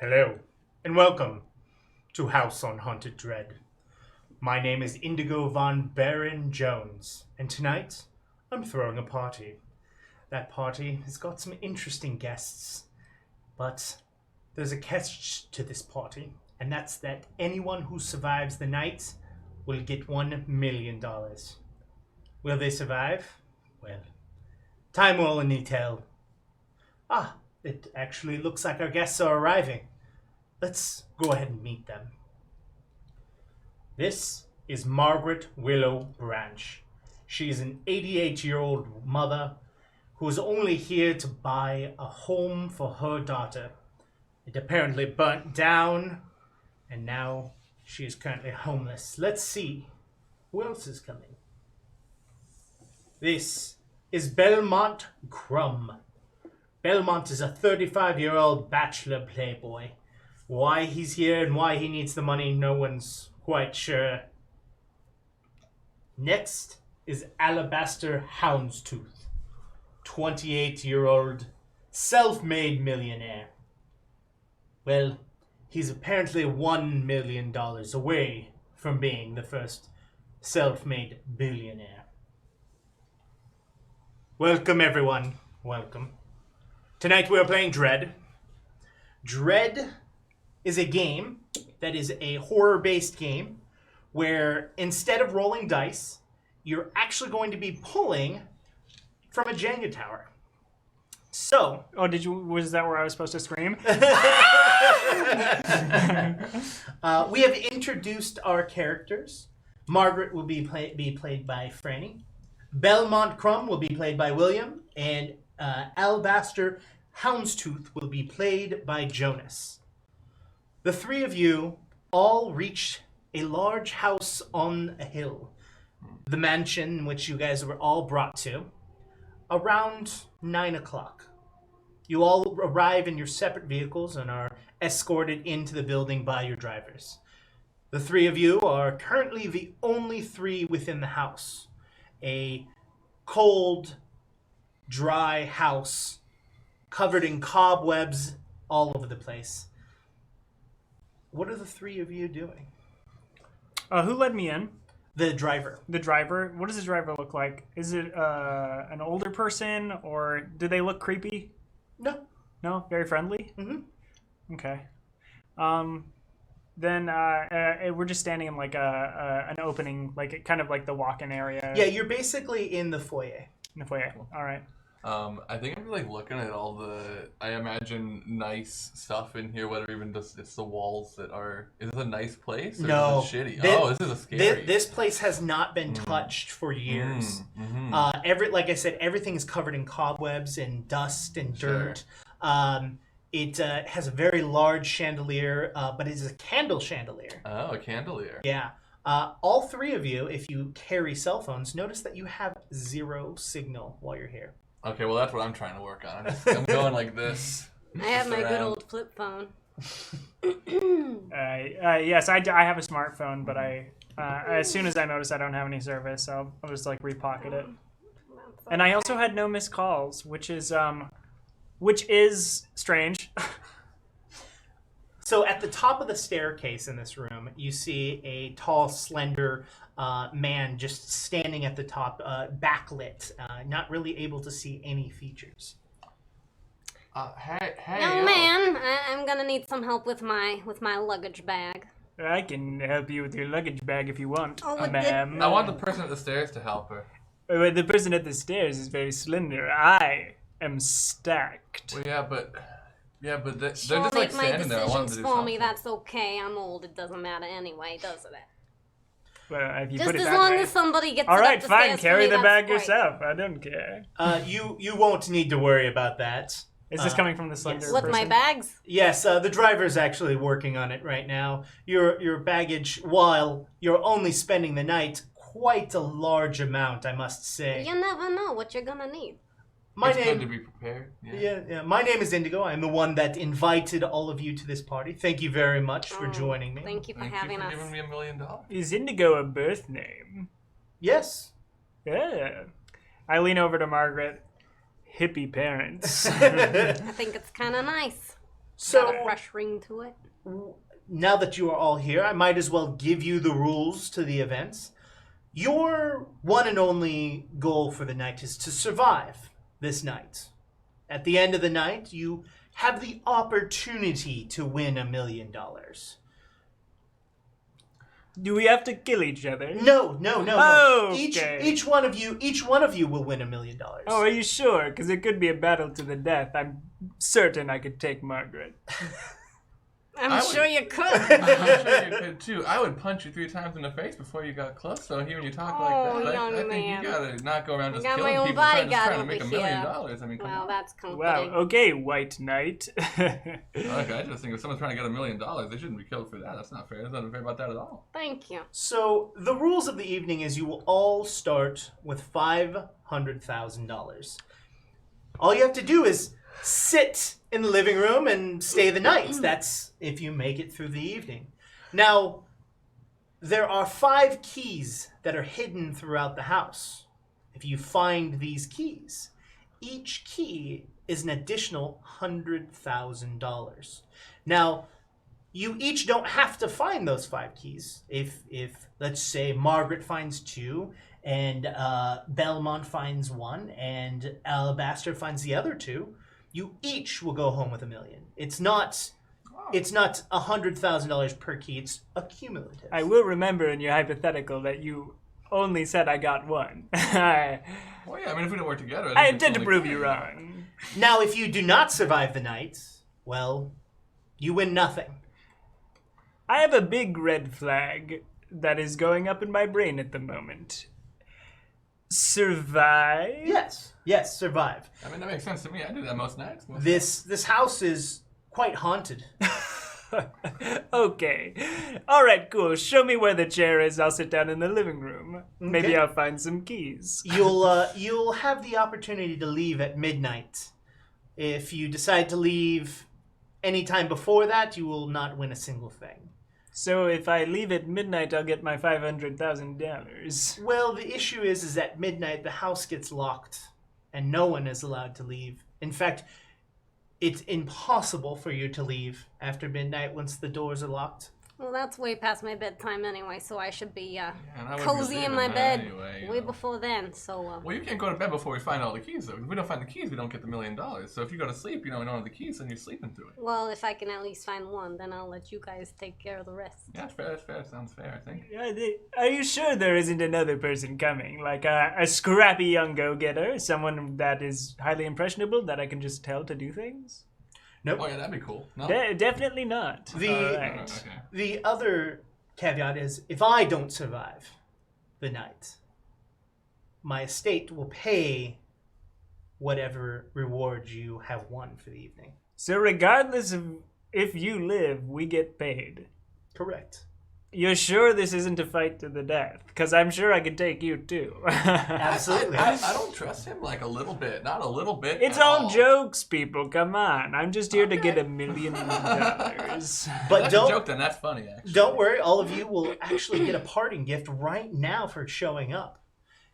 Hello, and welcome to House on Haunted Dread. My name is Indigo Von Baron Jones, and tonight I'm throwing a party. That party has got some interesting guests, but there's a catch to this party, and that's that anyone who survives the night will get $1 million. Will they survive? Well, time will only tell. It actually looks like our guests are arriving. Let's go ahead and meet them. This is Margaret Willow Branch. She is an 88-year-old mother who is only here to buy a home for her daughter. It apparently burnt down, and now she is currently homeless. Let's see who else is coming. This is Belmont Crum. Belmont is a 35-year-old bachelor playboy. Why he's here and why he needs the money, no one's quite sure. Next is Alabaster Houndstooth, 28-year-old self-made millionaire. Well, he's apparently $1 million away from being the first self-made billionaire. Welcome, everyone. Welcome. Tonight we are playing Dread. Dread is a game that is a horror-based game where instead of rolling dice, you're actually going to be pulling from a Jenga tower. So... Oh, was that where I was supposed to scream? We have introduced our characters. Margaret will be played by Franny. Belmont Crum will be played by William. And Alabaster Houndstooth will be played by Jonas. The three of you all reach a large house on a hill. The mansion in which you guys were all brought to. Around 9 o'clock. You all arrive in your separate vehicles and are escorted into the building by your drivers. The three of you are currently the only three within the house. A cold, dry house covered in cobwebs all over the place. What are the three of you doing? Who let me in? The driver. The driver? What does the driver look like? Is it an older person, or do they look creepy? No. No? Very friendly? Mm-hmm. Okay. Then we're just standing in like an opening, like kind of like the walk-in area. Yeah, you're basically in the foyer. In the foyer. All right. I think I'm like looking at all the, I imagine, nice stuff in here, whether even just it's the walls that are, is this a nice place or no, is it shitty? This is a scary. This place has not been touched for years. Mm-hmm. Like I said, everything is covered in cobwebs and dust and dirt. Sure. It has a very large chandelier, but it is a candle chandelier. Oh, a candelier. Yeah. All three of you, if you carry cell phones, notice that you have 0 signal while you're here. Okay, well that's what I'm trying to work on. I'm going like this. I have my good old flip phone. Yes, I have a smartphone, but as soon as I notice I don't have any service, I'll just like repocket it. And I also had no missed calls, which is strange. So at the top of the staircase in this room, you see a tall, slender man just standing at the top, backlit, not really able to see any features. Hey. Young man, I'm gonna need some help with my luggage bag. I can help you with your luggage bag if you want, Oh, ma'am. I want the person at the stairs to help her. The person at the stairs is very slender. I am stacked. Well, yeah, but they're She'll just make like my standing there. I want decisions them to do for something. me. That's okay. I'm old. It doesn't matter anyway, does it? Well, if you Just put it as that long way. as somebody gets All it right, up the fine. stairs Carry for me, the that's bag great. yourself. I don't care. You won't need to worry about that. Is this coming from the slender yes. With person? my bags? Yes, the driver's actually working on it right now. Your baggage, while you're only spending the night, quite a large amount, I must say. You never know what you're gonna need. My It's name, good to be prepared. yeah. My name is Indigo. I'm the one that invited all of you to this party. Thank you very much for joining me. Thank you for Thank having you for us. giving me $1 million. Is Indigo a birth name? Yes. Yeah. I lean over to Margaret. Hippie parents. I think it's kind of nice. So, Got a fresh ring to it. now that you are all here, I might as well give you the rules to the events. Your one and only goal for the night is to survive this night. At the end of the night, you have the opportunity to win $1 million. Do we have to kill each other? No. Okay. Each one of you will win $1 million. Oh, are you sure? Because it could be a battle to the death. I'm certain I could take Margaret. I'm sure you could. I'm sure you could too. I would punch you 3 times in the face before you got close. So hearing you talk like that, young I think man. you gotta not go around just I got my killing own people trying bodyguard to make $1 over million. here. I mean, come Well, on. that's comforting. Wow, okay, White Knight. Okay, I just think if someone's trying to get $1 million, they shouldn't be killed for that. That's not fair. There's nothing fair about that at all. Thank you. So the rules of the evening is you will all start with $500,000. All you have to do is sit in the living room and stay the night. That's if you make it through the evening. Now, there are 5 keys that are hidden throughout the house. If you find these keys, each key is an additional $100,000. Now, you each don't have to find those 5 keys. If let's say Margaret finds 2, and Belmont finds 1, and Alabaster finds the other 2, you each will go home with $1 million. It's not $100,000 per key. It's accumulative. I will remember in your hypothetical that you only said I got 1. Well, yeah, I mean, if we don't work together, I think intend it's to only prove you fair. wrong. Now, if you do not survive the night, well, you win nothing. I have a big red flag that is going up in my brain at the moment. Survive? Yes, survive. I mean, that makes sense to me. I do that most nights. This house is quite haunted. Okay. All right, cool. Show me where the chair is. I'll sit down in the living room. Maybe Okay. I'll find some keys. You'll have the opportunity to leave at midnight. If you decide to leave any time before that, you will not win a single thing. So if I leave at midnight, I'll get my $500,000. Well, the issue is at midnight the house gets locked and no one is allowed to leave. In fact, it's impossible for you to leave after midnight once the doors are locked. Well, that's way past my bedtime anyway, so I should be and I wouldn't cozy be in leaving my bed anyway, you way know. before then. So, Well, you can't go to bed before we find all the keys, though. If we don't find the keys, we don't get the $1 million. So if you go to sleep, we don't have the keys, then you're sleeping through it. well, if I can at least find 1, then I'll let you guys take care of the rest. Yeah, that's fair. That's fair. Sounds fair, I think. Are you sure there isn't another person coming? Like a scrappy young go-getter? Someone that is highly impressionable that I can just tell to do things? Nope. Oh, yeah, that'd be cool. No? Definitely not. The- All No, right. no, okay. The other caveat is if I don't survive the night, my estate will pay whatever reward you have won for the evening. So regardless of if you live, we get paid. Correct. You're sure this isn't a fight to the death? Because I'm sure I could take you too. Absolutely. I don't trust him like a little bit. Not a little bit. It's at all all. jokes, people. Come on. I'm just here to get $1 million. But That's a don't joke, then. That's funny, actually. Don't worry, all of you will actually get a parting gift right now for showing up.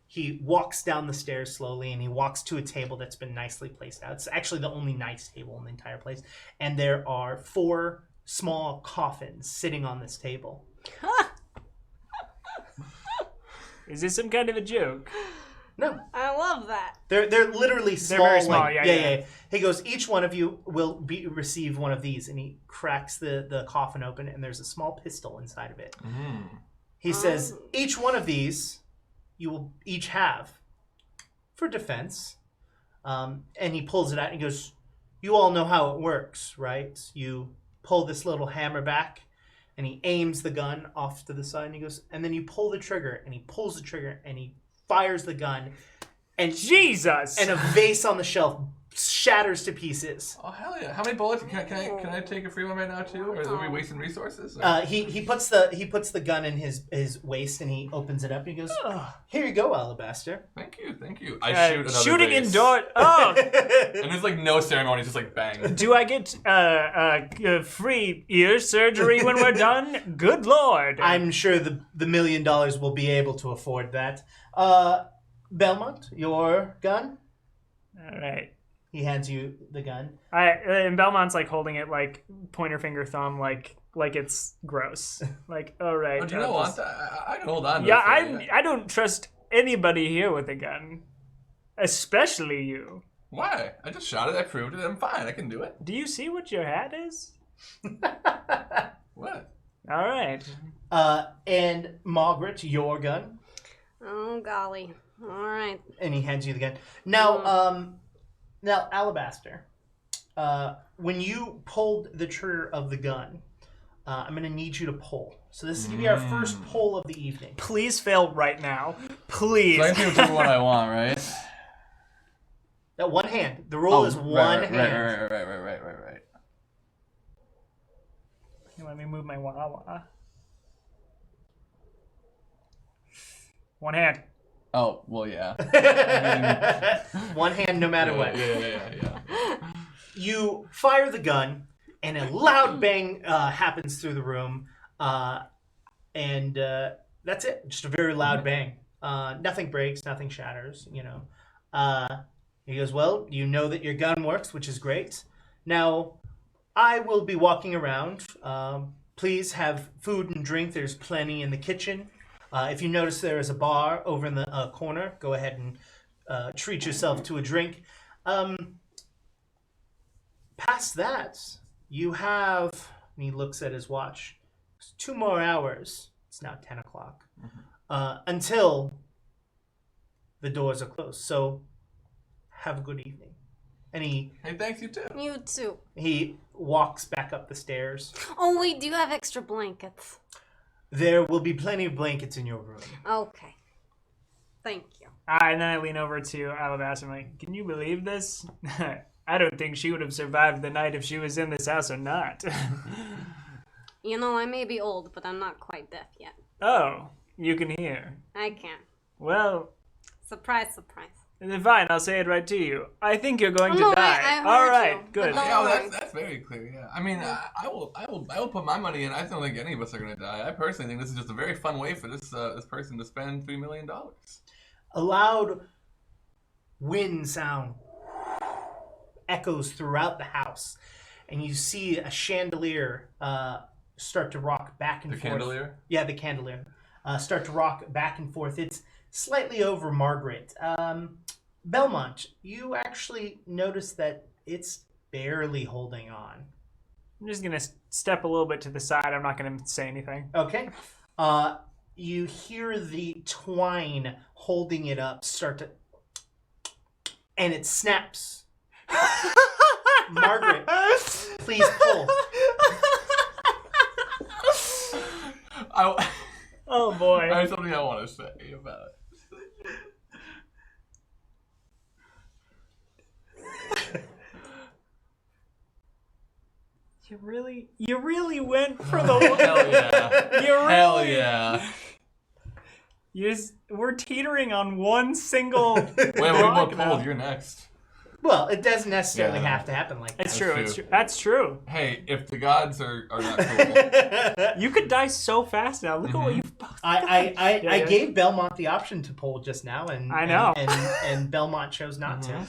He walks down the stairs slowly and he walks to a table that's been nicely placed out. It's actually the only nice table in the entire place. And there are 4 small coffins sitting on this table. Is this some kind of a joke? No, I love that. they're literally small. very small, like- yeah. He goes, each one of you will receive one of these, and he cracks the coffin open, and there's a small pistol inside of it. He says, each one of these you will each have for defense. And he pulls it out and he goes, you all know how it works, right? You pull this little hammer back and he aims the gun off to the side and he goes, and then you pull the trigger and he pulls the trigger and he fires the gun and Jesus! and a vase on the shelf shatters to pieces. Oh, hell yeah. How many bullets? Can I take a free one right now, too? Or are we wasting resources? He puts the gun in his waist and he opens it up and he goes, here you go, Alabaster. Thank you. I shoot another Shooting vase. indoor. Oh, And there's like no ceremony, just like bang. do I get free ear surgery when we're done? Good lord! I'm sure the $1 million will be able to afford that. Belmont, your gun? All right. He hands you the gun. And Belmont's like holding it like pointer finger thumb, like it's gross. Like, all right. Oh, do you not want that? I can hold on to Yeah, it. I don't trust anybody here with a gun, especially you. Why? I just shot it. I proved it. I'm fine. I can do it. Do you see what your hat is? What? All right. And Margaret, your gun. Oh golly! All right. And he hands you the gun. Now, now, Alabaster, when you pulled the trigger of the gun, I'm going to need you to pull. So this is going to be our first pull of the evening. Please fail right now. Please. So I can do what I want, right? That one hand. The rule is one hand. Right. Let me move my Wawa. One hand. Oh, well, yeah. One hand no matter what. Yeah. You fire the gun, and a loud bang happens through the room. And that's it. Just a very loud bang. Nothing breaks, nothing shatters, you know. He goes, well, you know that your gun works, which is great. Now, I will be walking around. Please have food and drink. There's plenty in the kitchen. If you notice there is a bar over in the corner, go ahead and treat yourself to a drink. Past that, you have, and he looks at his watch, 2 more hours. It's now 10 o'clock. Until the doors are closed. So have a good evening. And Hey, thanks, you too. You too. he walks back up the stairs. Oh wait, do you have extra blankets? There will be plenty of blankets in your room. Okay. Thank you. And then I lean over to Alabaster. I'm like, can you believe this? I don't think she would have survived the night if she was in this house or not. You know, I may be old, but I'm not quite deaf yet. Oh, you can hear. I can. Well, Surprise, surprise. then fine, I'll say it right to you. I think you're going Oh, to no, die. I heard All right, you, good. but Yeah, that's very clear. Yeah, I mean, I will put my money in. I don't think any of us are gonna die. I personally think this is just a very fun way for this person to spend $3 million. A loud wind sound echoes throughout the house, and you see a chandelier start to rock back and The forth. chandelier. Yeah, the chandelier start to rock back and forth. It's slightly over Margaret. Belmont, you actually notice that it's barely holding on. I'm just going to step a little bit to the side. I'm not going to say anything. Okay. You hear the twine holding it up start to, and it snaps. Margaret, please pull. Oh, boy. I have something I want to say about it. You really went for the Hell yeah. You really, Hell yeah. We're teetering on one single. Wait, block what now. pulled? You're next. Well, it doesn't necessarily Yeah. have to happen like that. It's That's true. It's true. true. That's true. Hey, if the gods are not cool. You could die so fast now. Look at what you've both. I gave Belmont the option to pull just now, and I know. and Belmont chose not to.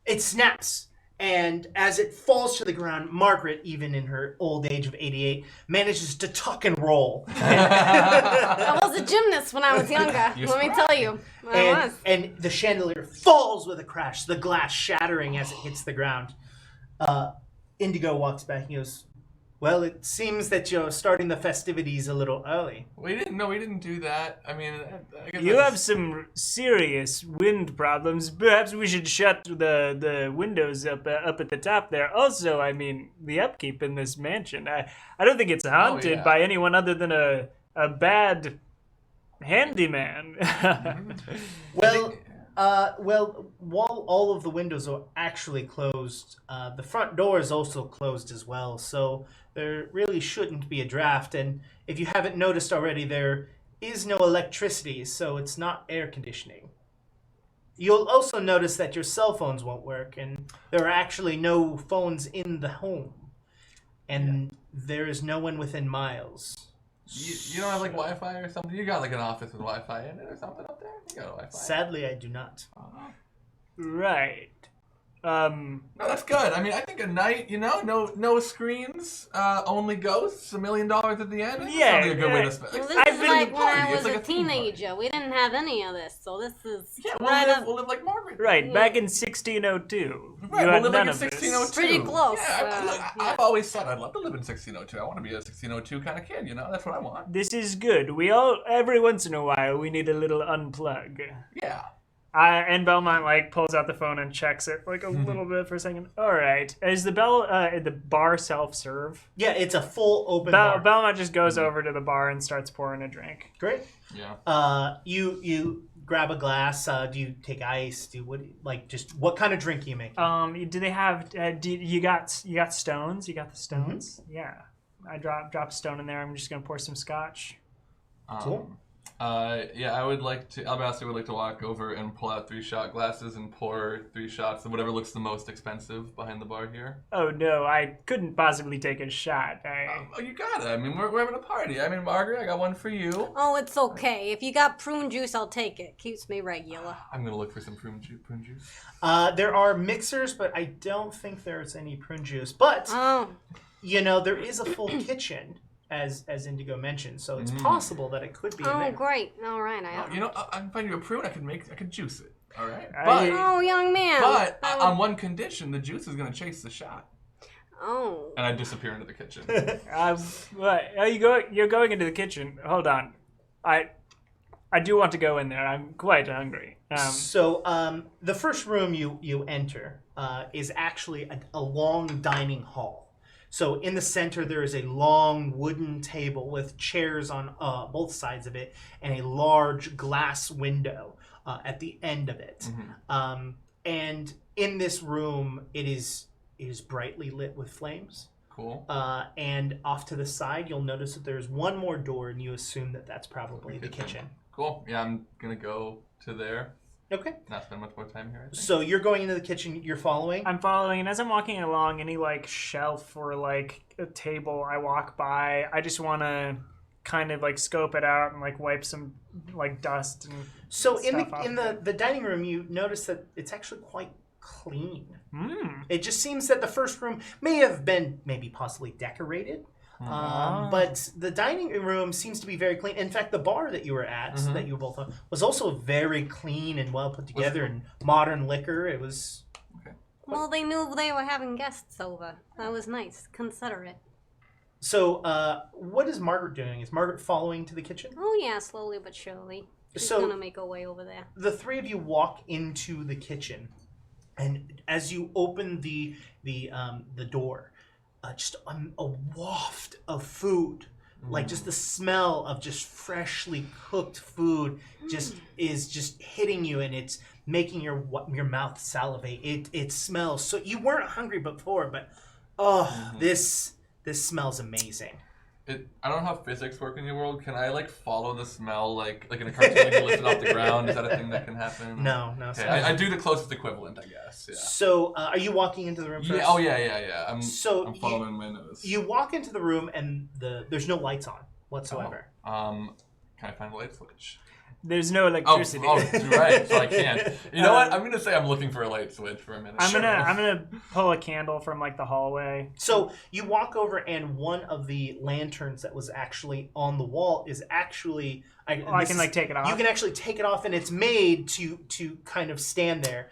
It snaps, and as it falls to the ground, Margaret, even in her old age of 88, manages to tuck and roll. I was a gymnast when I was younger. You're Let me tell you. I and, was. and the chandelier falls with a crash, the glass shattering as it hits the ground. Indigo walks back and goes, well, it seems that you're starting the festivities a little early. We didn't do that. I mean, I guess You have some serious wind problems. Perhaps we should shut the windows up at the top there. Also, I mean, the upkeep in this mansion. I don't think it's haunted yeah. by anyone other than a bad handyman. Well, while all of the windows are actually closed, the front door is also closed as well, so there really shouldn't be a draft. And if you haven't noticed already, there is no electricity, so it's not air conditioning. You'll also notice that your cell phones won't work, and there are actually no phones in the home. And there is no one within miles. You don't have like Wi-Fi or something? You got like an office with Wi-Fi in it or something up there? You got Wi-Fi? Sadly, I do not. Right. No, that's good. I mean, I think a night, no screens, only ghosts, $1 million at the end. That Yeah, sounds like a good way to spend. Well, this I've is been like to when I party. was It's like a theme party. teenager. We didn't have any of this, so this is Yeah, we'll live like Margaret. Right, back in 1602. Right, you we'll had live none like of in this. 1602. Pretty close, I've always said I'd love to live in 1602. I want to be a 1602 kind of kid, That's what I want. This is good. Every once in a while, we need a little unplug. Yeah. And Belmont pulls out the phone and checks it a little bit for a second. All right, is the bar self-serve? Yeah, it's a full open bar. Belmont just goes over to the bar and starts pouring a drink. Great. Yeah. You grab a glass. Do you take ice? What kind of drink do you make? Do they have? You got stones? You got the stones? Mm-hmm. Yeah. I drop a stone in there. I'm just gonna pour some scotch. Cool. Yeah, Alabaster would like to walk over and pull out 3 shot glasses and pour 3 shots of whatever looks the most expensive behind the bar here. Oh no, I couldn't possibly take a shot. You gotta. I mean, we're having a party. I mean, Margaret, I got one for you. Oh, it's okay. If you got prune juice, I'll take it. Keeps me regular. I'm gonna look for some prune juice. There are mixers, but I don't think there's any prune juice. But there is a full kitchen. As Indigo mentioned, so it's possible that it could be in there. Oh, great! All right, I can find you a prune. I could juice it. All right. Oh, young man. But on one condition, the juice is gonna chase the shot. Oh. And I disappear into the kitchen. What? You're going into the kitchen. Hold on. I do want to go in there. I'm quite hungry. So the first room you enter is actually a long dining hall. So in the center, there is a long wooden table with chairs on both sides of it and a large glass window at the end of it. Mm-hmm. And in this room, it is brightly lit with flames. Cool. And off to the side, you'll notice that there's one more door, and you assume that that's probably the kitchen. Cool. Yeah, I'm going to go to there. Okay. Not spend much more time here, I think. So you're going into the kitchen, you're following? I'm following, and as I'm walking along, any shelf or a table I walk by, I just want to kind of scope it out and wipe some dust and so stuff in the dining room, you notice that it's actually quite clean. It just seems that the first room may have been possibly decorated. But the dining room seems to be very clean. In fact, the bar that you were at, that you were both on, was also very clean and well put together and modern liquor. It was... Okay. Well, they knew they were having guests over. That was nice. Considerate. So, what is Margaret doing? Is Margaret following to the kitchen? Oh, yeah, slowly but surely. She's going to make her way over there. The three of you walk into the kitchen, and as you open the door, just a waft of food, just the smell of just freshly cooked food is just hitting you, and it's making your mouth salivate. It smells so. You weren't hungry before, but this smells amazing. I don't know how physics work in your world. Can I follow the smell like in a cartoon you lift it off the ground? Is that a thing that can happen? No. Okay. I do the closest equivalent, I guess. Yeah. So, are you walking into the room first? Yeah. Oh yeah. I'm following my nose. You walk into the room and there's no lights on whatsoever. Can I find a light switch? There's no electricity. Oh, right. So I can't. You know what? I'm gonna say I'm looking for a light switch for a minute. I'm gonna pull a candle from the hallway. So you walk over, and one of the lanterns that was actually on the wall is actually. I can take it off. You can actually take it off, and it's made to kind of stand there.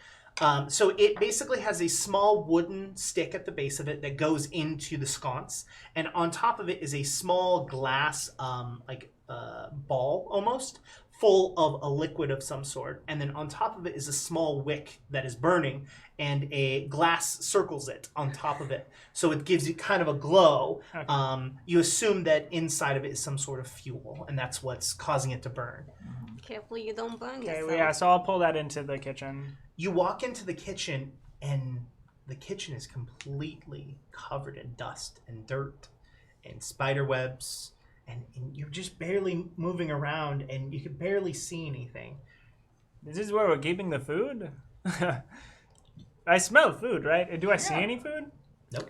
So it basically has a small wooden stick at the base of it that goes into the sconce, and on top of it is a small glass, ball almost, full of a liquid of some sort, and then on top of it is a small wick that is burning, and a glass circles it on top of it, so it gives you kind of a glow. Okay. You assume that inside of it is some sort of fuel, and that's what's causing it to burn. Careful you don't burn yourself. yourself. Yeah, so I'll pull that into the kitchen. You walk into the kitchen, and the kitchen is completely covered in dust and dirt and spider webs. And you're just barely moving around, and you can barely see anything. This is where we're keeping the food? I smell food, right? Do I see any food? Nope.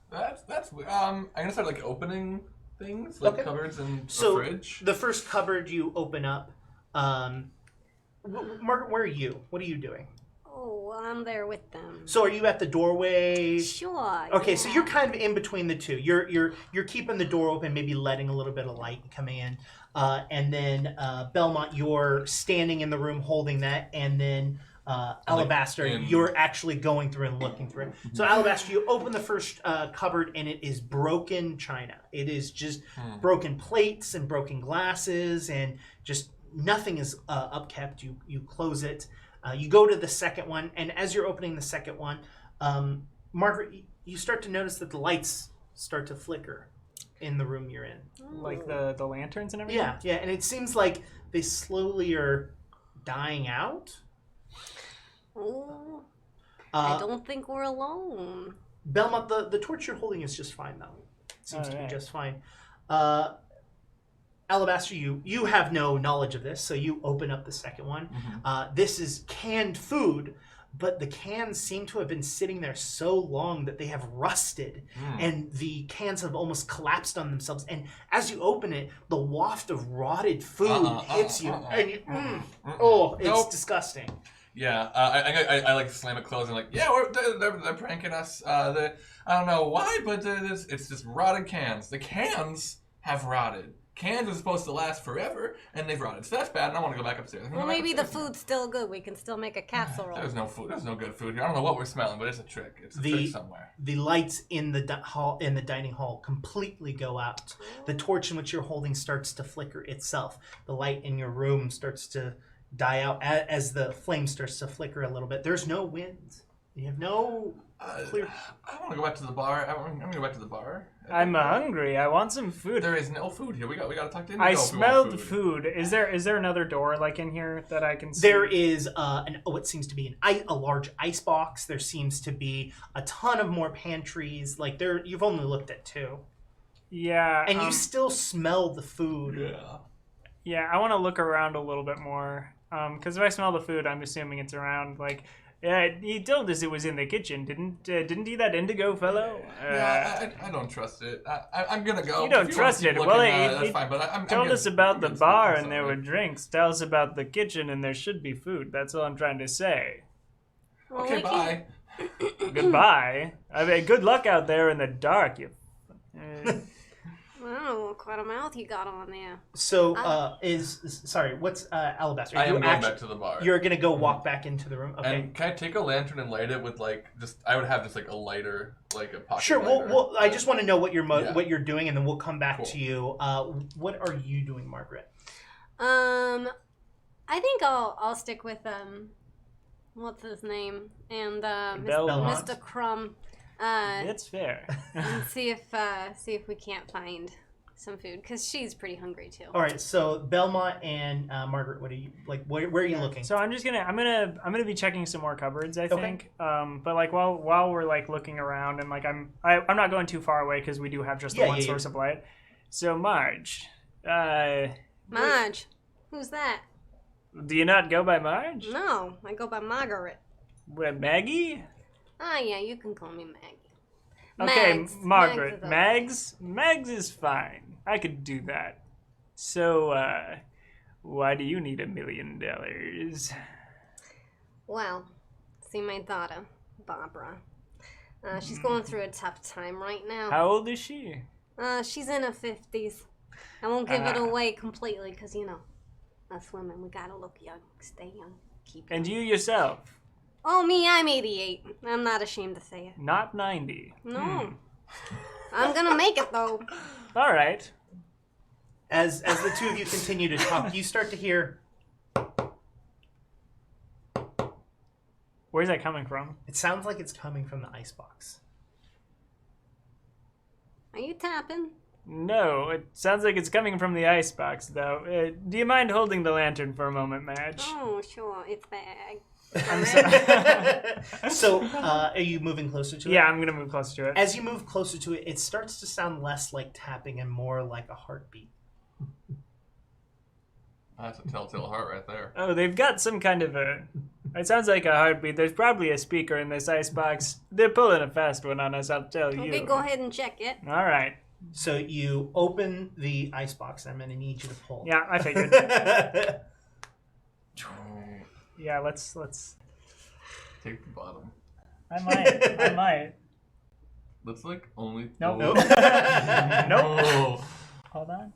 That's I'm gonna start opening things, cupboards and a fridge. The first cupboard you open up, Margaret, where are you? What are you doing? Oh, well, I'm there with them. So are you at the doorway? Sure. Okay, yeah. so you're kind of in between the two. You're keeping the door open, maybe letting a little bit of light come in, and then Belmont, you're standing in the room holding that, and then Alabaster, you're actually going through and looking through it. So Alabaster, you open the first cupboard, and it is broken china. It is just broken plates and broken glasses, and just nothing is upkept. You close it. You go to the second one, and as you're opening the second one, Margaret, you start to notice that the lights start to flicker in the room you're in. Like the lanterns and everything? Yeah, and it seems like they slowly are dying out. Oh, I don't think we're alone. Belmont, the torch you're holding is just fine, though. It seems to be just fine. Alabaster, you have no knowledge of this, so you open up the second one. This is canned food, but the cans seem to have been sitting there so long that they have rusted, and the cans have almost collapsed on themselves. And as you open it, the waft of rotted food hits you, and you, it's disgusting. Yeah, I like slam it closed and like, yeah, they're pranking us. I don't know why, but it's just rotted cans. The cans have rotted. Cans are supposed to last forever, and they've rotted. So that's bad, and I want to go back upstairs. Well, maybe the food's still good. We can still make a capsule roll. There's no food. There's no good food here. I don't know what we're smelling, but it's a trick. It's a trick somewhere. The lights in the dining hall completely go out. The torch in which you're holding starts to flicker itself. The light in your room starts to die out as the flame starts to flicker a little bit. There's no wind. You have no clear... I want to go back to the bar. I'm going to go back to the bar. I'm hungry. I want some food. There is no food here. We got to talk to him. I smelled food. Is there another door like in here that I can see? There is what seems to be a large ice box. There seems to be a ton of more pantries. Like you've only looked at two. Yeah. And you still smell the food. Yeah. Yeah, I want to look around a little bit more. Because if I smell the food, I'm assuming it's around. Like, he told us it was in the kitchen, didn't he? That Indigo fellow. I don't trust it. I'm gonna go. You don't trust it? Well, that's fine. But I'm told us about the bar and there were drinks. Tell us about the kitchen and there should be food. That's all I'm trying to say. Well, okay, bye. Goodbye. I mean, good luck out there in the dark. You. Wow, quite a mouth you got on there. So, what's Alabaster? I am going back to the bar. You're going to go walk back into the room? Okay. And can I take a lantern and light it with, I would have just, a lighter, a pocket Sure, lighter. I just want to know what you're doing, and then we'll come back to you. What are you doing, Margaret? I think I'll stick with, what's his name? And, Mr. Crum. That's fair. And see if we can't find some food, because she's pretty hungry too. All right, so Belmont and Margaret, what are you where are you looking? So I'm gonna be checking some more cupboards, I think. But while we're looking around and I'm not going too far away because we do have just the one source of light. So Marge, Marge, who's that? Do you not go by Marge? No, I go by Margaret. What, Maggie? Ah, yeah, you can call me Maggie. Okay, Mags. Margaret. Mags Mags is fine. I could do that. So, why do you need $1 million? Well, see my daughter, Barbara. She's going through a tough time right now. How old is she? She's in her 50s. I won't give it away completely because, us women, we gotta look young, stay young, keep young. And you yourself? Oh, me, I'm 88. I'm not ashamed to say it. Not 90. No. I'm gonna make it, though. All right. As the two of you continue to talk, you start to hear... Where's that coming from? It sounds like it's coming from the icebox. Are you tapping? No, it sounds like it's coming from the icebox, though. Do you mind holding the lantern for a moment, Madge? Oh, sure. It's bag. So, are you moving closer to it? Yeah, I'm going to move closer to it. As you move closer to it, it starts to sound less like tapping and more like a heartbeat. That's a telltale heart right there. Oh, they've got some kind of a... It sounds like a heartbeat. There's probably a speaker in this icebox. They're pulling a fast one on us, I'll tell you. Okay, go ahead and check it. All right. So you open the icebox. I'm going to need you to pull. Yeah, I figured. Yeah, let's take the bottom. I might. Looks like only. Nope. Oh. Nope. Oh. Hold on.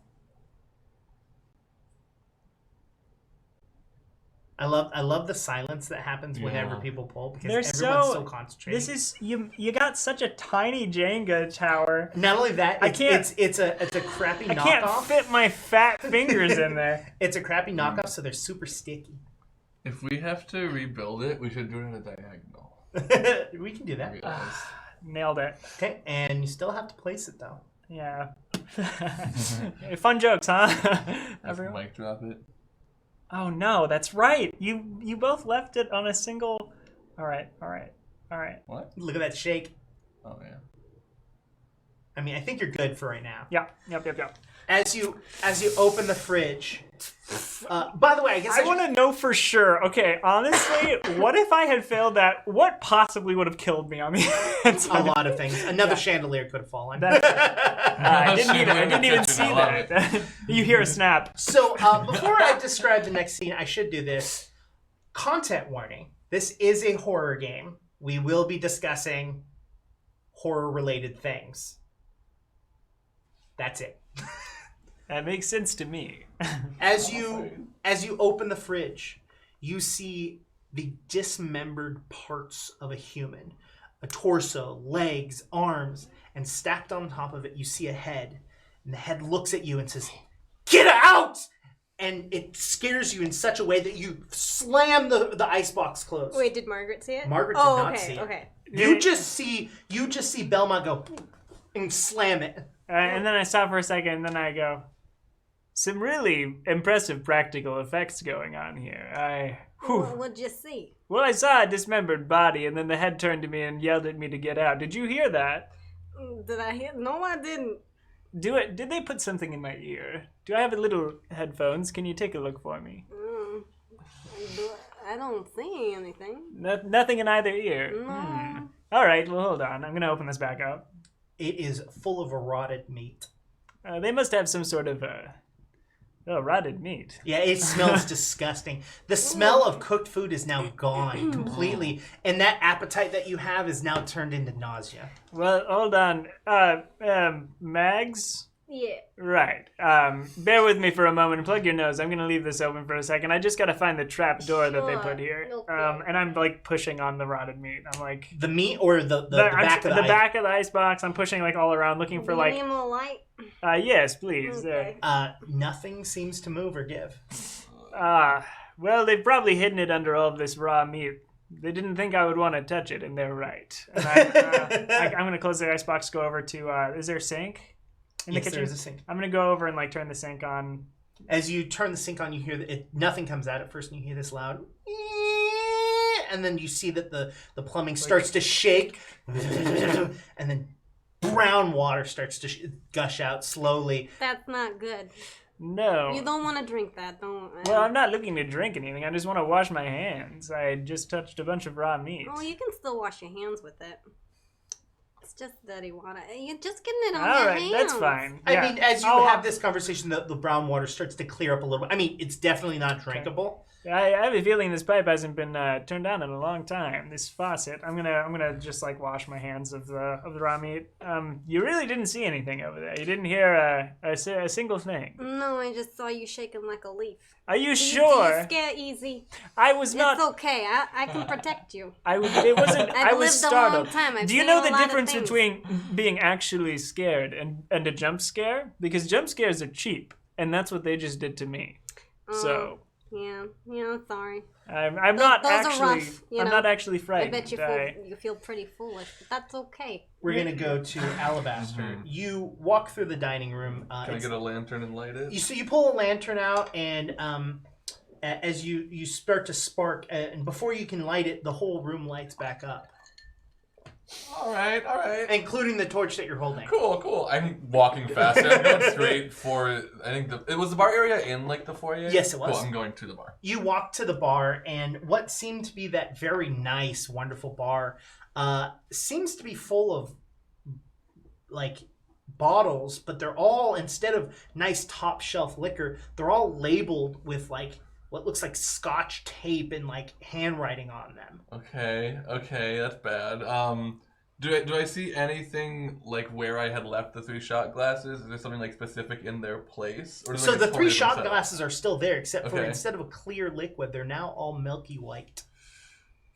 I love the silence that happens whenever people pull because They're everyone's so concentrated. This is you got such a tiny Jenga tower. Not only that, I can't. It's a crappy knockoff. I can't fit my fat fingers in there. It's a crappy knockoff, so they're super sticky. If we have to rebuild it, we should do it at a diagonal. We can do that. Nailed it. Okay, and you still have to place it though. Yeah. Fun jokes, huh? Everyone. Mic drop it. Oh no, that's right. You both left it on a single. All right. What? Look at that shake. Oh yeah. I mean, I think you're good for right now. Yeah. Yep. As you open the fridge. By the way, I guess I want to know for sure. Okay, honestly, what if I had failed that? What possibly would have killed me on the inside? a lot of things. Another chandelier could have fallen. I didn't even see that. You hear a snap. So before I describe the next scene, I should do this. Content warning. This is a horror game. We will be discussing horror-related things. That's it. That makes sense to me. As you open the fridge, you see the dismembered parts of a human. A torso, legs, arms, and stacked on top of it, you see a head. And the head looks at you and says, "Get out!" And it scares you in such a way that you slam the icebox closed. Wait, did Margaret see it? Margaret did not see it. Okay. You just see Belmont go and slam it. And then I stop for a second, and then I go, some really impressive practical effects going on here. What'd you see? Well, I saw a dismembered body, and then the head turned to me and yelled at me to get out. Did you hear that? Did I hear? No, I didn't. Did they put something in my ear? Do I have a little headphones? Can you take a look for me? I don't see anything. Nothing in either ear. No. All right, well, hold on. I'm going to open this back up. It is full of rotted meat. They must have some sort of rotted meat. Yeah, it smells disgusting. The smell of cooked food is now gone completely, and that appetite that you have is now turned into nausea. Well, hold on. Mags? Yeah. Right. Bear with me for a moment and plug your nose. I'm going to leave this open for a second. I just got to find the trap door that they put here. Okay. And I'm, like, pushing on the rotted meat. I'm like... The meat or the back of the back of the icebox. I'm pushing, like, all around looking for, like... Need more light? Yes, please. Okay. Nothing seems to move or give. Well, they've probably hidden it under all of this raw meat. They didn't think I would want to touch it, and they're right. And I'm going to close the icebox, go over to... is there a sink? In the kitchen? There's a sink. I'm going to go over and like turn the sink on. As you turn the sink on, you hear that nothing comes out at first, and you hear this loud, and then you see that the plumbing starts to shake, and then brown water starts to gush out slowly. That's not good. No. You don't want to drink that, don't. Well, I'm not looking to drink anything. I just want to wash my hands. I just touched a bunch of raw meat. Oh, you can still wash your hands with it. It's just dirty water. You're just getting it on All your right, hands. that's fine. I Yeah. mean, as you have this conversation, the brown water starts to clear up a little bit. I mean, it's definitely not drinkable. I have a feeling this pipe hasn't been turned on in a long time. This faucet. I'm gonna just like wash my hands of the raw meat. You really didn't see anything over there. You didn't hear a single thing. No, I just saw you shaking like a leaf. Are you Do sure? you scare easy? I was not. It's okay. I can protect you. It wasn't. I I've was lived startled. a long time. I've Do you seen know a the lot of difference things. between being actually scared and a jump scare? Because jump scares are cheap, and that's what they just did to me. So Yeah, sorry. I'm not those are actually. rough, I'm not actually I frightened. bet you feel pretty foolish, but that's okay. We're gonna go to Alabaster. You walk through the dining room. Can I get a lantern and light it? So you pull a lantern out, and as you start to spark, and before you can light it, the whole room lights back up, All right. including the torch that you're holding. Cool. I'm walking faster. I'm going straight for. I think it was the bar area in like the foyer. Yes, it was. Cool. I'm going to the bar. You walk to the bar, and what seemed to be that very nice, wonderful bar seems to be full of like bottles, but they're all, instead of nice top shelf liquor, they're all labeled with like what looks like Scotch tape and like handwriting on them. Okay, that's bad. Do I see anything like where I had left the 3 shot glasses? Is there something like specific in their place? Or So like the a 3 totally shot different setup? glasses are still there, except for Okay. instead of a clear liquid, they're now all milky white.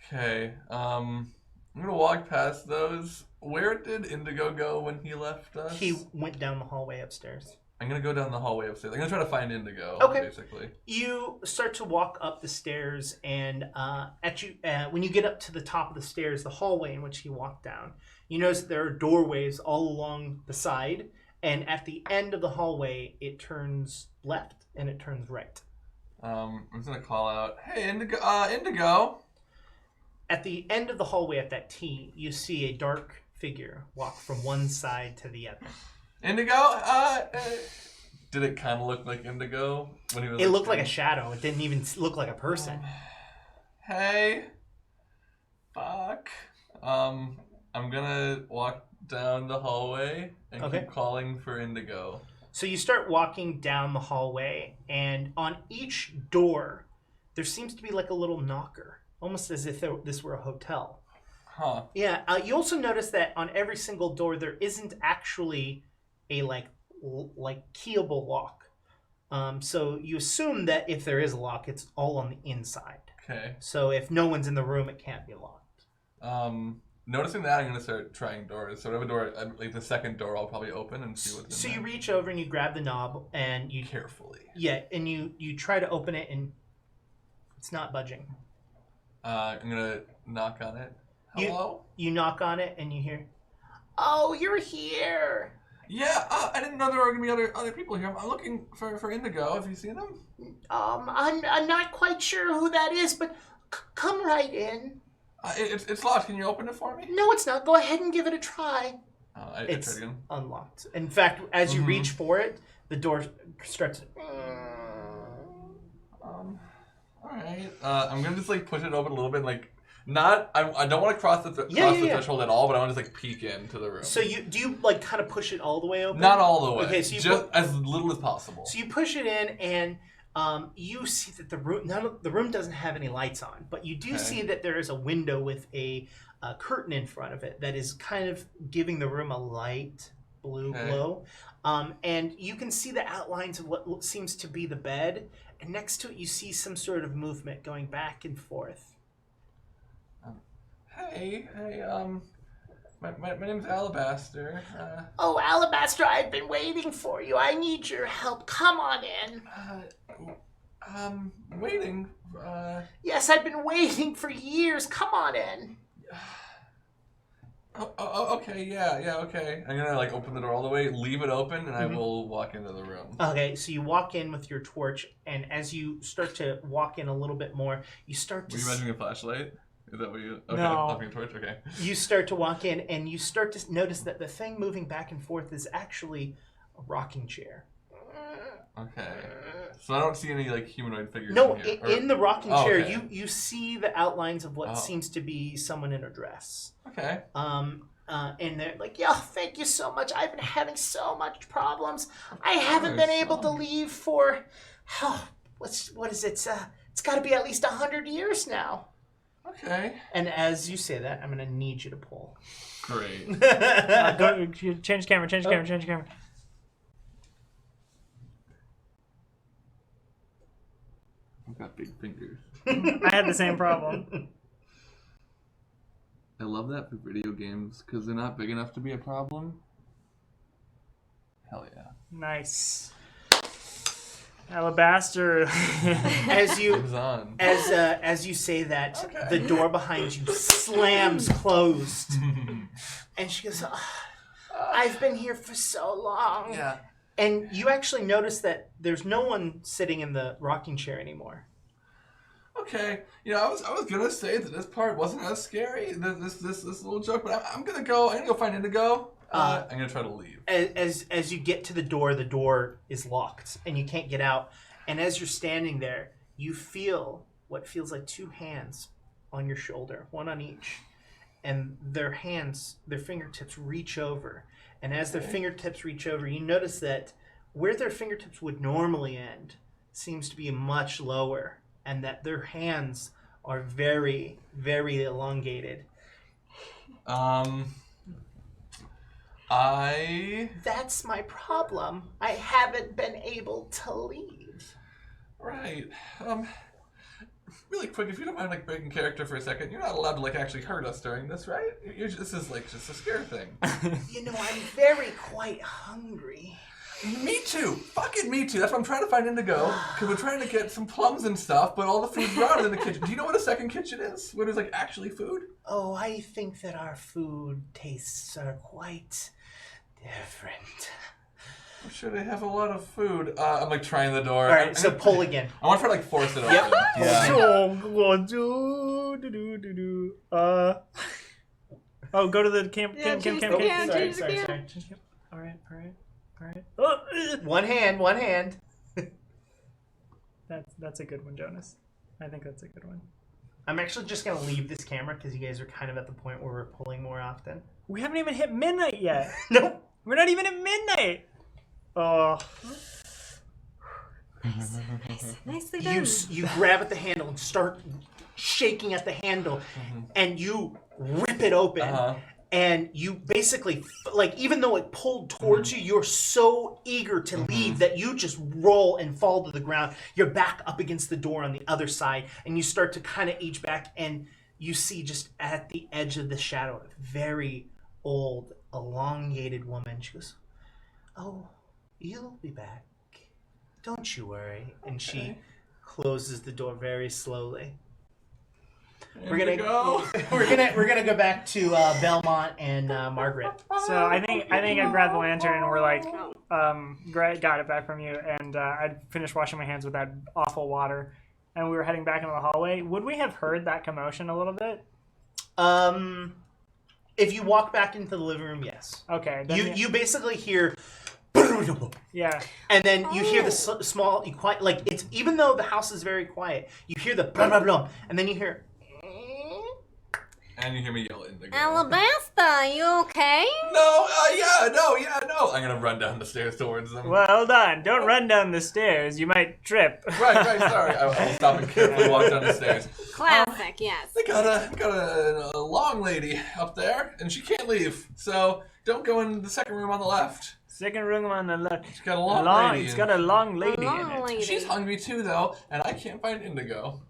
Okay. I'm gonna walk past those. Where did Indigo go when he left us? He went down the hallway upstairs. I'm gonna go down the hallway upstairs. I'm gonna try to find Indigo. Okay. Basically. You start to walk up the stairs, and when you get up to the top of the stairs, the hallway in which he walked down, you notice that there are doorways all along the side, and at the end of the hallway, it turns left and it turns right. I'm just gonna call out, "Hey, Indigo! Indigo!" At the end of the hallway at that T, you see a dark figure walk from one side to the other. Indigo! Did it kind of look like Indigo when he was? It looked like a shadow. It didn't even look like a person. Hey. Fuck. I'm gonna walk down the hallway and Okay. keep calling for Indigo. So you start walking down the hallway, and on each door, there seems to be like a little knocker, almost as if this were a hotel. Huh. Yeah. You also notice that on every single door, there isn't actually a like keyable lock. So you assume that if there is a lock, it's all on the inside. Okay. So if no one's in the room, it can't be locked. Noticing that, I'm gonna start trying doors. So whatever door, like the second door, I'll probably open and see what's in So there. you reach over and you grab the knob, and you Carefully. and you try to open it, and it's not budging. I'm gonna knock on it. Hello? You knock on it, and you hear, "Oh, you're here." Yeah, I didn't know there were gonna be other people here. I'm looking for Indigo. Have you seen them? I'm not quite sure who that is, but come right in. It's locked. Can you open it for me? No, it's not. Go ahead and give it a try. I It's tried again. unlocked. In fact, as you reach for it, the door starts. All right. I'm gonna just like push it open a little bit, like not. I don't want to cross the threshold at all, but I want to just like peek into the room. So do you like kind of push it all the way open? Not all the way. Okay, so you just as little as possible. So you push it in, and you see that the room doesn't have any lights on, but you do see that there is a window with a curtain in front of it that is kind of giving the room a light blue glow. And you can see the outlines of what seems to be the bed, and next to it you see some sort of movement going back and forth. Hey, my name's Alabaster. Oh, Alabaster, I've been waiting for you. I need your help. Come on in. Waiting. Yes, I've been waiting for years. Come on in. Okay, yeah, okay. I'm gonna like open the door all the way, leave it open, and I will walk into the room. Okay, so you walk in with your torch, and as you start to walk in a little bit more, you start to... Were you imagining a flashlight? Is that what you... Okay, No. popping a torch? Okay. You start to walk in, and you start to notice that the thing moving back and forth is actually a rocking chair. Okay. So I don't see any like humanoid figures No, in here. in the rocking chair, okay. you see the outlines of what seems to be someone in a dress. Okay. And they're like, "Yeah, thank you so much. I've been having so much problems. I haven't been able to leave for, what is it? It's got to be at least 100 years now." Okay. And as you say that, I'm gonna need you to pull. Great. Go, change camera, change camera. I've got big fingers. I had the same problem. I love that for video games because they're not big enough to be a problem. Hell yeah. Nice. Alabaster. As you Moves on. as you say that, the door behind you slams closed, and she goes, "I've been here for so long." Yeah. And you actually notice that there's no one sitting in the rocking chair anymore. Okay. I was gonna say that this part wasn't as scary. This little joke, but I'm gonna go find Indigo. I'm gonna try to leave. As you get to the door is locked and you can't get out. And as you're standing there, you feel what feels like 2 hands on your shoulder, one on each. And their fingertips reach over. And as their fingertips reach over, you notice that where their fingertips would normally end seems to be much lower and that their hands are very, very elongated. That's my problem. I haven't been able to leave. Right. Really quick, if you don't mind, like, breaking character for a second, you're not allowed to, like, actually hurt us during this, right? This is, like, just a scare thing. I'm very quite hungry. Me too. Fucking me too. That's why I'm trying to find Indigo, because we're trying to get some plums and stuff, but all the food's rotted in the kitchen. Do you know what a second kitchen is? Where there's, like, actually food? Oh, I think that our food tastes are quite different. I'm sure they have a lot of food. I'm, like, trying the door. All right, so pull again. I want to try to, like, force it open. Yep. Oh, go to the camp. Yeah, Camp. Sorry. All right. One hand. That's a good one, Jonas. I think that's a good one. I'm actually just going to leave this camera because you guys are kind of at the point where we're pulling more often. We haven't even hit midnight yet. Nope. We're not even at midnight. Oh. Nicely done. You grab at the handle and start shaking at the handle, and you rip it open. And you basically, like, even though it pulled towards you, you're so eager to leave that you just roll and fall to the ground. You're back up against the door on the other side, and you start to kind of age back, and you see just at the edge of the shadow a very old, elongated woman. She goes, "Oh, you'll be back. Don't you worry." And she closes the door very slowly. We're gonna go back to Belmont and Margaret. So I think I grabbed the lantern and we're like, got it back from you, and I'd finished washing my hands with that awful water, and we were heading back into the hallway. Would we have heard that commotion a little bit? If you walk back into the living room, yes. Okay. You basically hear. Yeah. And then you hear the small, quiet, like it's even though the house is very quiet, you hear the blah blah blah, and then you hear. And you hear me yell Indigo. Alabasta, are you okay? No, no. I'm gonna run down the stairs towards them. Well, hold on. Don't run down the stairs. You might trip. Right, sorry. I will stop and carefully walk down the stairs. Classic, yes. They got a long lady up there, and she can't leave. So don't go in the second room on the left. Second room on the left. It's got a long lady. It's got a long lady in it. Lady. She's hungry too, though, and I can't find Indigo.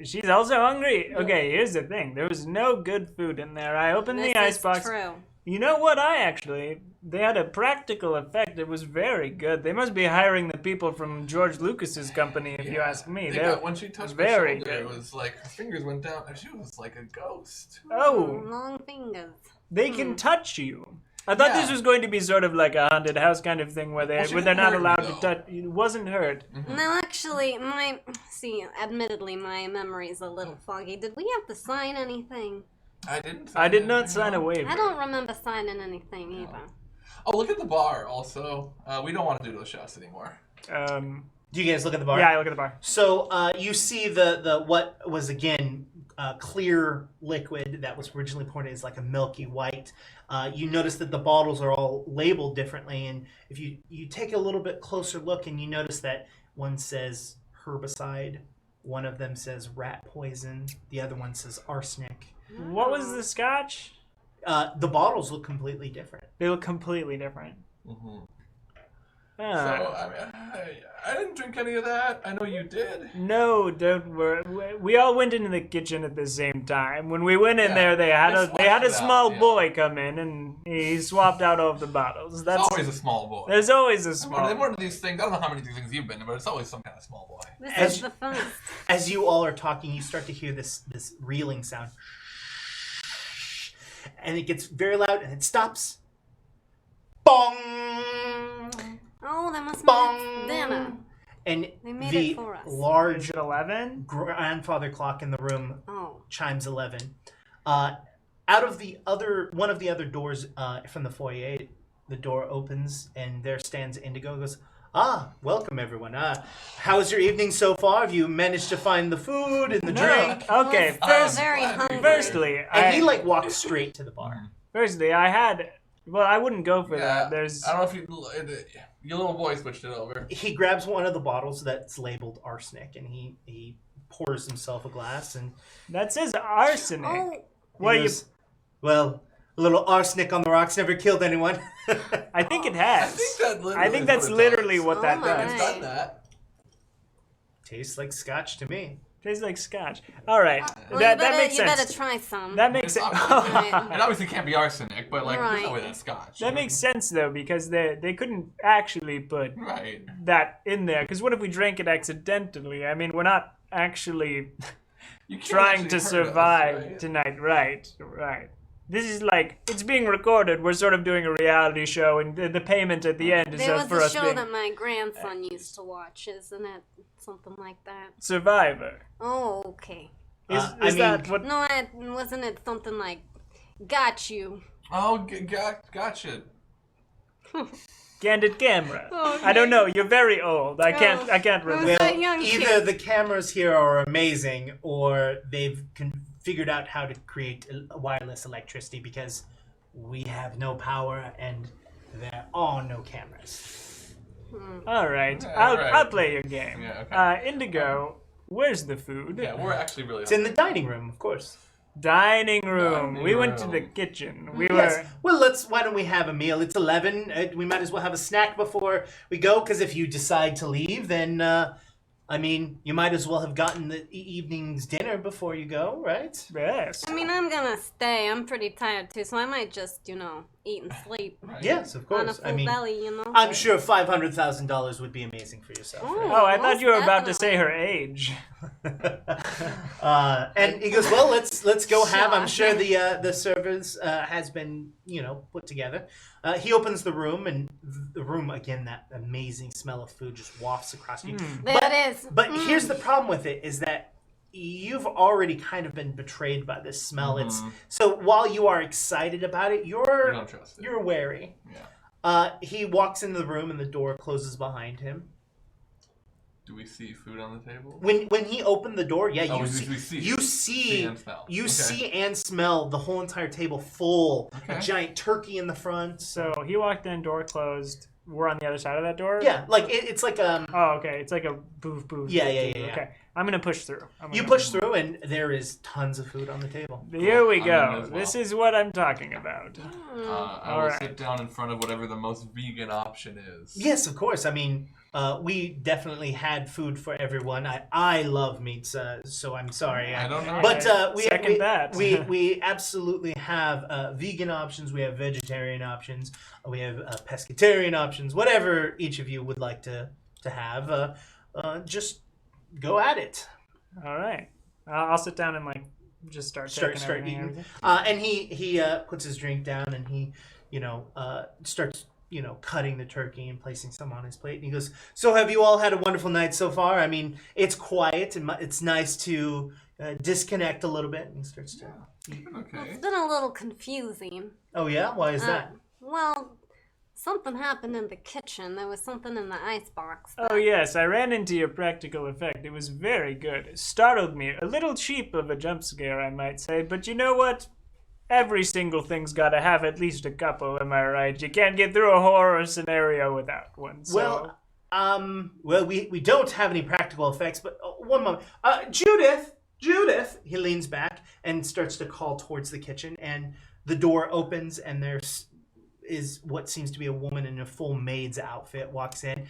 She's also hungry. Okay, here's the thing. There was no good food in there. I opened the icebox. True. You know what? They had a practical effect. It was very good. They must be hiring the people from George Lucas's company, if you ask me. When she touched very my shoulder, good. it was like her fingers went down, and she was like a ghost. Oh, Long fingers. they can touch you. I thought this was going to be sort of like a haunted house kind of thing where they're not allowed to touch. It wasn't hurt. No, actually, admittedly, my memory is a little foggy. Did we have to sign anything? I did not sign a waiver. I don't remember signing anything either. Oh, look at the bar also. We don't want to do those shots anymore. Do you guys look at the bar? Yeah, I look at the bar. So you see the what was again clear liquid that was originally poured in is like a milky white. You notice that the bottles are all labeled differently, and if you take a little bit closer look, and you notice that one says herbicide, one of them says rat poison, the other one says arsenic. What was the scotch? The bottles look completely different. They look completely different. Mm-hmm. Ah. So, I didn't drink any of that. I know you did. No, don't worry. We all went into the kitchen at the same time. When we went in there, they had a small boy come in, and he swapped out all of the bottles. There's always a small boy. There's always a small. One of these things. I don't know how many things you've been to, but it's always some kind of small boy. This is the fun. As you all are talking, you start to hear this reeling sound, and it gets very loud, and it stops. Bong. Oh, that must Bong. be dinner. And They made the it for us. large Is it 11? grandfather clock in the room Oh. chimes 11. Out of one of the other doors from the foyer, the door opens and there stands Indigo and goes, welcome everyone. How's your evening so far? Have you managed to find the food and the drink? Okay, Very hungry. firstly, And he walks straight to the bar. Firstly, I wouldn't go for that. I don't know if your little boy switched it over. He grabs one of the bottles that's labeled arsenic and he pours himself a glass and That says arsenic. Oh, Well, he goes, well, a little arsenic on the rocks never killed anyone. I think it has. I think that's literally what Oh that my. does. It's done that. Tastes like scotch to me. Tastes like scotch. All right, well, that you makes sense. better try some. That makes sense. It obviously can't be arsenic, but like there's no way Right. that's scotch. That makes sense though, because they couldn't actually put Right. that in there. Because what if we drank it accidentally? I mean, we're not actually You can't trying actually to hurt us, survive right? tonight. Right. This is like, it's being recorded. We're sort of doing a reality show, and the payment at the end is There was for a us show being that my grandson used to watch, isn't it? Something like that. Survivor. Oh, okay. Is I that mean- what? No, wasn't it something like "Got You"? Oh, gotcha. Candid camera. Oh, I don't know. You're very old. I can't remember. Well, Well, young either kid. the cameras here are amazing, or they've figured out how to create wireless electricity because we have no power and there are no cameras. All right. Yeah, I'll right. I'll play your game. Yeah, okay. Indigo, where's the food? Yeah, we're actually really. It's in the dining room, of course. Dining room. Dining we went to room. the kitchen. We Yes. were. Well, why don't we have a meal? It's 11. We might as well have a snack before we go, because if you decide to leave, then, I mean, you might as well have gotten the evening's dinner before you go, right? Yes. I mean, I'm gonna stay. I'm pretty tired too, so I might just, eat and sleep Right. Yes, of on a course. full I mean, belly, I'm sure $500,000 would be amazing for yourself. Oh, I thought most you were about to definitely. say her age. And he goes, well, let's go have. I'm sure Shock. the servers has been put together. He opens the room, and the room again, that amazing smell of food just wafts across you. There it is. But here's the problem with it: is that you've already kind of been betrayed by this smell. It's so while you are excited about it, We you're don't trust it. you're wary. Yeah. He walks into the room, and the door closes behind him. Do we see food on the table? When he opened the door, yeah, Oh, you we see, see. you See see, and smell. you Okay. see and smell the whole entire table full. A Okay. giant turkey in the front. So he walked in, door closed. We're on the other side of that door? Yeah, like it's like Oh, okay. It's like a boof. Yeah. Okay. I'm going to push through. you push through, and there is tons of food on the table. Here we I'm go. in as well. This is what I'm talking about. I will Alright. sit down in front of whatever the most vegan option is. Yes, of course. I mean, we definitely had food for everyone. I love meats, so I'm sorry. I don't know. But Second that. we absolutely have vegan options. We have vegetarian options. We have pescatarian options. Whatever each of you would like to have, just go at it. All right. I'll sit down and just start taking everything, eating. everything. And he puts his drink down, and he starts cutting the turkey and placing some on his plate. And he goes, "So have you all had a wonderful night so far? I mean, it's quiet and it's nice to disconnect a little bit." And he starts to. Okay. It's been a little confusing. Oh yeah, why is that? Well, something happened in the kitchen. There was something in the icebox. Oh, yes. I ran into your practical effect. It was very good. It startled me. A little cheap of a jump scare, I might say. But you know what? Every single thing's got to have at least a couple, am I right? You can't get through a horror scenario without one. So. Well, we don't have any practical effects, but one moment. Judith! He leans back and starts to call towards the kitchen, and the door opens, and there's is what seems to be a woman in a full maid's outfit walks in.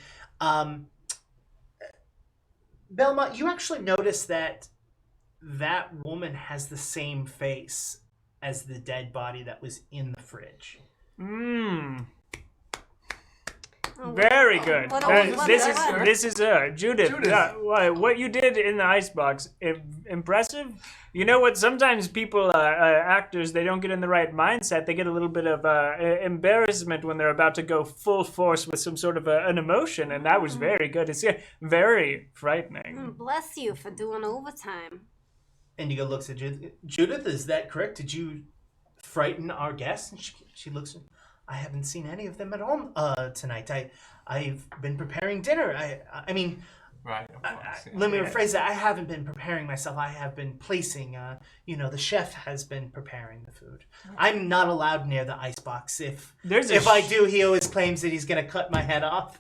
Belmont, you actually notice that woman has the same face as the dead body that was in the fridge. Oh, Very good. what- This is her, Judith. Judith. What you did in the icebox, impressive. You know what? Sometimes people, actors, they don't get in the right mindset. They get a little bit of embarrassment when they're about to go full force with some sort of an emotion, and that was very good. It's very frightening. Bless you for doing overtime. Indigo looks at Judith. Judith, is that correct? Did you frighten our guests? And she looks. I haven't seen any of them at all tonight. I've been preparing dinner. I mean, Right. Of course, yeah. let me rephrase that. I haven't been preparing myself. I have been placing. The chef has been preparing the food. I'm not allowed near the icebox. If I do, he always claims that he's gonna cut my head off.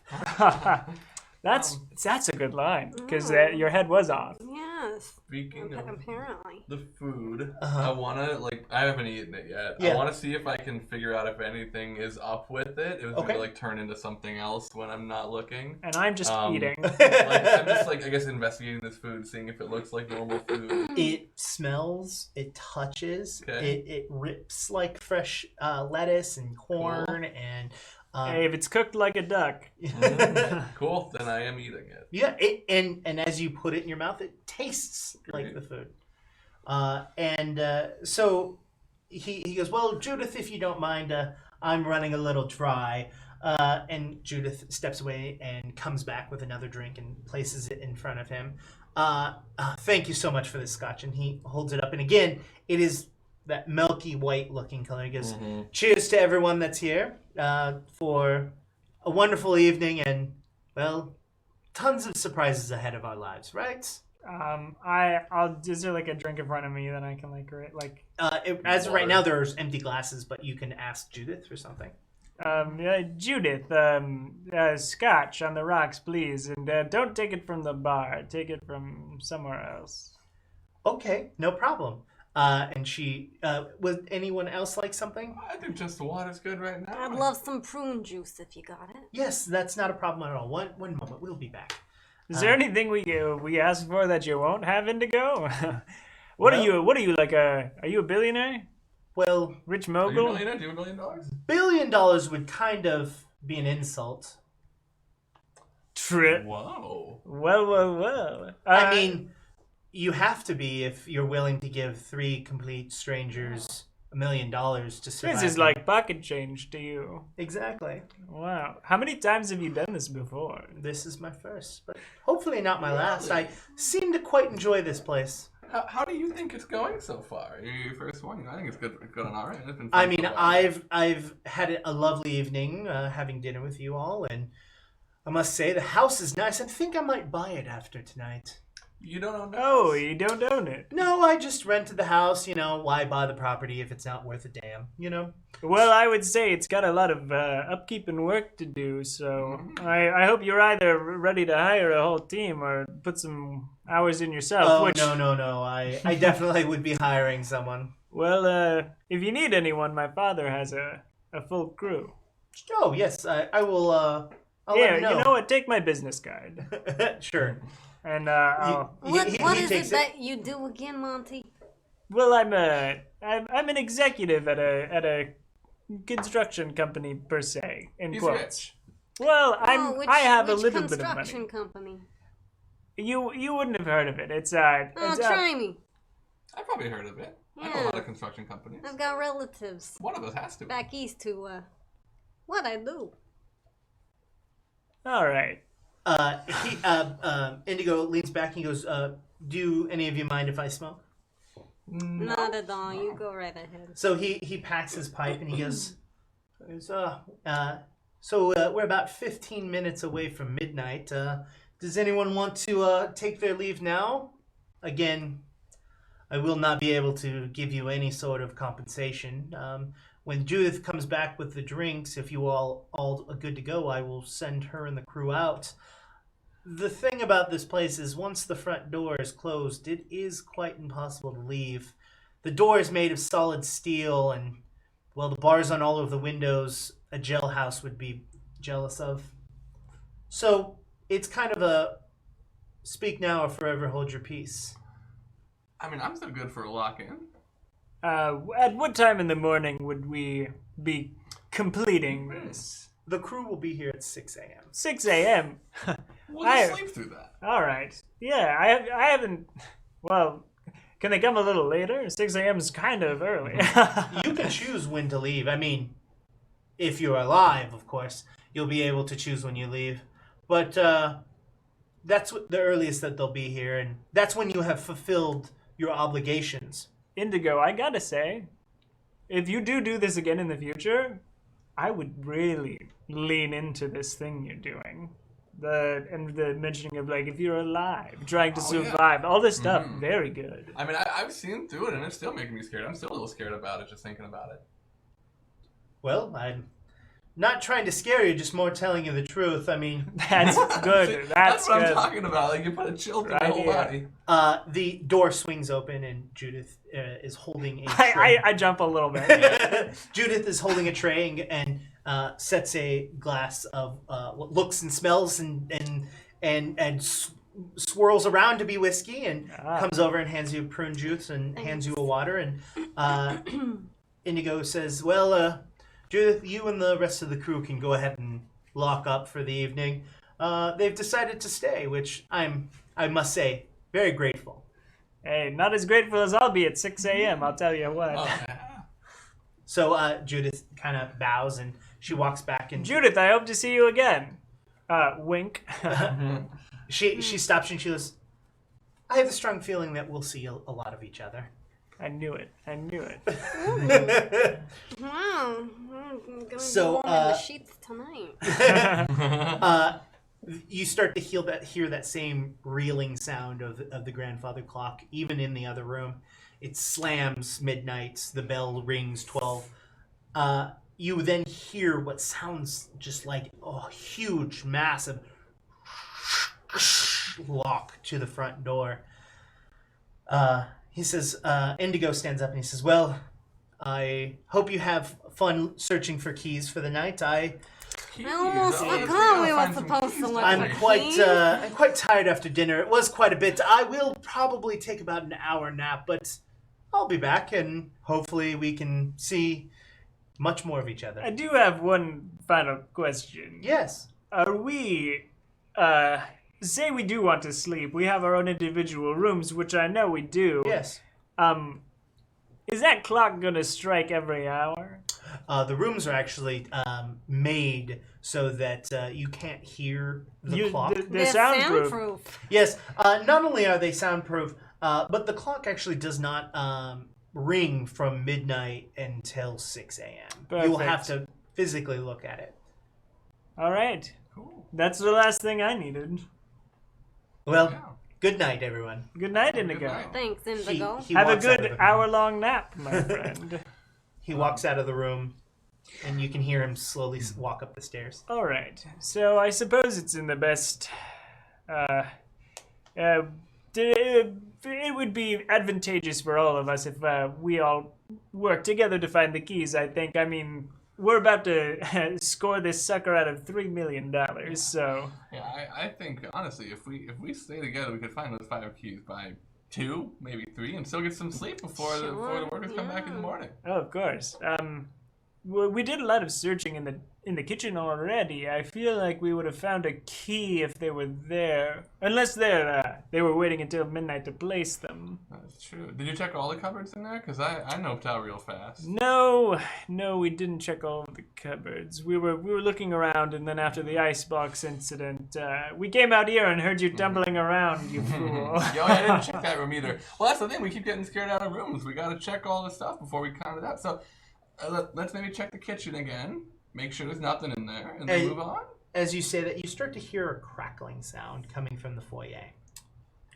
That's a good line because your head was off. Yes. Speaking of Apparently. the food, Uh-huh. I wanna I haven't eaten it yet. Yeah. I wanna see if I can figure out if anything is up with it. It was Okay. gonna turn into something else when I'm not looking. And I'm just eating. I'm just I guess investigating this food, seeing if it looks like normal food. It smells, it touches, Okay. it rips like fresh lettuce and corn and Hey, if it's cooked like a duck. Cool, then I am eating it. yeah, and as you put it in your mouth, it tastes like the food. So he goes, well, Judith, if you don't mind, I'm running a little dry. And Judith steps away and comes back with another drink and places it in front of him. Thank you so much for this scotch. And he holds it up. And again, it is that milky white looking color. He goes, cheers to everyone that's here for a wonderful evening and, well, tons of surprises ahead of our lives, right? Is there like a drink in front of me that I can As of right now, there's empty glasses, but you can ask Judith for something. Judith, scotch on the rocks, please, and don't take it from the bar. Take it from somewhere else. Okay, no problem. And she, would anyone else like something? I think just the water's good right now. I'd love some prune juice if you got it. Yes, that's not a problem at all. One moment, we'll be back. Is there anything we asked for that you won't have, Indigo? What are you like are you a billionaire? Well, Rich Are you a mogul? millionaire? Do you have $1 billion? $1 billion would kind of be an insult. Trip. Whoa. Well. I mean, you have to be if you're willing to give 3 complete strangers $1 million to survive. This is like pocket change to you. Exactly. Wow. How many times have you done this before? This is my first, but hopefully not my last. I seem to quite enjoy this place. How do you think it's going so far? Your first one? I think it's good. It's going all right. It's been fun I mean, for a while. I've had a lovely evening having dinner with you all, and I must say the house is nice. I think I might buy it after tonight. You don't own Oh, you don't own it. No, I just rented the house. Why buy the property if it's not worth a damn? Well, I would say it's got a lot of upkeep and work to do, so I hope you're either ready to hire a whole team or put some hours in yourself. Oh, no. I definitely would be hiring someone. Well, if you need anyone, my father has a full crew. Oh, yes, I will, I'll let Here, him know. you know what? Take my business card. Sure. And I'll... What he is takes it that you do again, Monty? Well, I'm an executive at a construction company per se. In He's quotes. rich. Well, I have a which little bit of money. construction company? You wouldn't have heard of it. It's Try me. I've probably heard of it. I know a Yeah. lot of construction companies. I've got relatives One of us has to. back east who, what I do. all right. Indigo leans back and he goes, do any of you mind if I smoke? Not at all. You go right ahead. So he packs his pipe and he goes, we're about 15 minutes away from midnight. Does anyone want to take their leave now? Again, I will not be able to give you any sort of compensation. When Judith comes back with the drinks, if you all are good to go, I will send her and the crew out. The thing about this place is once the front door is closed, it is quite impossible to leave. The door is made of solid steel, and, well, the bars on all of the windows a jailhouse would be jealous of. So it's kind of a speak now or forever hold your peace. I mean, I'm still good for a lock-in. At what time in the morning would we be completing this? The crew will be here at 6 a.m. 6 a.m. We'll just sleep through that. All right. Yeah, I haven't. Well, can they come a little later? 6 a.m. is kind of early. You can choose when to leave. I mean, if you're alive, of course, you'll be able to choose when you leave. But that's the earliest that they'll be here, and that's when you have fulfilled your obligations. Indigo, I gotta say, if you do this again in the future, I would really lean into this thing you're doing. The mentioning of, like, if you're alive, trying to survive, all this stuff, very good. I mean, I've seen through it, and it's still making me scared. I'm still a little scared about it, just thinking about it. Well, I'm not trying to scare you, just more telling you the truth. I mean, That's good. That's what good. I'm talking about. Like, you put a chill to my Right whole here. body. the door swings open and Judith is holding a tray. I jump a little bit. Judith is holding a tray and sets a glass of what looks and smells and swirls around to be whiskey and comes over and hands you prune juice and hands you a water and Indigo says, "Well, Judith, you and the rest of the crew can go ahead and lock up for the evening. They've decided to stay, which I must say, very grateful." Hey, not as grateful as I'll be at 6 a.m., I'll tell you what. Oh, yeah. So Judith kind of bows and she walks back and Judith, I hope to see you again. Wink. she stops and she goes, "I have a strong feeling that we'll see a lot of each other." I knew it. Wow. I'm gonna So, be warm in the sheets tonight. You start to hear that same reeling sound of the grandfather clock, even in the other room. It slams midnight. The bell rings 12. You then hear what sounds just like a huge, massive lock to the front door. He says, Indigo stands up and he says, "Well, I hope you have fun searching for keys for the night. I almost forgot we were supposed to look I'm for quite keys. I'm quite tired after dinner. It was quite a bit. I will probably take about an hour nap, but I'll be back and hopefully we can see much more of each other." I do have one final question. Yes. Are we, say we do want to sleep, we have our own individual rooms, which I know we do. Yes. Is that clock gonna strike every hour? The rooms are actually made so that you can't hear the clock. They're They're soundproof. soundproof. Yes, not only are they soundproof, but the clock actually does not ring from midnight until 6 a.m. You will have to physically look at it. All right. Cool. That's the last thing I needed. Well, Yeah. good night, everyone. Good night, Indigo. Good night. Thanks, Indigo. He Have a walks out of good the room. hour-long nap, my friend. He walks out of the room, and you can hear him slowly walk up the stairs. All right. So I suppose it's in the best. It would be advantageous for all of us if we all work together to find the keys. I think. I mean, we're about to score this sucker out of $3 million. So Yeah, I think honestly, if we stay together, we could find those 5 keys by 2, maybe 3, and still get some sleep before the workers come back in the morning. oh, of course. We did a lot of searching in the kitchen already. I feel like we would have found a key if they were there, unless they were waiting until midnight to place them. That's true. Did you check all the cupboards in there? Because I noped out real fast. No, we didn't check all of the cupboards. We were looking around, and then after the icebox incident, we came out here and heard you tumbling around, you fool. Yo, I didn't check that room either. Well, that's the thing. We keep getting scared out of rooms. We got to check all the stuff before we count it out. So let's maybe check the kitchen again. Make sure there's nothing in there, and then move on. As you say that, you start to hear a crackling sound coming from the foyer.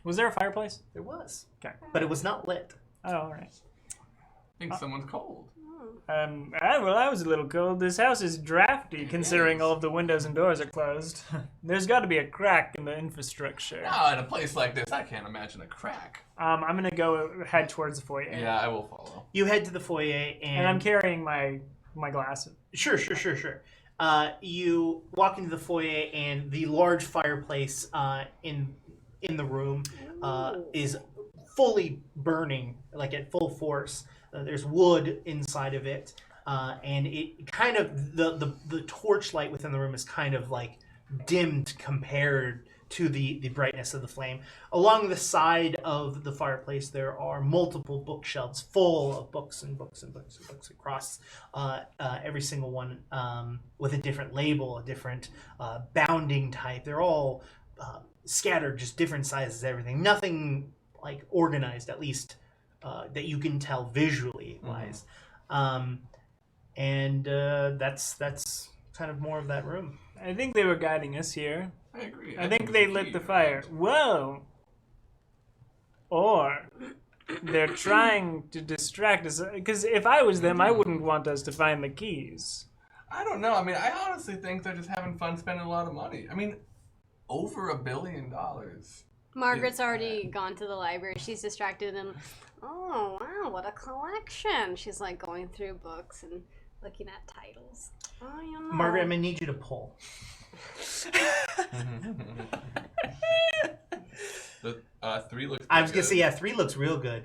Was there a fireplace? There was, Okay. but it was not lit. Oh, all right. I think someone's cold. I was a little cold. This house is drafty, considering all of the windows and doors are closed. There's got to be a crack in the infrastructure. No, in a place like this, I can't imagine a crack. I'm gonna head towards the foyer. Yeah, I will follow. You head to the foyer, And I'm carrying my glasses. Sure. You walk into the foyer, and the large fireplace in the room is fully burning, like at full force. There's wood inside of it, and it kind of the torchlight within the room is kind of like dimmed compared to the brightness of the flame. Along the side of the fireplace, there are multiple bookshelves full of books and books and books and books across every single one with a different label, a different bounding type. They're all scattered, just different sizes, everything. Nothing like organized, at least that you can tell visually wise. And that's kind of more of that room. I think they were guiding us here. I agree. I think they lit the fire. Whoa! Or they're trying to distract us. Because if I was them, I wouldn't want us to find the keys. I don't know. I mean, I honestly think they're just having fun spending a lot of money. I mean, over $1 billion. Margaret's already gone to the library. She's distracted and, oh, wow, what a collection. She's like going through books and looking at titles. Oh, you know. Margaret, I'm going to need you to pull. The 3 looks I was pretty going to say, yeah, 3 looks real good.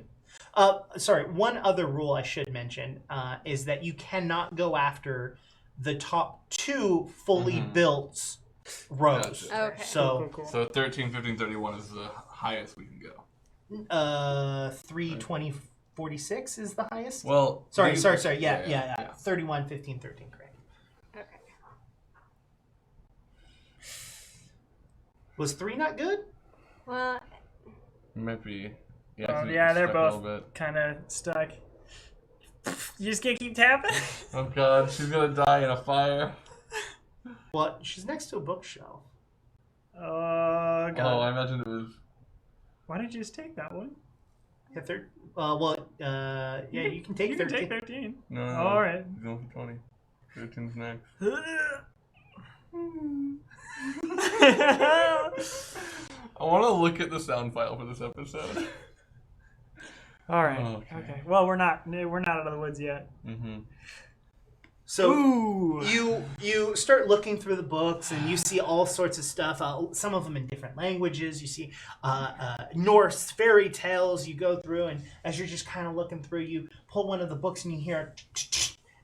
Sorry, one other rule I should mention is that you cannot go after the top 2 fully built rows. Gotcha. Okay. So, Cool. So 13, 15, 31 is the highest we can go. 3, 20, 46 is the highest? Well, Sorry. these- Yeah. 31, 15, 13, correct. Okay. Was 3 not good? Well, Might be. Yeah, they're stuck a little both bit. kind of stuck. You just can't keep tapping? Oh god, she's gonna die in a fire. Well, she's next to a bookshelf. Oh, God. Oh, I imagine it was. Why did you just take that one? Yeah, you can take You 13. can take 13. No. All right. He's going for 20. 13's next. I want to look at the sound file for this episode. All right. Okay. Well, we're not out of the woods yet. Mm-hmm. So Ooh. you start looking through the books and you see all sorts of stuff. Some of them in different languages. You see Norse fairy tales. You go through, and as you're just kind of looking through, you pull one of the books and you hear,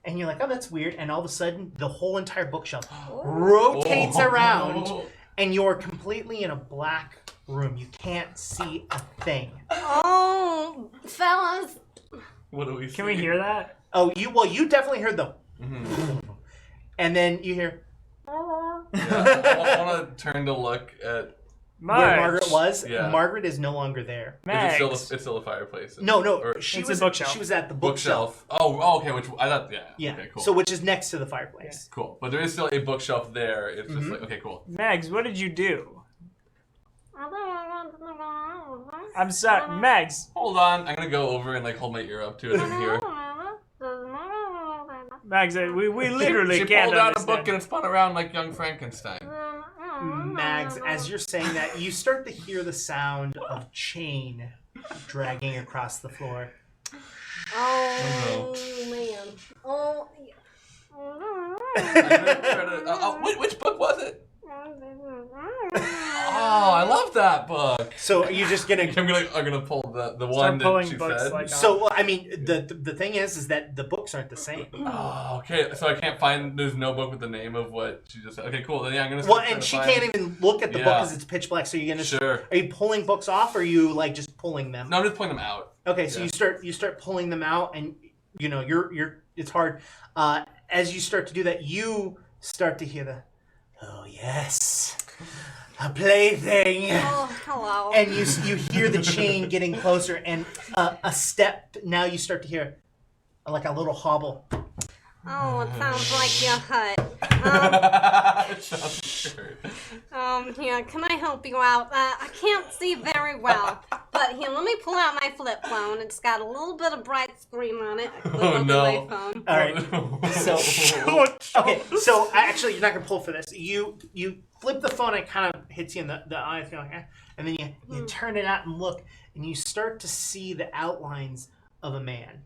and you're like, "Oh, that's weird." And all of a sudden, the whole entire bookshelf rotates around, and you're completely in a black room. You can't see a thing. oh, fellas. What do we see? Can we hear that? Oh, you definitely heard the, and then you hear. Yeah, I want to turn to look at. Where Margaret was. Yeah. Margaret is no longer there. Max. It's still a fireplace. No, Or she It's was a bookshelf. She was at the bookshelf. Oh, okay. Which I thought. Yeah. Yeah. Okay. Cool. So which is next to the fireplace. Cool. But there is still a bookshelf there. It's just like okay, cool. Mags, what did you do? I'm sorry. Mags. Hold on. I'm gonna go over and like hold my ear up to it and hear. Mags, we literally She can't pulled out a understand. book and it spun around like young Frankenstein. Mags, as you're saying that, you start to hear the sound of chain dragging across the floor. Oh, man. Oh, Which book was it? Oh, I love that book. So are you just gonna? I'm gonna pull the one Start that pulling she books said. like So well, I mean, the thing is that the books aren't the same. Oh, okay. So I can't find. There's no book with the name of what she just said. Okay, cool. Then yeah, I'm gonna. Well, start trying and to she find- can't even look at the book Yeah. because it's pitch black. So you're gonna. Sure. Are you pulling books off, or are you like just pulling them? No, I'm just pulling them out. Okay, so Yeah. you start pulling them out, and you know you're it's hard. As you start to do that, you start to hear the, oh yes, a plaything, oh, hello. and you hear the chain getting closer, and a step. Now you start to hear like a little hobble. Oh, it sounds like your hut. It sounds weird. Here, can I help you out? I can't see very well, but here, let me pull out my flip phone. It's got a little bit of bright screen on it. I can look Oh, at no. my phone. All right. So okay, so actually you're not gonna pull for this. You flip the phone, it kind of hits you in the eyes, you're like, eh, and then you turn it out and look, and you start to see the outlines of a man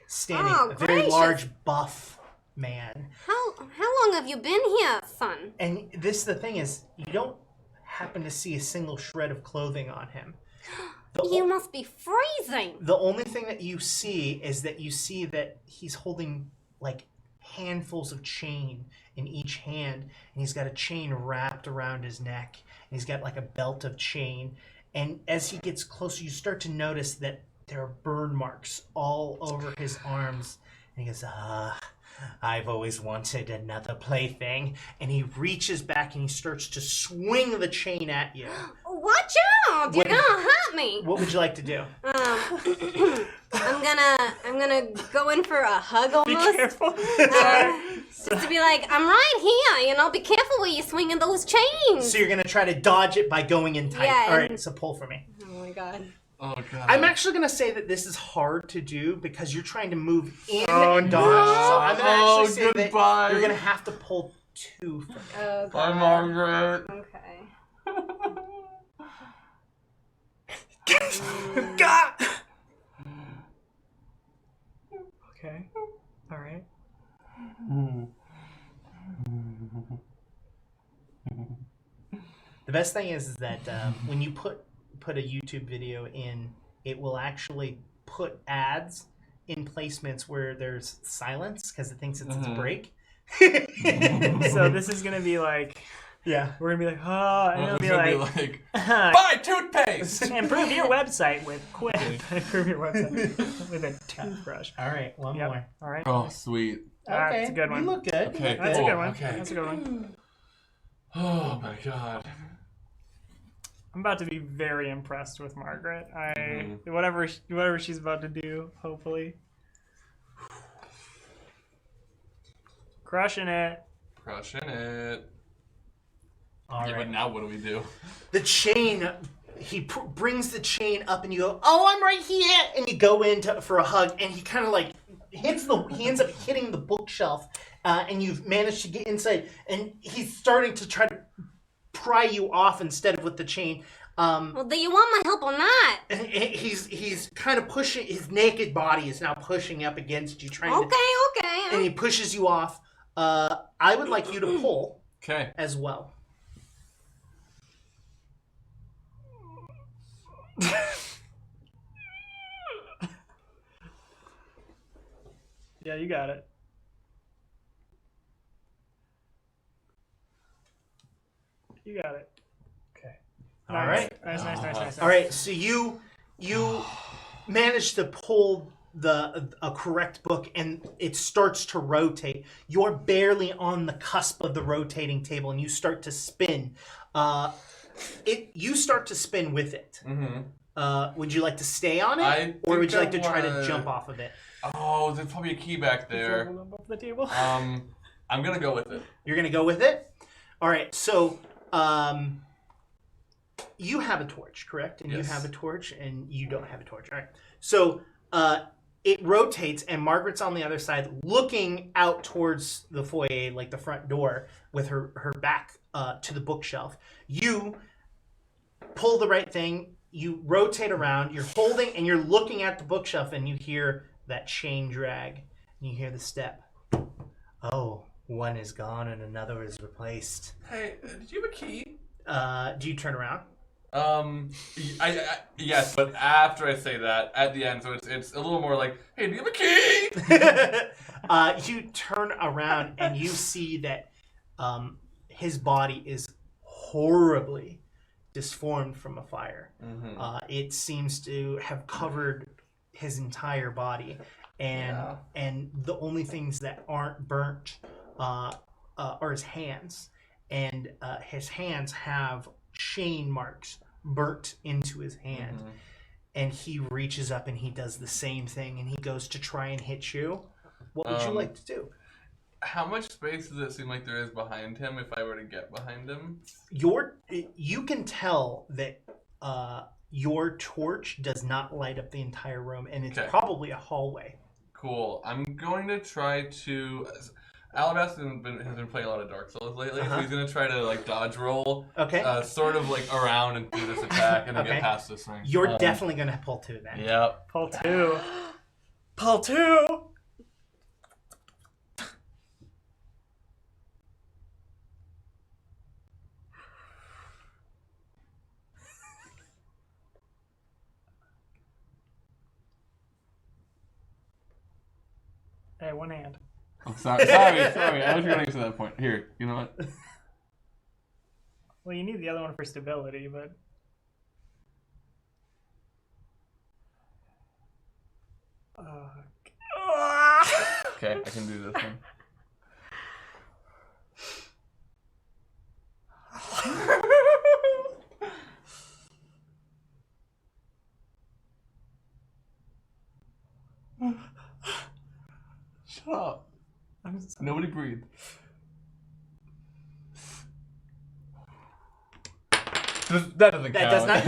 standing, Oh, a very gracious. large buff man. How long have you been here, son? And the thing is, you don't happen to see a single shred of clothing on him. You must be freezing. The only thing that you see is that he's holding like handfuls of chain in each hand, and he's got a chain wrapped around his neck, and he's got like a belt of chain. And as he gets closer, you start to notice that there are burn marks all over his arms. And he goes, I've always wanted another plaything. And he reaches back and he starts to swing the chain at you. Watch out! You're What- gonna hurt me. What would you like to do? I'm gonna go in for a hug Be almost. careful. Just to be like, I'm right here, you know, be careful where you're swinging those chains. So you're going to try to dodge it by going in tight. Yeah, All right, and- so pull for me. Oh my god. Oh god. I'm actually going to say that this is hard to do because you're trying to move in Oh, and dodge. no. So I'm going to actually say goodbye. that you're going to have to pull 2 from it. Oh, Bye, God. Margaret. Okay. God. Okay. All right. The best thing is that when you put a YouTube video in, it will actually put ads in placements where there's silence because it thinks it's its break. So this is gonna be like, Yeah. we're gonna be like, oh, and it'll It's be gonna like, buy toothpaste! improve your website with Quip. Improve your website with a toothbrush. All right, one Yep. more. All right. Oh, sweet. Okay, That's a good one. You look good. Okay, That's a cool. good one. Okay. That's a good one. Oh my god. I'm about to be very impressed with Margaret. Whatever she's about to do, hopefully. Crushing it. Crushing it. All Yeah, right. but now what do we do? The chain, he brings the chain up and you go, oh, I'm right here. And you go in for a hug and he kind of like he ends up hitting the bookshelf and you've managed to get inside and he's starting to try to pry you off instead of with the chain. Well, do you want my help or not? And he's kind of pushing, his naked body is now pushing up against you, trying to, Okay. and he pushes you off. I would like you to pull Okay. as well. Yeah, you got it. You got it. Okay. Nice. All right. Nice. All right, so you manage to pull a correct book, and it starts to rotate. You're barely on the cusp of the rotating table, and you start to spin. You start to spin with it. Mm-hmm. Would you like to stay on it, or would you like to try to jump off of it? Oh, there's probably a key back there. Off the table. I'm gonna go with it. You're gonna go with it. All right. So, you have a torch, correct? And Yes. you have a torch, and you don't have a torch. All right. So, it rotates, and Margaret's on the other side, looking out towards the foyer, like the front door, with her back to the bookshelf. You pull the right thing. You rotate around. You're holding, and you're looking at the bookshelf, and you hear that chain drag. And you hear the step. Oh, one is gone, and another is replaced. Hey, did you have a key? Do you turn around? Yes, but after I say that, at the end, so it's a little more like, hey, do you have a key? You turn around and you see that his body is horribly disformed from a fire. Mm-hmm. It seems to have covered his entire body, and the only things that aren't burnt are his hands, and his hands have chain marks burnt into his hand. Mm-hmm. And he reaches up and he does the same thing, and he goes to try and hit you. What would you like to do? How much space does it seem like there is behind him if I were to get behind him? You can tell that your torch does not light up the entire room, and it's probably a hallway. Cool. I'm going to try to... Alabaster has been playing a lot of Dark Souls lately, so he's going to try to like dodge roll, sort of like around and do this attack and then get past this thing. You're definitely going to pull 2 then. Yep. Pull 2. Pull 2. Hey, one hand. Oh, sorry. I was going to that point. Here, you know what? Well, you need the other one for stability, but... Okay, I can do this one. Shut up. Nobody breathe. That doesn't count. That does not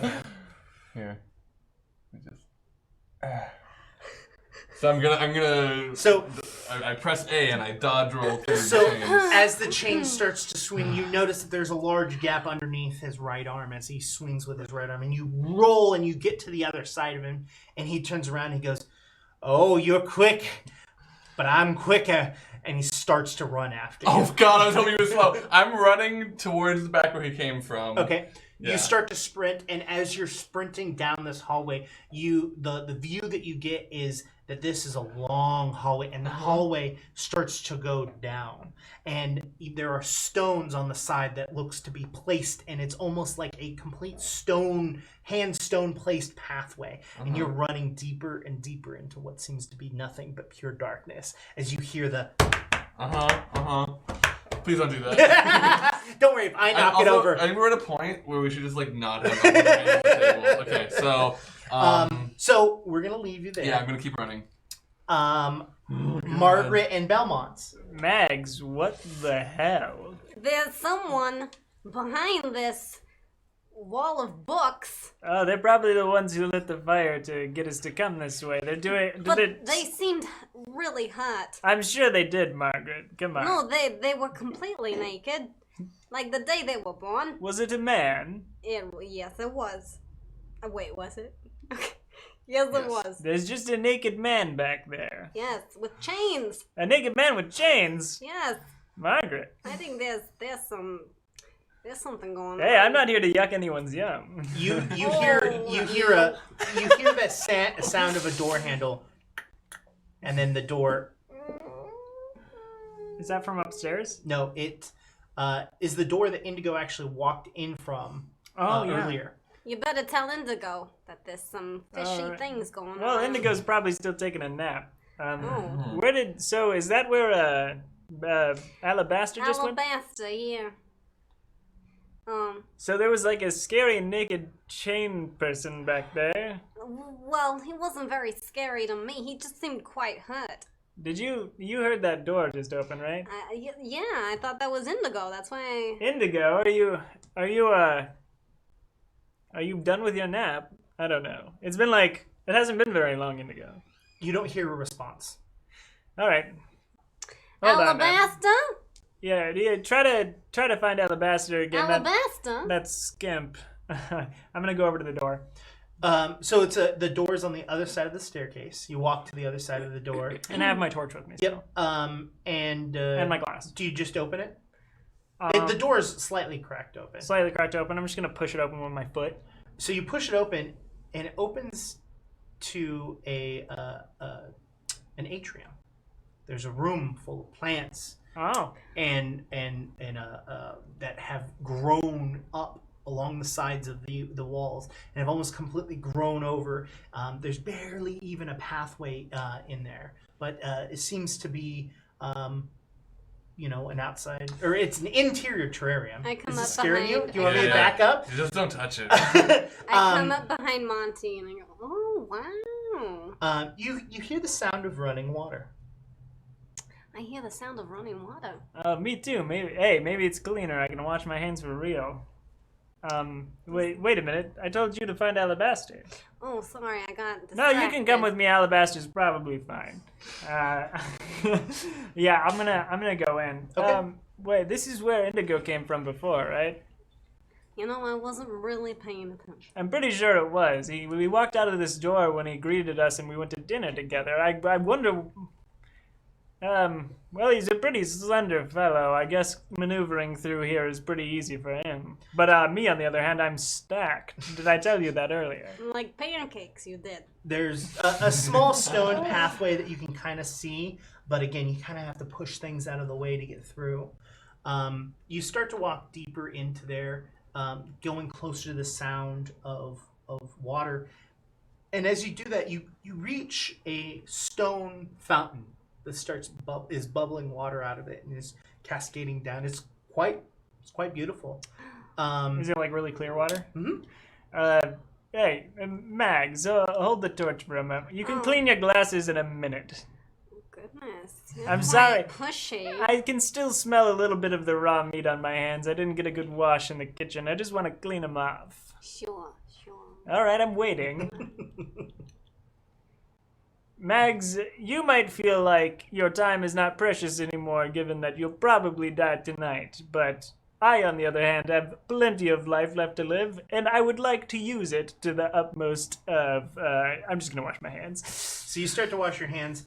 count. Here. Let me just. So I'm gonna. So I press A and I dodge roll through So the chains. as the chain starts to swing, you notice that there's a large gap underneath his right arm as he swings with his right arm, and you roll and you get to the other side of him, and he turns around and he goes, "Oh, you're quick, but I'm quicker," and he starts to run after you. Oh God, I was hoping he was slow. I'm running towards the back where he came from. Okay. Yeah. You start to sprint, and as you're sprinting down this hallway, the view that you get is that this is a long hallway, and the hallway starts to go down. And there are stones on the side that looks to be placed, and it's almost like a complete stone placed pathway. And you're running deeper and deeper into what seems to be nothing but pure darkness as you hear the... Please don't do that. Don't worry, if I knock it over. I think we're at a point where we should just like not have on the table. Okay, so So we're gonna leave you there. yeah, I'm gonna keep running. Margaret and Belmont's. Mags, what the hell? There's someone behind this wall of books. Oh, they're probably the ones who lit the fire to get us to come this way. They're doing. But they seemed really hot. I'm sure they did, Margaret. Come on. No, they were completely naked. Like the day they were born. Was it a man? Yes, it was. Wait, was it? Yes, it was. There's just a naked man back there. Yes, with chains. A naked man with chains? Yes. Margaret. I think there's something going on. Hey, I'm not here to yuck anyone's yum. You hear that sound of a door handle, and then the door. Is that from upstairs? No, it is the door that Indigo actually walked in from Oh, yeah. earlier. You better tell Indigo that there's some fishy Alright. things going on. Well, Indigo's probably still taking a nap. Oh. Is that where Alabaster just went? Alabaster, yeah. So there was like a scary naked chain person back there. Well, he wasn't very scary to me. He just seemed quite hurt. Did you heard that door just open, right? Yeah, I thought that was Indigo. That's why. Indigo, are you done with your nap? I don't know. It hasn't been very long, Indigo. You don't hear a response. All right. Hold on now. Alabaster? Yeah, try to find Alabaster again. Alabaster? That's Skimp. I'm gonna go over to the door. So it's the door's on the other side of the staircase. You walk to the other side of the door. And I have my torch with me. Yep. So. And my glass. do you just open it? The door is slightly cracked open. Slightly cracked open. I'm just gonna push it open with my foot. So you push it open, and it opens to an atrium. There's a room full of plants. Oh. And that have grown up along the sides of the walls and have almost completely grown over. There's barely even a pathway in there, but it seems to be an outside, or it's an interior terrarium. I come Is up this scaring you? behind- Do you want me to back up? You just don't touch it. I come up behind Monty and I go, oh, wow. You hear the sound of running water. I hear the sound of running water. Me too. Maybe it's cleaner. I can wash my hands for real. Wait a minute. I told you to find Alabaster. Oh, sorry, I got distracted. No, you can come with me. Alabaster's probably fine. Yeah, I'm gonna go in. Okay. Wait, this is where Indigo came from before, right? You know, I wasn't really paying attention. I'm pretty sure it was. We walked out of this door when he greeted us, and we went to dinner together. I wonder. Well, he's a pretty slender fellow. I guess maneuvering through here is pretty easy for him. But me, on the other hand, I'm stacked. Did I tell you that earlier? Like pancakes, you did. There's a small stone pathway that you can kind of see, but again, you kind of have to push things out of the way to get through. You start to walk deeper into there, going closer to the sound of water. And as you do that, you reach a stone fountain that is bubbling water out of it and is cascading down. It's quite beautiful. Is it like really clear water? Mm-hmm. Hey, Mags, hold the torch for a moment. You can clean your glasses in a minute. Goodness. I'm sorry. Pushy. I can still smell a little bit of the raw meat on my hands. I didn't get a good wash in the kitchen. I just want to clean them off. Sure. All right, I'm waiting. Mags, you might feel like your time is not precious anymore, given that you'll probably die tonight. But I, on the other hand, have plenty of life left to live, and I would like to use it to the utmost of... I'm just going to wash my hands. So you start to wash your hands.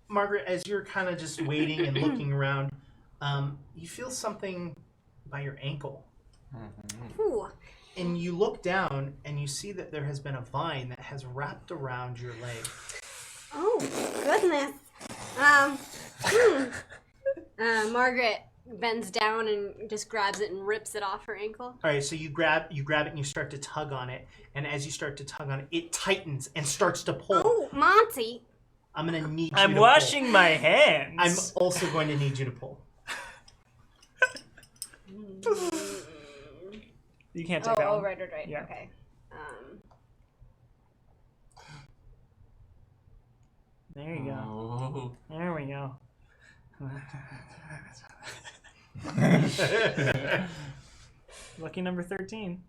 Margaret, as you're kind of just waiting and looking around, you feel something by your ankle. Ooh. And you look down and you see that there has been a vine that has wrapped around your leg. Oh, goodness. Margaret bends down and just grabs it and rips it off her ankle. All right, so you grab it and you start to tug on it. And as you start to tug on it, it tightens and starts to pull. Oh, Monty. I'm going to need you I'm to washing pull. my hands. I'm also going to need you to pull. You can't take that one. Oh, right. Yeah. Okay. There you go. Oh. There we go. Lucky number 13.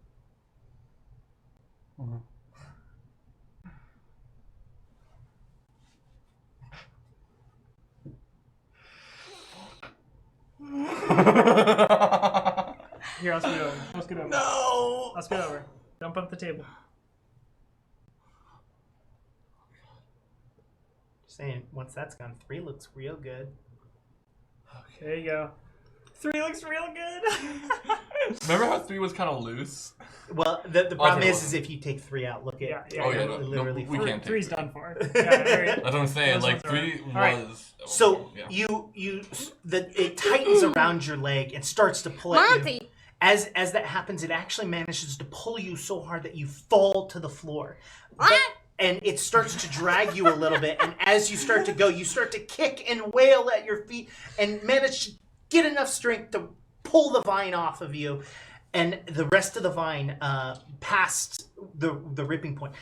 Here, I'll scoot over. No! I'll scoot over. Don't bump the table. Saying, once that's gone, 3 looks real good. There you go. 3 looks real good. Remember how 3 was kind of loose? Well, the problem Okay, is if you take 3 out, look at Yeah. Oh, yeah, it no, literally we can't take 3's 3. done for. Yeah, That's what I'm saying. Those Like, ones are 3 was... right. So yeah. it tightens around your leg and starts to pull at you. Monty. As that happens, it actually manages to pull you so hard that you fall to the floor. What? And it starts to drag you a little bit. And as you start to go, you start to kick and wail at your feet and manage to get enough strength to pull the vine off of you. And the rest of the vine, past the ripping point,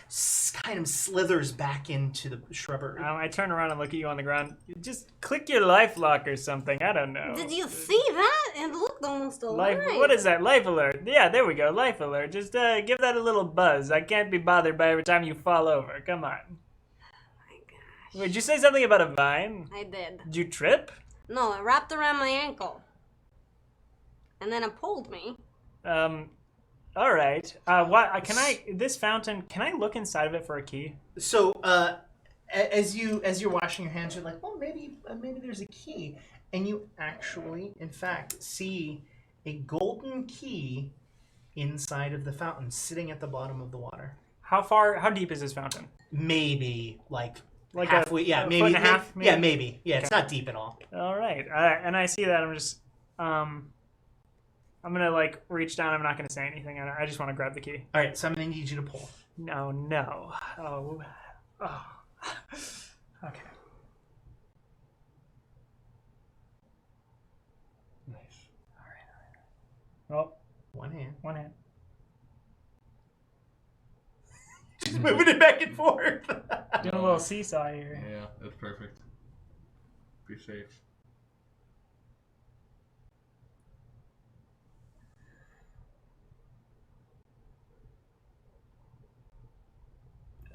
kind of slithers back into the shrubbery. I turn around and look at you on the ground. Just click your life lock or something. I don't know. Did you see that? It looked almost alive. What is that? Life alert. Yeah, there we go. Life alert. Just give that a little buzz. I can't be bothered by every time you fall over. Come on. My gosh. Wait, did you say something about a vine? I did. Did you trip? No, it wrapped around my ankle. And then it pulled me. All right. This fountain, can I look inside of it for a key? So, as you're washing your hands, you're like, well, maybe there's a key, and you actually, in fact, see a golden key inside of the fountain, sitting at the bottom of the water. How deep is this fountain? Maybe like Like halfway. Yeah, a maybe. foot and a half, maybe? Yeah, maybe. Yeah, it's Okay. not deep at all. All right. And I see that. I'm just, I'm gonna like reach down. I'm not gonna say anything. I just want to grab the key. All right, so I'm gonna need you to pull. No. Oh. Okay. Nice. Well, One hand. one hand. Just moving it back and forth. Doing a little seesaw here. Yeah, that's perfect. Be safe.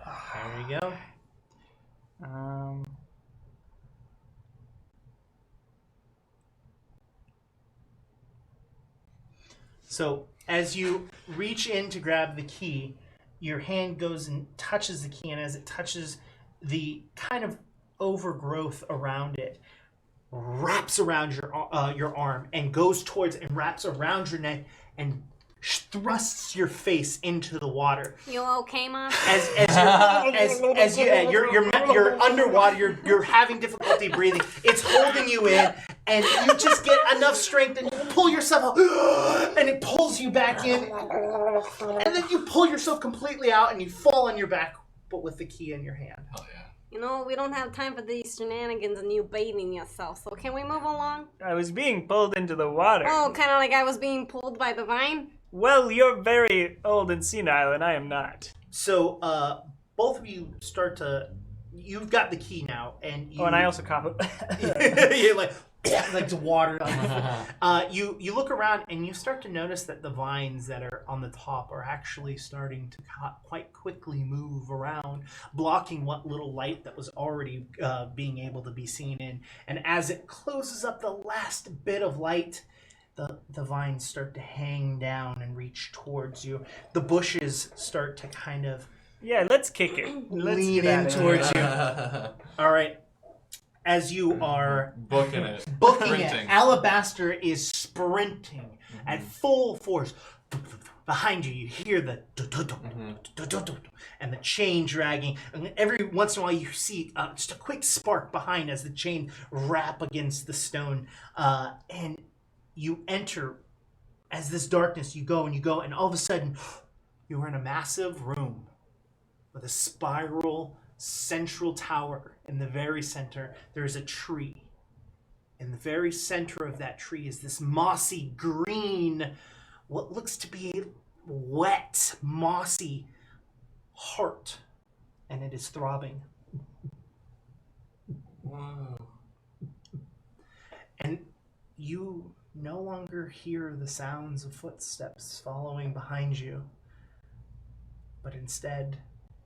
There we go. So as you reach in to grab the key, your hand goes and touches the key, and as it touches the kind of overgrowth around it, wraps around your arm and goes towards and wraps around your neck and thrusts your face into the water. You okay, Mom? You're underwater, you're having difficulty breathing. It's holding you in, and you just get enough strength and pull yourself out, and it pulls you back in, and then you pull yourself completely out, and you fall on your back, but with the key in your hand. Hell yeah. You know, we don't have time for these shenanigans and you bathing yourself, so can we move along? I was being pulled into the water. Oh, kind of like I was being pulled by the vine? Well, you're very old and senile, and I am not. So, both of you start to... You've got the key now, and you... Oh, and I also cough it. You're like... like the water. You look around and you start to notice that the vines that are on the top are actually starting to quite quickly move around, blocking what little light that was already being able to be seen in. And as it closes up the last bit of light, the vines start to hang down and reach towards you. The bushes start to kind of let's kick it. Let's lean in towards you. All right. As you are booking it, it, Alabaster is sprinting at full force. Behind you, you hear the and the chain dragging. And every once in a while, you see just a quick spark behind as the chain rap against the stone. And you enter as this darkness. You go, and all of a sudden, you're in a massive room with a spiral central tower. In the very center, there is a tree. In the very center of that tree is this mossy green, what looks to be wet, mossy heart. And it is throbbing. Whoa. And you no longer hear the sounds of footsteps following behind you. But instead,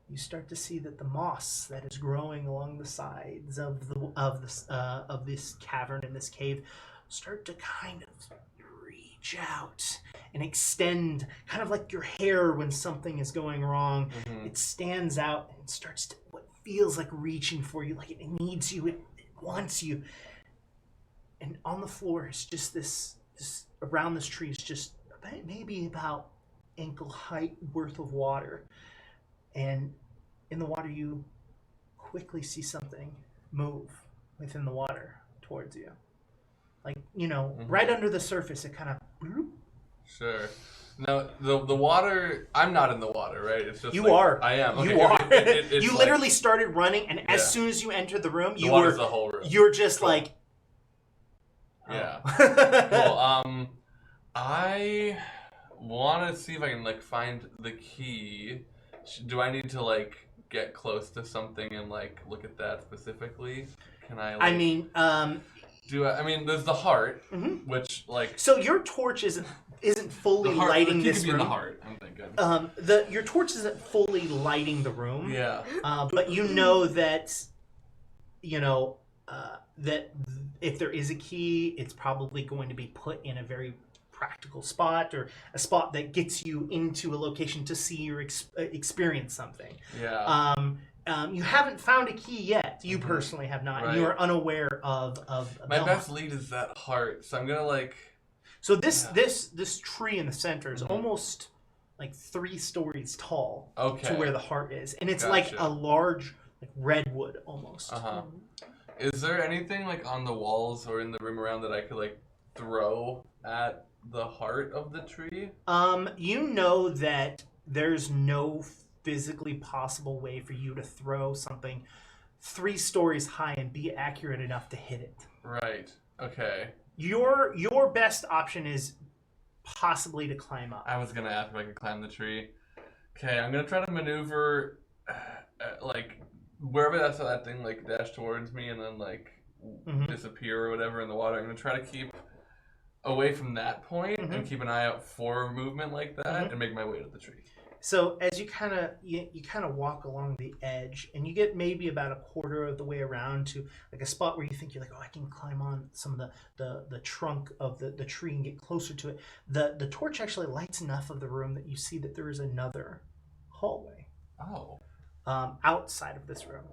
you start to see that the moss that is growing along the sides of this cavern in this cave start to kind of reach out and extend, kind of like your hair when something is going wrong. It stands out and starts to what feels like reaching for you, like it needs you, it wants you. And on the floor is just this around this tree is just maybe about ankle height worth of water. And in the water, you quickly see something move within the water towards you. Like, right under the surface, it kind of... Sure. Now, the water... I'm not in the water, right? It's just You are. I am. Okay. You are. It's you literally started running, and as soon as you entered the room, the water's the whole room. You're just cool. like... Oh. Yeah. Cool. I want to see if I can, find the key. Do I need to, get close to something and, look at that specifically? Can I, I mean, there's the heart, which, So your torch isn't fully lighting this room. The heart, I'm thinking. Your torch isn't fully lighting the room. Yeah. But you know that, that if there is a key, it's probably going to be put in a very practical spot, or a spot that gets you into a location to see or experience something. Yeah. You haven't found a key yet. You personally have not. Right. You are unaware of My Belmont. best lead is that heart, so I'm gonna So this tree in the center is almost 3 stories tall. Okay. To where the heart is, and it's Gotcha. like a large redwood almost. Is there anything on the walls or in the room around that I could throw at the heart of the tree? You know that there's no physically possible way for you to throw something 3 stories high and be accurate enough to hit it. Right. Okay. Your best option is possibly to climb up. I was gonna ask if I could climb the tree. Okay, I'm gonna try to maneuver, wherever that thing dash towards me and then disappear or whatever in the water. I'm gonna try to keep away from that point and keep an eye out for movement like that and make my way to the tree. So as you kind of walk along the edge, and you get maybe about a quarter of the way around to a spot where you think you're I can climb on some of the trunk of the tree and get closer to it. The torch actually lights enough of the room that you see that there is another hallway. Oh. Outside of this room.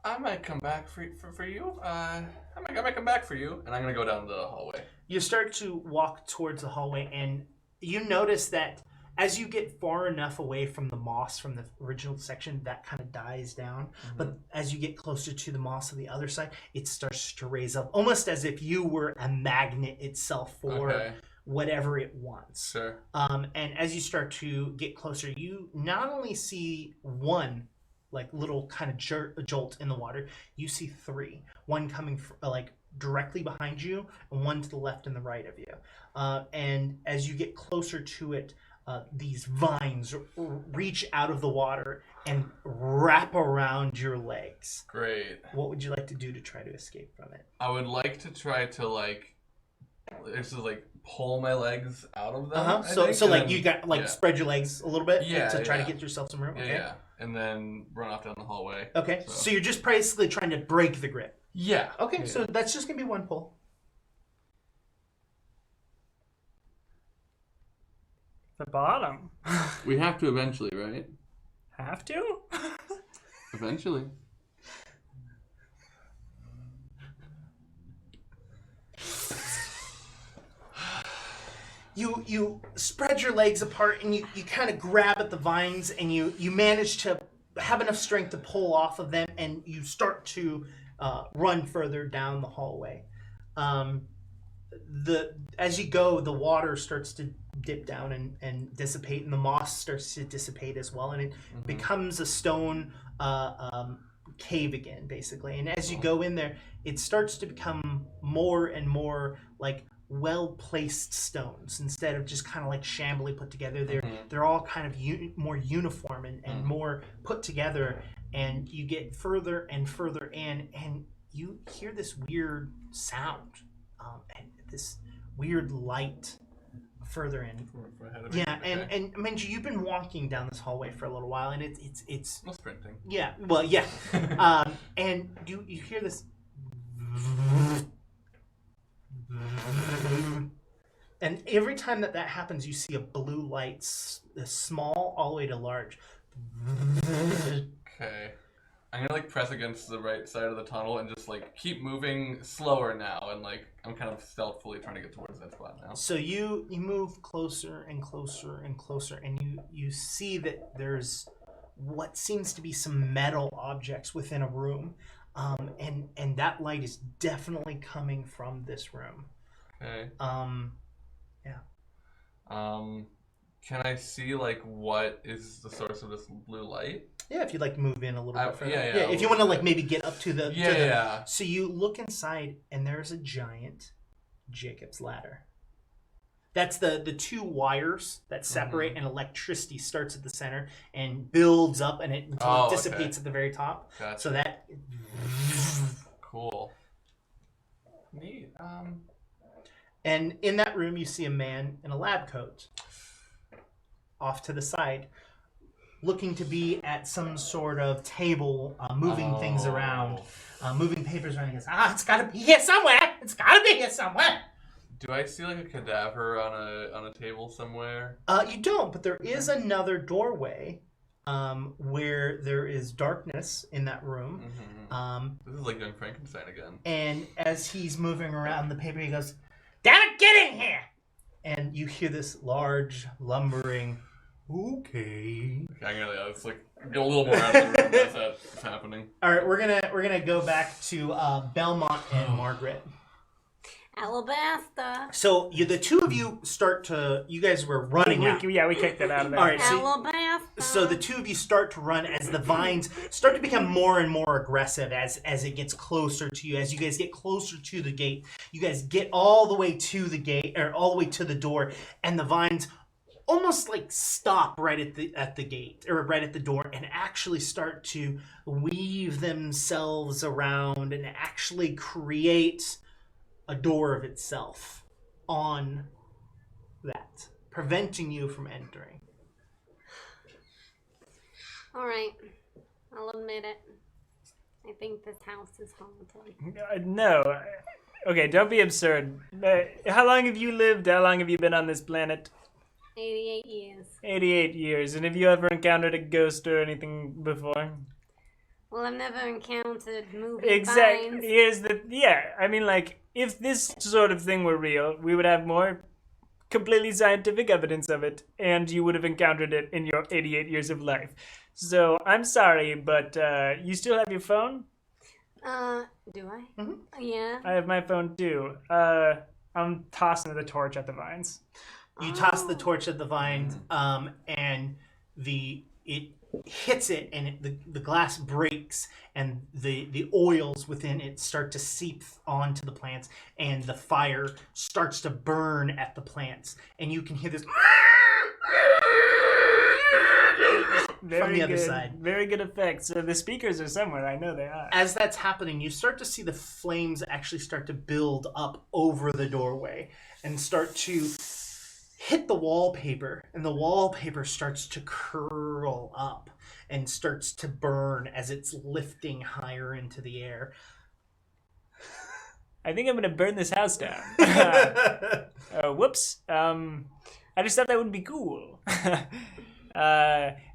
I might come back for you. I might come back for you, and I'm gonna go down the hallway. You start to walk towards the hallway, and you notice that as you get far enough away from the moss from the original section, that kind of dies down. But as you get closer to the moss on the other side, it starts to raise up, almost as if you were a magnet itself for whatever it wants. Sure. And as you start to get closer, you not only see one little kind of jolt in the water, you see 3. One coming directly behind you, and one to the left and the right of you. And as you get closer to it, these vines reach out of the water and wrap around your legs. Great. What would you like to do to try to escape from it? I would like to try to pull my legs out of them. So then, you got spread your legs a little bit to try to yeah. get yourself some room. Yeah, Okay. yeah. And then run off down the hallway. Okay. So you're just basically trying to break the grip. Yeah. Okay. Yeah. So that's just gonna be one pull. The bottom. We have to eventually, right? Have to? Eventually. You spread your legs apart and you kind of grab at the vines and you manage to have enough strength to pull off of them and you start to run further down the hallway. As you go, the water starts to dip down and dissipate, and the moss starts to dissipate as well, and it becomes a stone cave again, basically. And as you go in there, it starts to become more and more like well-placed stones instead of just kind of like shambly put together. They're all kind of more uniform and more put together, and you get further and further in, and you hear this weird sound and this weird light further in. Yeah, and Minji, you've been walking down this hallway for a little while, and it's no sprinting. Yeah, well, yeah. And you hear this, and every time that happens, you see a blue light, small all the way to large. Okay. I'm gonna press against the right side of the tunnel and just keep moving slower now, and I'm kind of stealthily trying to get towards that spot now. So you move closer and closer and closer, and you see that there's what seems to be some metal objects within a room, and that light is definitely coming from this room. Okay. Yeah. Can I see what is the source of this blue light? Yeah, if you'd like to move in a little bit further. Yeah, if you want to maybe get up to the Yeah. So you look inside, and there's a giant Jacob's ladder. That's the two wires that separate, and electricity starts at the center and builds up, and it until it dissipates at the very top. Gotcha. So that. Cool. Neat. And in that room, you see a man in a lab coat off to the side, looking to be at some sort of table, moving things around, moving papers around. He goes, it's got to be here somewhere. It's got to be here somewhere. Do I see a cadaver on a table somewhere? You don't, but there is another doorway where there is darkness in that room. This is like Young Frankenstein again. And as he's moving around the paper, he goes, "Damn it, get in here!" And you hear this large, lumbering, okay. I'm gonna go a little more out of the room as that's happening. All right, we're gonna go back to Belmont and Margaret. Alabasta. So the two of you you guys were running out. We kicked it out of there. All right, Alabasta. so the two of you start to run as the vines start to become more and more aggressive as it gets closer to you. As you guys get closer to the gate, you guys get all the way to the gate, or all the way to the door, and the vines almost stop right at the gate, or right at the door, and actually start to weave themselves around and actually create a door of itself on that, preventing you from entering. All right, I'll admit it. I think this house is haunted. No. Okay, don't be absurd. How long have you lived? How long have you been on this planet? 88 years. 88 years. And have you ever encountered a ghost or anything before? Well, I've never encountered moving vines. Here's the... Yeah, I mean, if this sort of thing were real, we would have more completely scientific evidence of it, and you would have encountered it in your 88 years of life. So, I'm sorry, but you still have your phone? Do I? Mm-hmm. Yeah. I have my phone, too. I'm tossing the torch at the vines. You toss the torch at the vines, and it hits it, and the glass breaks, and the oils within it start to seep onto the plants, and the fire starts to burn at the plants, and you can hear this Very the other good, side. Very good effects. So the speakers are somewhere. I know they are. As that's happening, you start to see the flames actually start to build up over the doorway and start to hit the wallpaper, and the wallpaper starts to curl up and starts to burn as it's lifting higher into the air. I think I'm gonna burn this house down. Whoops. I just thought that would be cool.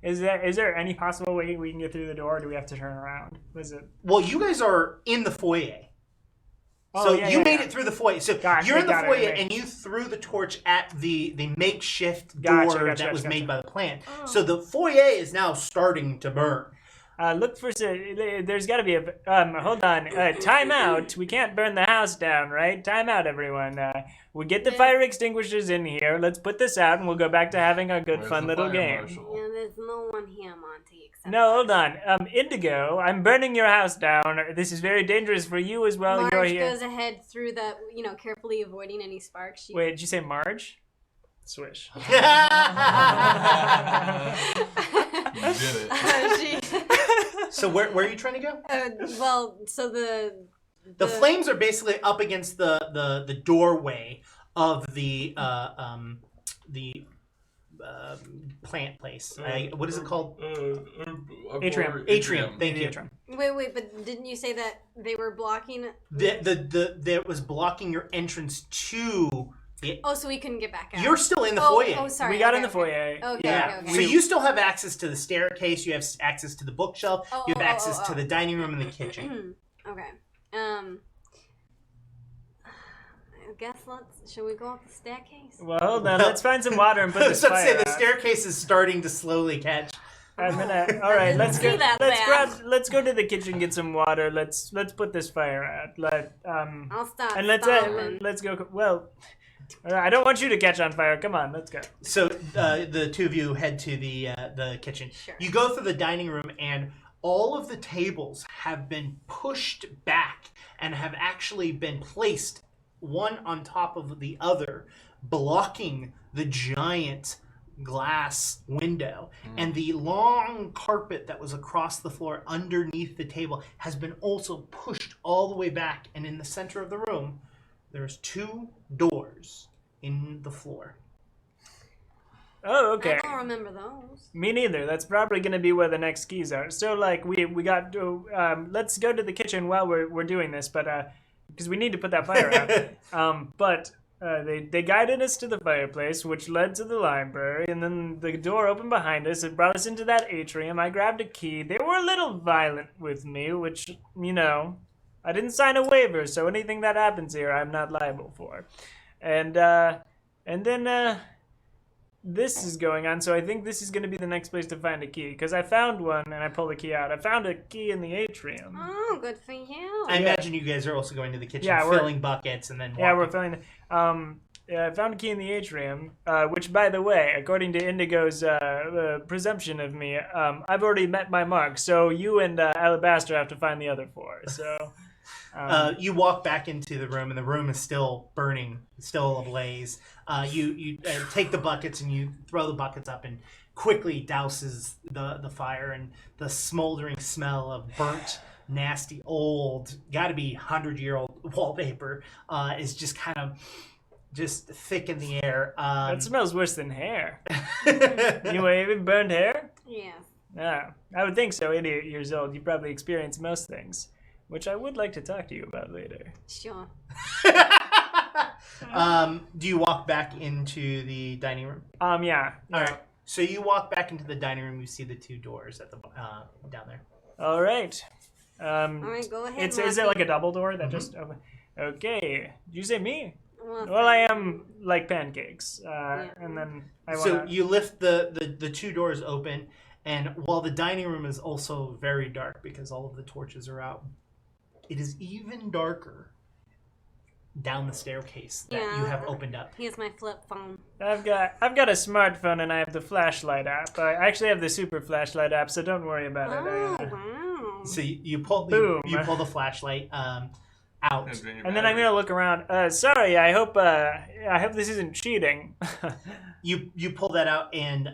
Is there any possible way we can get through the door, or do we have to turn around? Was it? Well, you guys are in the foyer. Oh, So yeah, you yeah, made yeah. it through the foyer. So Gotcha, you're in the got it, foyer, okay. and you threw the torch at the makeshift Gotcha, door gotcha, that was gotcha. made by the plant. Oh. So the foyer is now starting to burn. Look for. There's got to be a. Hold on. Time out. We can't burn the house down, right? Time out, everyone. We get the fire extinguishers in here. Let's put this out, and we'll go back to having a good, Where's fun the little fire game. marshal? Yeah, there's no one here, Monty. Except No, hold on. Indigo, I'm burning your house down. This is very dangerous for you as well. You're Marge here. goes ahead through the, carefully avoiding any sparks. She... Wait, did you say Marge? Swish. You did it. So where are you trying to go? So The flames are basically up against the doorway of the plant place. What is it called? Atrium. Atrium. Thank you. Atrium. Wait, but didn't you say that they were blocking? That was blocking your entrance to it. Oh, so we couldn't get back out. You're still in the Oh, foyer. sorry. We got in okay, the foyer. Okay, Yeah. okay. So you still have access to the staircase. You have access to the bookshelf. Oh, You have oh, access oh, oh. to the dining room and the kitchen. Okay. I guess should we go up the staircase? Well, hold on. Let's find some water and put I this was about to say fire the out. staircase is starting to slowly catch. I'm gonna. All right, let's go. see that Let's go to the kitchen, get some water. Let's put this fire out. I'll stop. And let's go. Well, I don't want you to catch on fire. Come on, let's go. So the two of you head to the kitchen. Sure. You go through the dining room, and all of the tables have been pushed back and have actually been placed one on top of the other, blocking the giant glass window. And the long carpet that was across the floor underneath the table has been also pushed all the way back. And in the center of the room, there's two doors in the floor. Oh, okay. I don't remember those. Me neither. That's probably going to be where the next keys are. So, we got to. Let's go to the kitchen while we're doing this, but because we need to put that fire out. But they guided us to the fireplace, which led to the library, and then the door opened behind us. It brought us into that atrium. I grabbed a key. They were a little violent with me, which I didn't sign a waiver, so anything that happens here, I'm not liable for. And then. This is going on, so I think this is going to be the next place to find a key, because I found one and I pulled the key out. I found a key in the atrium. Oh, good for you. I imagine you guys are also going to the kitchen, Yeah, we're- filling buckets, and then Yeah, we're walking. filling the... I found a key in the atrium, which, by the way, according to Indigo's presumption of me, I've already met my mark, so you and Alabaster have to find the other four, so... You walk back into the room, and the room is still burning, still ablaze. You take the buckets and you throw the buckets up, and quickly douses the fire, and the smoldering smell of burnt, nasty, old, gotta be 100-year-old wallpaper is just kind of just thick in the air. that smells worse than hair. You even burned hair? Yeah. Yeah, I would think so. 88 years old, you probably experienced most things, which I would like to talk to you about later. Sure. Do you walk back into the dining room? Yeah. All right. So you walk back into the dining room. You see the two doors at the down there. All right. All right, go ahead. Is it Monty. like a double door that just open? Okay. Did you say me? Well, Well, I am like pancakes. And then I want So you lift the two doors open, and while the dining room is also very dark because all of the torches are out, it is even darker down the staircase that you have opened up. Here's my flip phone. I've got a smartphone and I have the flashlight app. I actually have the super flashlight app, so don't worry about Oh, it. wow. So you pull Boom. you pull the flashlight. out. And then I'm gonna look around. Sorry, I hope this isn't cheating. You pull that out, and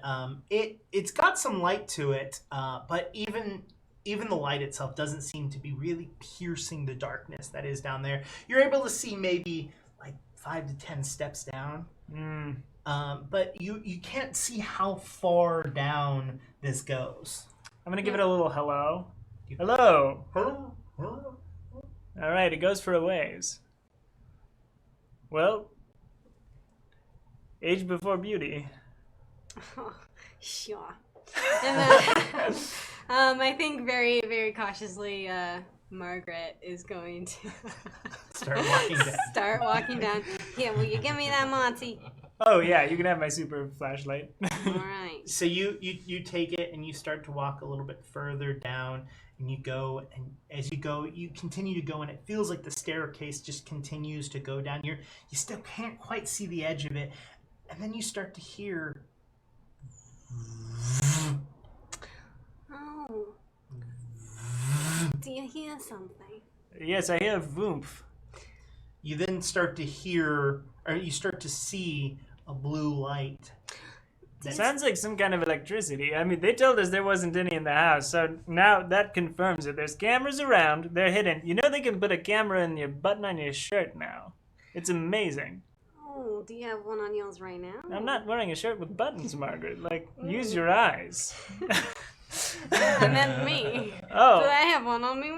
it's got some light to it, but even the light itself doesn't seem to be really piercing the darkness that is down there. You're able to see maybe like 5 to 10 steps down, but you can't see how far down this goes. I'm gonna give it a little hello. Hello. Hello. Hello. All right, it goes for a ways. Well, age before beauty. Oh, sure. And I think very, very cautiously, Margaret is going to Start walking down. Here, will you give me that Monty? Oh yeah, you can have my super flashlight. All right. So you take it and you start to walk a little bit further down, and you go, and as you go, you continue to go, and it feels like the staircase just continues to go down. You still can't quite see the edge of it, and then you start to hear. Oh. Do you hear something? Yes, I hear voomf. You then start to hear, or you start to see a blue light. Sounds like some kind of electricity. I mean, they told us there wasn't any in the house, so now that confirms it. There's cameras around. They're hidden. You know they can put a camera in your button on your shirt now. It's amazing. Oh, do you have one on yours right now? I'm not wearing a shirt with buttons, Margaret. Like, use your eyes. I meant me. Oh. Do I have one on me?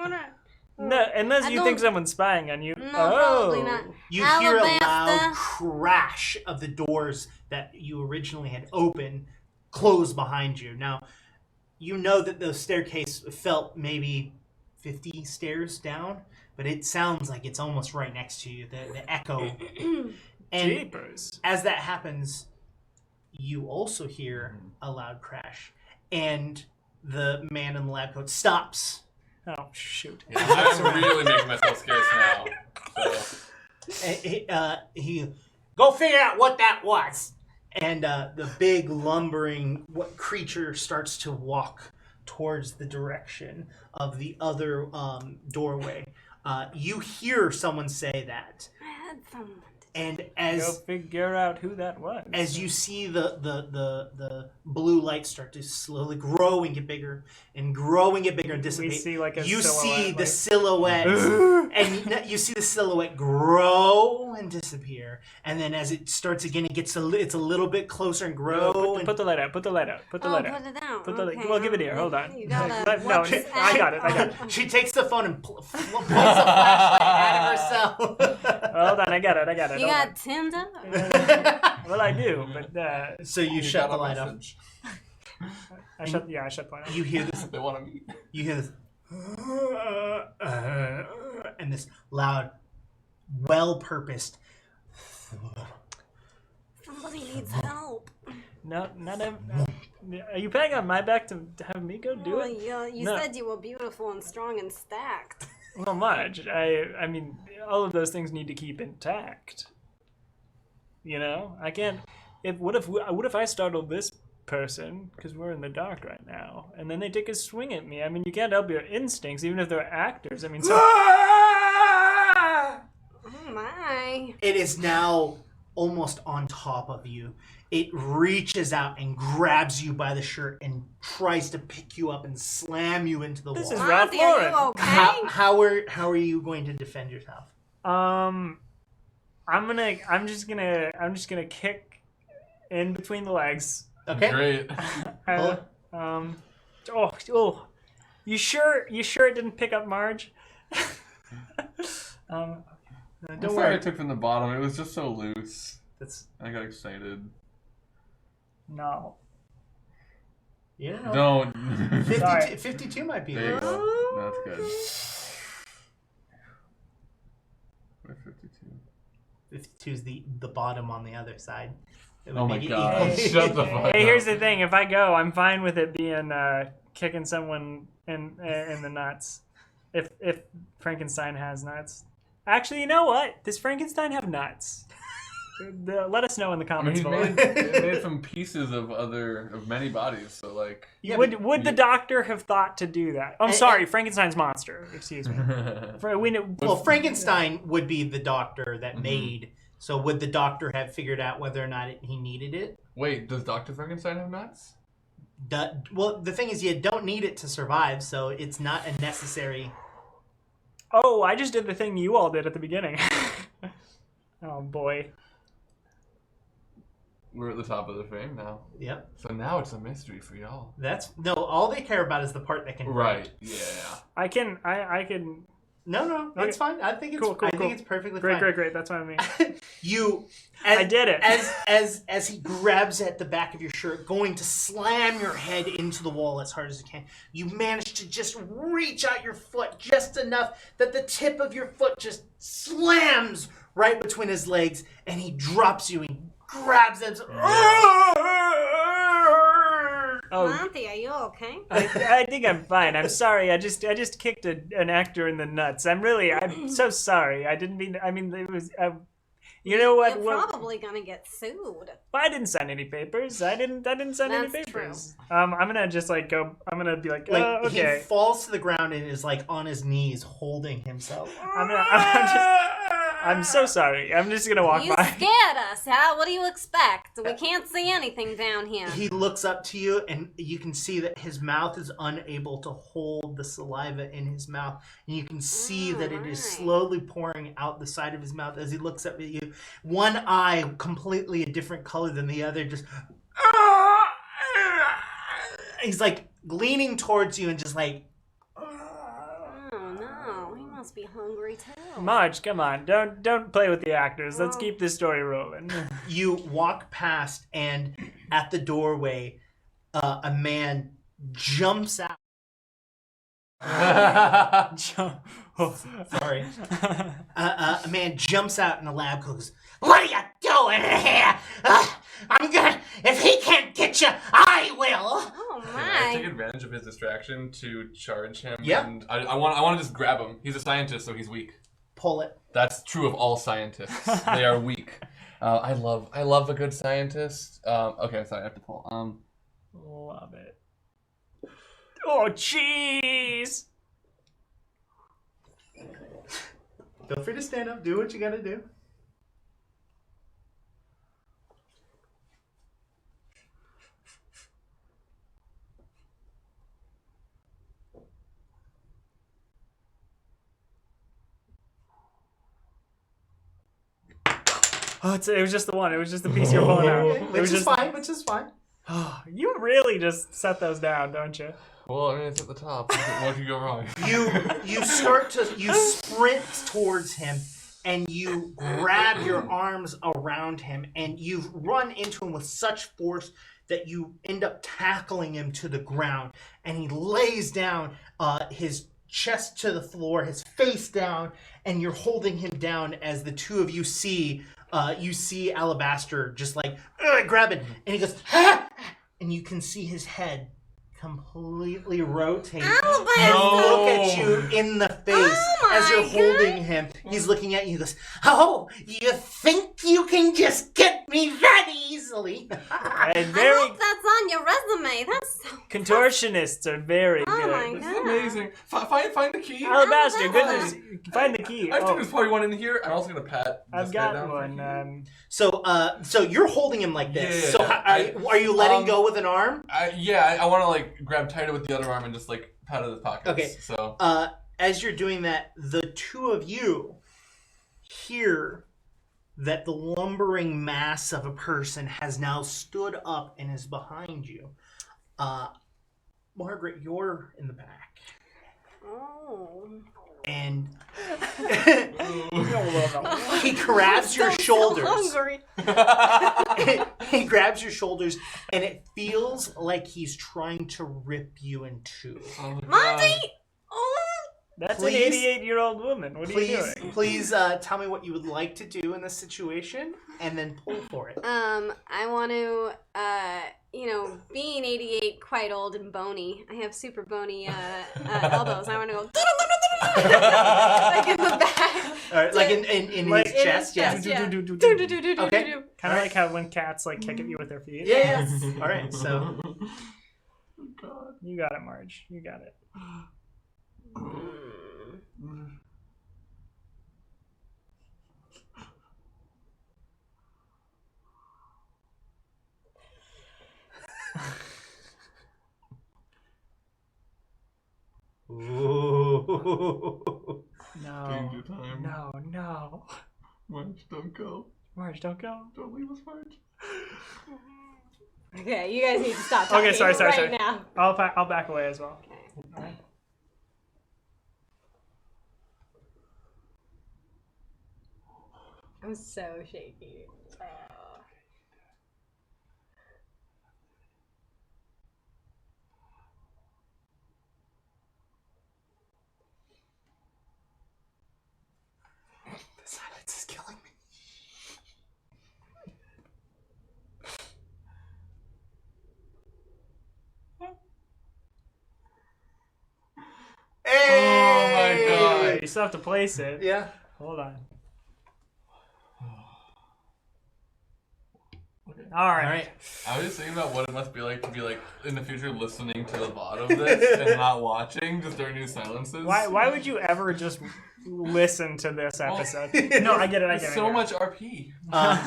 No, unless I you think don't- someone's spying on you. No, Oh. probably not. You hear a loud Alabaster. crash of the doors that you originally had opened close behind you. Now, you know that the staircase felt maybe 50 stairs down, but it sounds like it's almost right next to you, the echo. And Jeepers. as that happens, you also hear a loud crash, and the man in the lab coat stops. Oh, shoot. Yeah, I'm really making myself scarce now. So. He go figure out what that was, and the big lumbering creature starts to walk towards the direction of the other doorway. You hear someone say that, I had someone. and Go as figure out who that was. you see the blue light start to slowly grow and get bigger and dissipate, we see like a you silhouette, see the like- silhouette and you see the silhouette grow and disappear, and then as it starts again, it's a little bit closer and grow. Put the light out. Put the light out. Put the light out. Put it down. Put the light. Okay, Well, give it here. Hold on. You gotta No, watch I got it. I got it. She takes the phone and points the flashlight at herself. Hold on. I got it. I got it. You Hold got Tinder? on. Well, I do, but So you shut got the a light off. message. I shut the light off. You hear this. They want to meet. You hear this, and this loud, well-purposed. Somebody needs help. No, not ev- Are you paying on my back to have me go do Oh, it? yeah, you No. said you were beautiful and strong and stacked. Well, Marge, I mean, all of those things need to keep intact. You know, I can't. What if I startled this person because we're in the dark right now, and then they take a swing at me? I mean, you can't help your instincts, even if they're actors. I mean, so. Oh my. It is now almost on top of you. It reaches out and grabs you by the shirt and tries to pick you up and slam you into the This wall. is Ralph Monty, are you Lauren. okay? How are you going to defend yourself? I'm just gonna kick in between the legs. Okay. Great. You sure it didn't pick up Marge? Don't Don't worry. I worry. took from the bottom. It was just so loose. That's I got excited. No. you know. Don't. 52, 52 might be There you loose. go. That's good. Where's 52? 52 is the bottom on the other side. It would Oh my make it god. equal. Shut the fuck up. Hey, here's the thing. If I go, I'm fine with it being kicking someone in the nuts. If Frankenstein has nuts. Actually, you know what? Does Frankenstein have nuts? Let us know in the I comments mean, below. he made some pieces of many bodies, so like. Yeah, Would the doctor have thought to do that? I'm And- sorry, Frankenstein's monster. Excuse me. well, Frankenstein would be the doctor that Mhm. made. So would the doctor have figured out whether or not he needed it? Wait, does Dr. Frankenstein have nuts? Well, the thing is, you don't need it to survive, so it's not a necessary. Oh, I just did the thing you all did at the beginning. Oh boy. We're at the top of the frame now. Yep. So now it's a mystery for y'all. That's no. All they care about is the part that can. Right. Yeah. I can. No, Okay. it's fine. I think it's. Cool, I cool. think it's perfectly Great, fine. great, great. That's what I mean. You. I did it. As he grabs at the back of your shirt, going to slam your head into the wall as hard as you can, you manage to just reach out your foot just enough that the tip of your foot just slams right between his legs, and he drops you and grabs them. Oh, Monty, are you okay? I think I'm fine. I'm sorry. I just kicked an actor in the nuts. I'm so sorry. I didn't mean. I mean, it was. You know what? You're probably gonna get sued. I didn't sign any papers. I didn't sign any That's papers. I'm gonna just like go. I'm gonna be like, Like okay. he falls to the ground and is like on his knees holding himself. I'm so sorry. I'm just gonna walk You by. scared us, huh? What do you expect? We can't see anything down here. He looks up to you, and you can see that his mouth is unable to hold the saliva in his mouth. And you can see that it is right. slowly pouring out the side of his mouth as he looks up at you. One eye, completely a different color than the other, just. He's like leaning towards you and just like. Oh no, he must be hungry too. Marge, come on. Don't play with the actors. Let's keep this story rolling. You walk past, and at the doorway, a man jumps out. Sorry. A man jumps out in a lab coat and goes, "What are you doing here? I'm gonna. If he can't get you, I will." Oh I take my. advantage of his distraction to charge him. Yep. And I want to just grab him. He's a scientist, so he's weak. Pull it. That's true of all scientists. They are weak. I love a good scientist. Okay, sorry, I have to pull. Love it. Oh, jeez. Feel free to stand up. Do what you gotta do. Oh, it was just the one. It was just the piece you're pulling out. It Which was is just. fine. Which is fine. You really just set those down, don't you? Well, I mean, it's at the top. What could go wrong? You sprint towards him, and you grab your arms around him, and you run into him with such force that you end up tackling him to the ground, and he lays down, his chest to the floor, his face down, and you're holding him down as the two of you see Alabaster just like grab it, and he goes, "Ah!" And you can see his head completely rotate Alabaster! and No. look at you in the face Oh as you're my holding him. He's looking at you. He goes, "Oh, you think you can just get me that easily?" And I very hope that's on your resume. That's so. contortionists are very Oh good. my This is God. amazing. Find the key. Alabaster, good Alabaster. news. Find the key. I think Oh, there's probably one in here. I'm also gonna pat. I've this guy got down for one. you. So you're holding him like this. Yeah, So are you letting go with an arm? I want to like grab tighter with the other arm and just like pat at his pockets. Okay. So As you're doing that, the two of you hear that the lumbering mass of a person has now stood up and is behind you. Margaret, you're in the back. Oh. And oh. he grabs your So shoulders. hungry. He grabs your shoulders, and it feels like he's trying to rip you in two. Oh, God. Monty! Oh. That's Please? an 88-year-old woman. What are you doing? Please tell me what you would like to do in this situation, and then pull for it. I want to being 88, quite old and bony, I have super bony elbows. I want to go like in the back. All right, like in his chest, yeah. Okay. Kind of like how when cats like kick at you with their feet. Yeah. All right, so God. You got it, Marge. You got it. Ooh. No. Danger time. No. Marge, don't go. Marge, don't go. Don't leave us, Marge. Okay, you guys need to stop talking Okay, sorry. now. I'll back away as well. Okay. All right. I'm so shaky. The silence is killing me. Oh my God. You still have to place it. Yeah. Hold on. All right. I was just thinking about what it must be like to be like in the future listening to the VOD of this and not watching just during these silences. Why would you ever just listen to this episode? No, I get it. There's so much RP.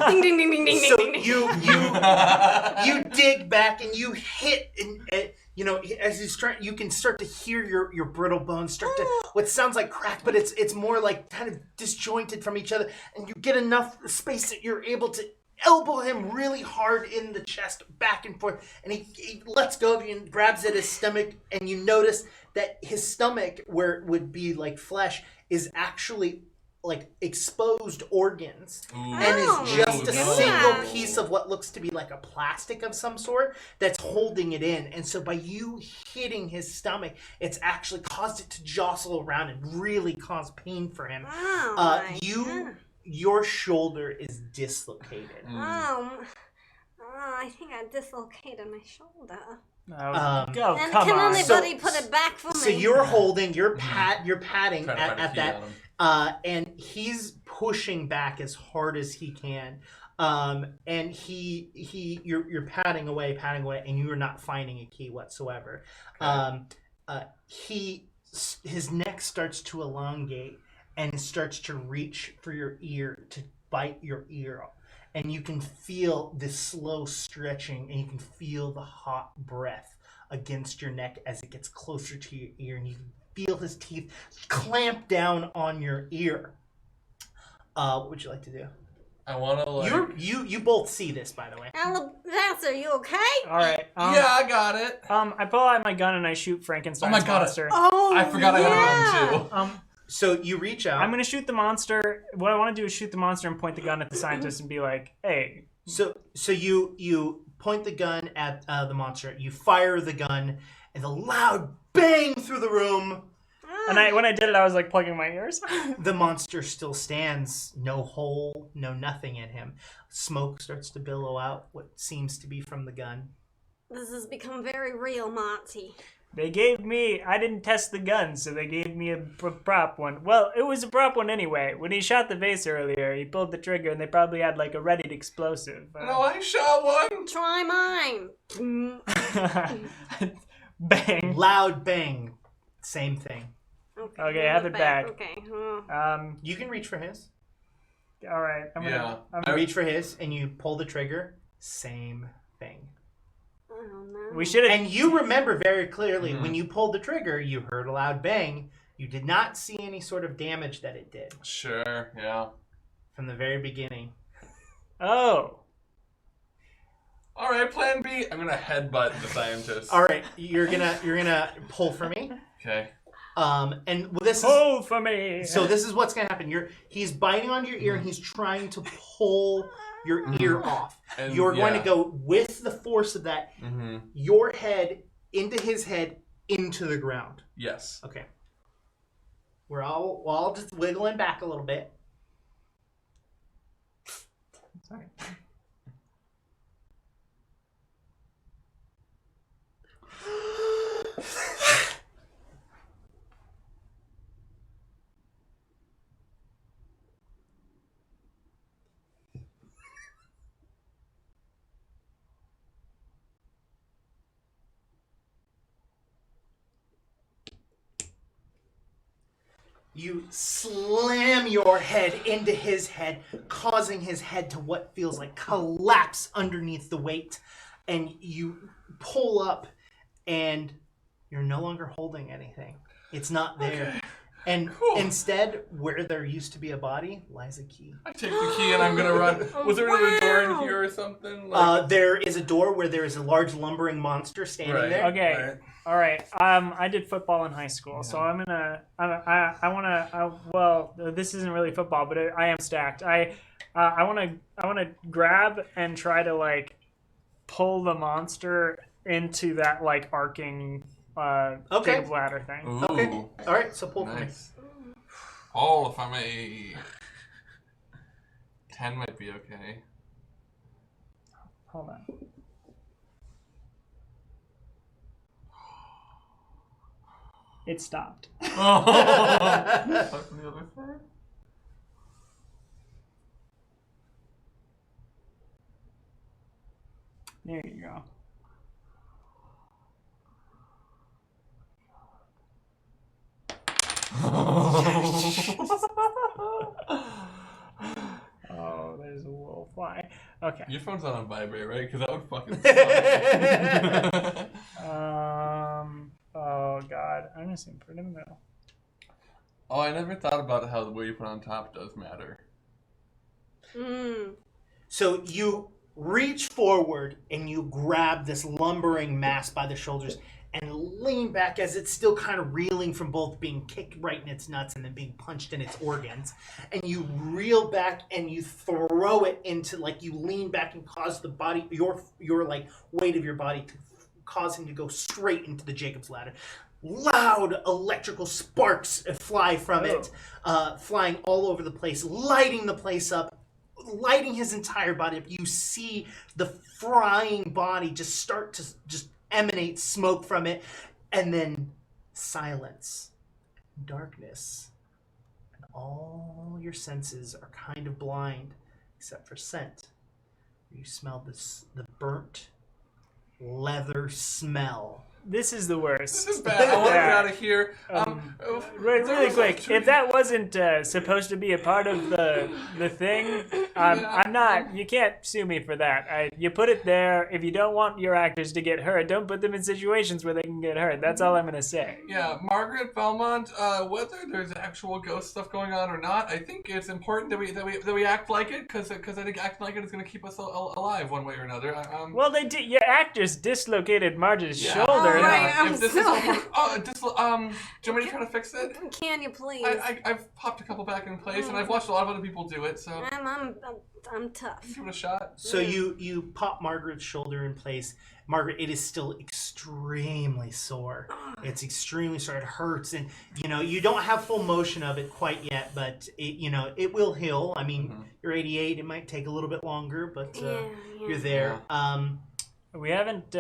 Ding ding ding ding ding So ding ding. you dig back and you hit and as you can start to hear your brittle bones start to what sounds like crack, but it's more like kind of disjointed from each other, and you get enough space that you're able to elbow him really hard in the chest, back and forth, and he lets go of you and grabs at his stomach, and you notice that his stomach, where it would be like flesh, is actually like exposed organs. Ooh. And is just a no. single piece of what looks to be like a plastic of some sort that's holding it in. And so by you hitting his stomach, it's actually caused it to jostle around and really cause pain for him. Oh, my God. Your shoulder is dislocated. I think I dislocated my shoulder. Go, And come can on. anybody put it back for me? So you're holding, you're patting Trying to find a at key that, on him. and he's pushing back as hard as he can. And you're patting away, and you are not finding a key whatsoever. His neck starts to elongate and starts to reach for your ear to bite your ear off. And you can feel this slow stretching, and you can feel the hot breath against your neck as it gets closer to your ear, and you can feel his teeth clamp down on your ear. What would you like to do? I want to like... You both see this, by the way. Alabaster, are you okay? All right. yeah, I got it. I pull out my gun and I shoot Frankenstein's Oh my God. monster. Oh, I forgot I had a gun too. So you reach out. I'm gonna shoot the monster. What I want to do is shoot the monster and point the gun at the scientist and be like, "Hey." So you point the gun at the monster. You fire the gun, and the loud bang through the room. And when I did it, I was like plugging my ears. The monster still stands, no hole, no nothing in him. Smoke starts to billow out, what seems to be from the gun. This has become very real, Monty. I didn't test the gun, so they gave me a prop one. Well, it was a prop one anyway. When he shot the vase earlier, he pulled the trigger, and they probably had like a readied explosive. No, I shot one. Try mine. Bang. Loud bang, same thing. Okay, have it back. Okay. You can reach for his. All right. I'm You gonna reach for his, and you pull the trigger. Same thing. Oh no. We should have. And you remember very clearly when you pulled the trigger, you heard a loud bang. You did not see any sort of damage that it did Sure, yeah. from the very beginning. Oh. All right, plan B. I'm gonna headbutt the scientist. All right, you're gonna pull for me. Okay. And this is Pull for me. so. This is what's gonna happen. He's biting onto your ear, and he's trying to pull your ear off. And, You're going to go with the force of that. Your head into his head into the ground. Yes. Okay. We're all just wiggling back a little bit. Sorry. You slam your head into his head, causing his head to what feels like collapse underneath the weight. And you pull up, and you're no longer holding anything. It's not there. Okay. And Cool. instead, where there used to be a body, lies a key. I take the key and I'm gonna run. Was there another door in here or something? There is a door where there is a large lumbering monster standing Right. there. Okay. Right. All right. I did football in high school, so I'm gonna. I wanna. Well, this isn't really football, but I am stacked. I wanna grab and try to like pull the monster into that like arcing Okay. Jacob ladder thing. Ooh. Okay. All right. So pull for me. Nice. Oh, if I may. 10 might be okay. Hold on. It stopped. Oh. From the other side? There you go. Oh, there's a little fly. Okay. Your phone's not on vibrate, right? Because that would fucking suck. Oh god, I'm just gonna put it in the middle. Oh, I never thought about how the way you put on top does matter. So you reach forward and you grab this lumbering mass by the shoulders and lean back as it's still kind of reeling from both being kicked right in its nuts and then being punched in its organs. And you reel back and you throw it into, like, you lean back and cause the body, your like weight of your body to cause him to go straight into the Jacob's ladder. Loud electrical sparks fly from it, flying all over the place, lighting the place up, lighting his entire body up. You see the frying body just start to just emanate smoke from it, and then silence, darkness, and all your senses are kind of blind except for scent. You smell the burnt leather smell. This is the worst. This is bad. I want to get out of here. Really quick, if that wasn't supposed to be a part of the thing, I'm not. You can't sue me for that. You put it there. If you don't want your actors to get hurt, don't put them in situations where they can get hurt. That's all I'm gonna say. Yeah, Margaret, Belmont, whether there's actual ghost stuff going on or not, I think it's important that we act like it, because I think acting like it is going to keep us alive one way or another. Well, they did. Your actors dislocated Marge's shoulder. Oh, right, I'm if this so- is over, do you want me to try to fix it? Can you please? I've popped a couple back in place, and I've watched a lot of other people do it, so I'm tough. give it a shot. So you pop Margaret's shoulder in place. Margaret, it is still extremely sore. It's extremely sore. It hurts, and you don't have full motion of it quite yet, but it will heal. I mean, you're 88. It might take a little bit longer, but you're there. We haven't.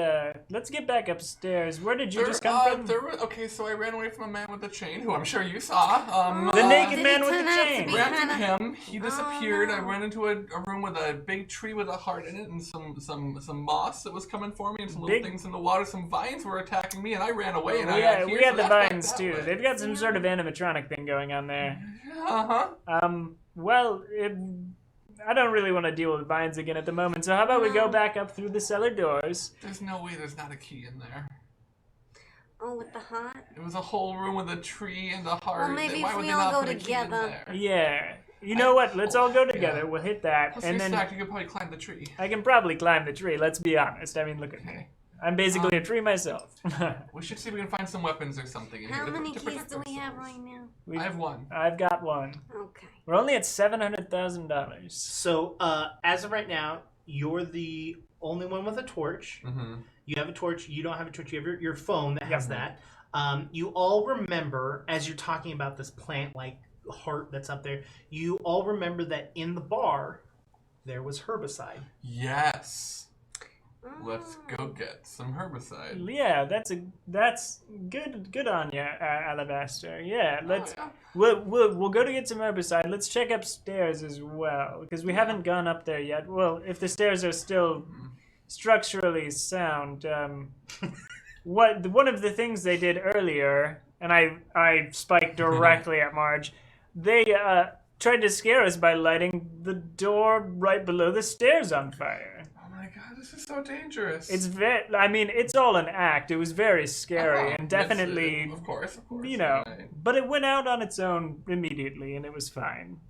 Let's get back upstairs. Where did you just come from? Okay, so I ran away from a man with a chain, who I'm sure you saw. The naked Did man he with the turn out to chain. be- Ran to kinda- him. He disappeared. no. I ran into a room with a big tree with a heart in it, and some moss that was coming for me, and some little Big- things in the water. Some vines were attacking me, and I ran away. And I Yeah, got here, we had so the that's back vines that too. way. They've got some sort of animatronic thing going on there. Well, I don't really want to deal with vines again at the moment, so how about we go back up through the cellar doors? There's no way there's not a key in there. Oh, with the heart? It was a whole room with a tree and a heart. Well, maybe Why if would we they all not go put a key in together. there? Yeah. You know what? Let's all go together. We'll hit that, Plus and you're then stacked, you could probably climb the tree. I can probably climb the tree. Let's be honest. I mean, look at me. I'm basically a tree myself. We should see if we can find some weapons or something in How here. many to keys protect do we have ourselves. right now? I have one. I've got one. Okay. We're only at $700,000. So as of right now, you're the only one with a torch. Mm-hmm. You have a torch. You don't have a torch. You have your phone that has Yep. that. You all remember, as you're talking about this plant-like heart that's up there, you all remember that in the bar, there was herbicide. Yes. Let's go get some herbicide. Yeah, that's good on you, Alabaster. Yeah, let's yeah. we'll go to get some herbicide. Let's check upstairs as well because we haven't gone up there yet. Well, if the stairs are still structurally sound, one of the things they did earlier And I spiked directly at Marge. They tried to scare us by lighting the door right below the stairs on fire. Oh my god, this is so dangerous. It's all an act. It was very scary and definitely, Of course. you know, Right. but it went out on its own immediately and it was fine.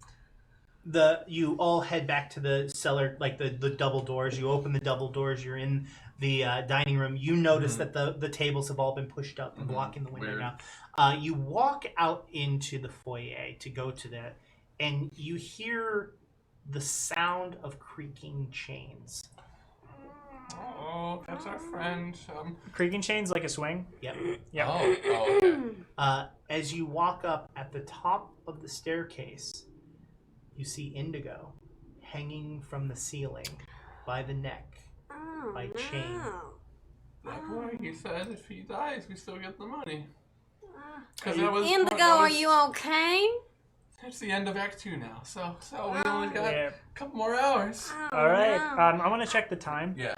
You all head back to the cellar, like the double doors. You open the double doors. You're in the dining room. You notice that the tables have all been pushed up and blocking the window Weird. now. You walk out into the foyer to go to that, and you hear the sound of creaking chains. Oh, that's our friend. Creaking chains like a swing. Yep. Yep. Oh, okay. As you walk up at the top of the staircase, you see Indigo hanging from the ceiling by the neck. Oh, By chain. no. That boy, he said if he dies, we still get the money. Indigo, are you okay? It's the end of Act 2 now, so we only got Yeah. a couple more hours. Oh, All right. no. I want to check the time. Yeah.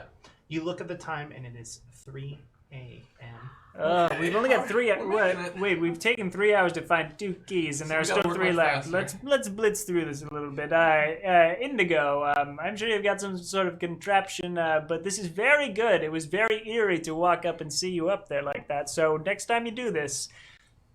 You look at the time, and it is 3 a.m. We've only got 3. We're making it. Wait, we've taken 3 hours to find 2 keys, and there are So we still gotta 3 work left. faster. Let's blitz through this a little bit. Indigo, I'm sure you've got some sort of contraption, but this is very good. It was very eerie to walk up and see you up there like that. So next time you do this,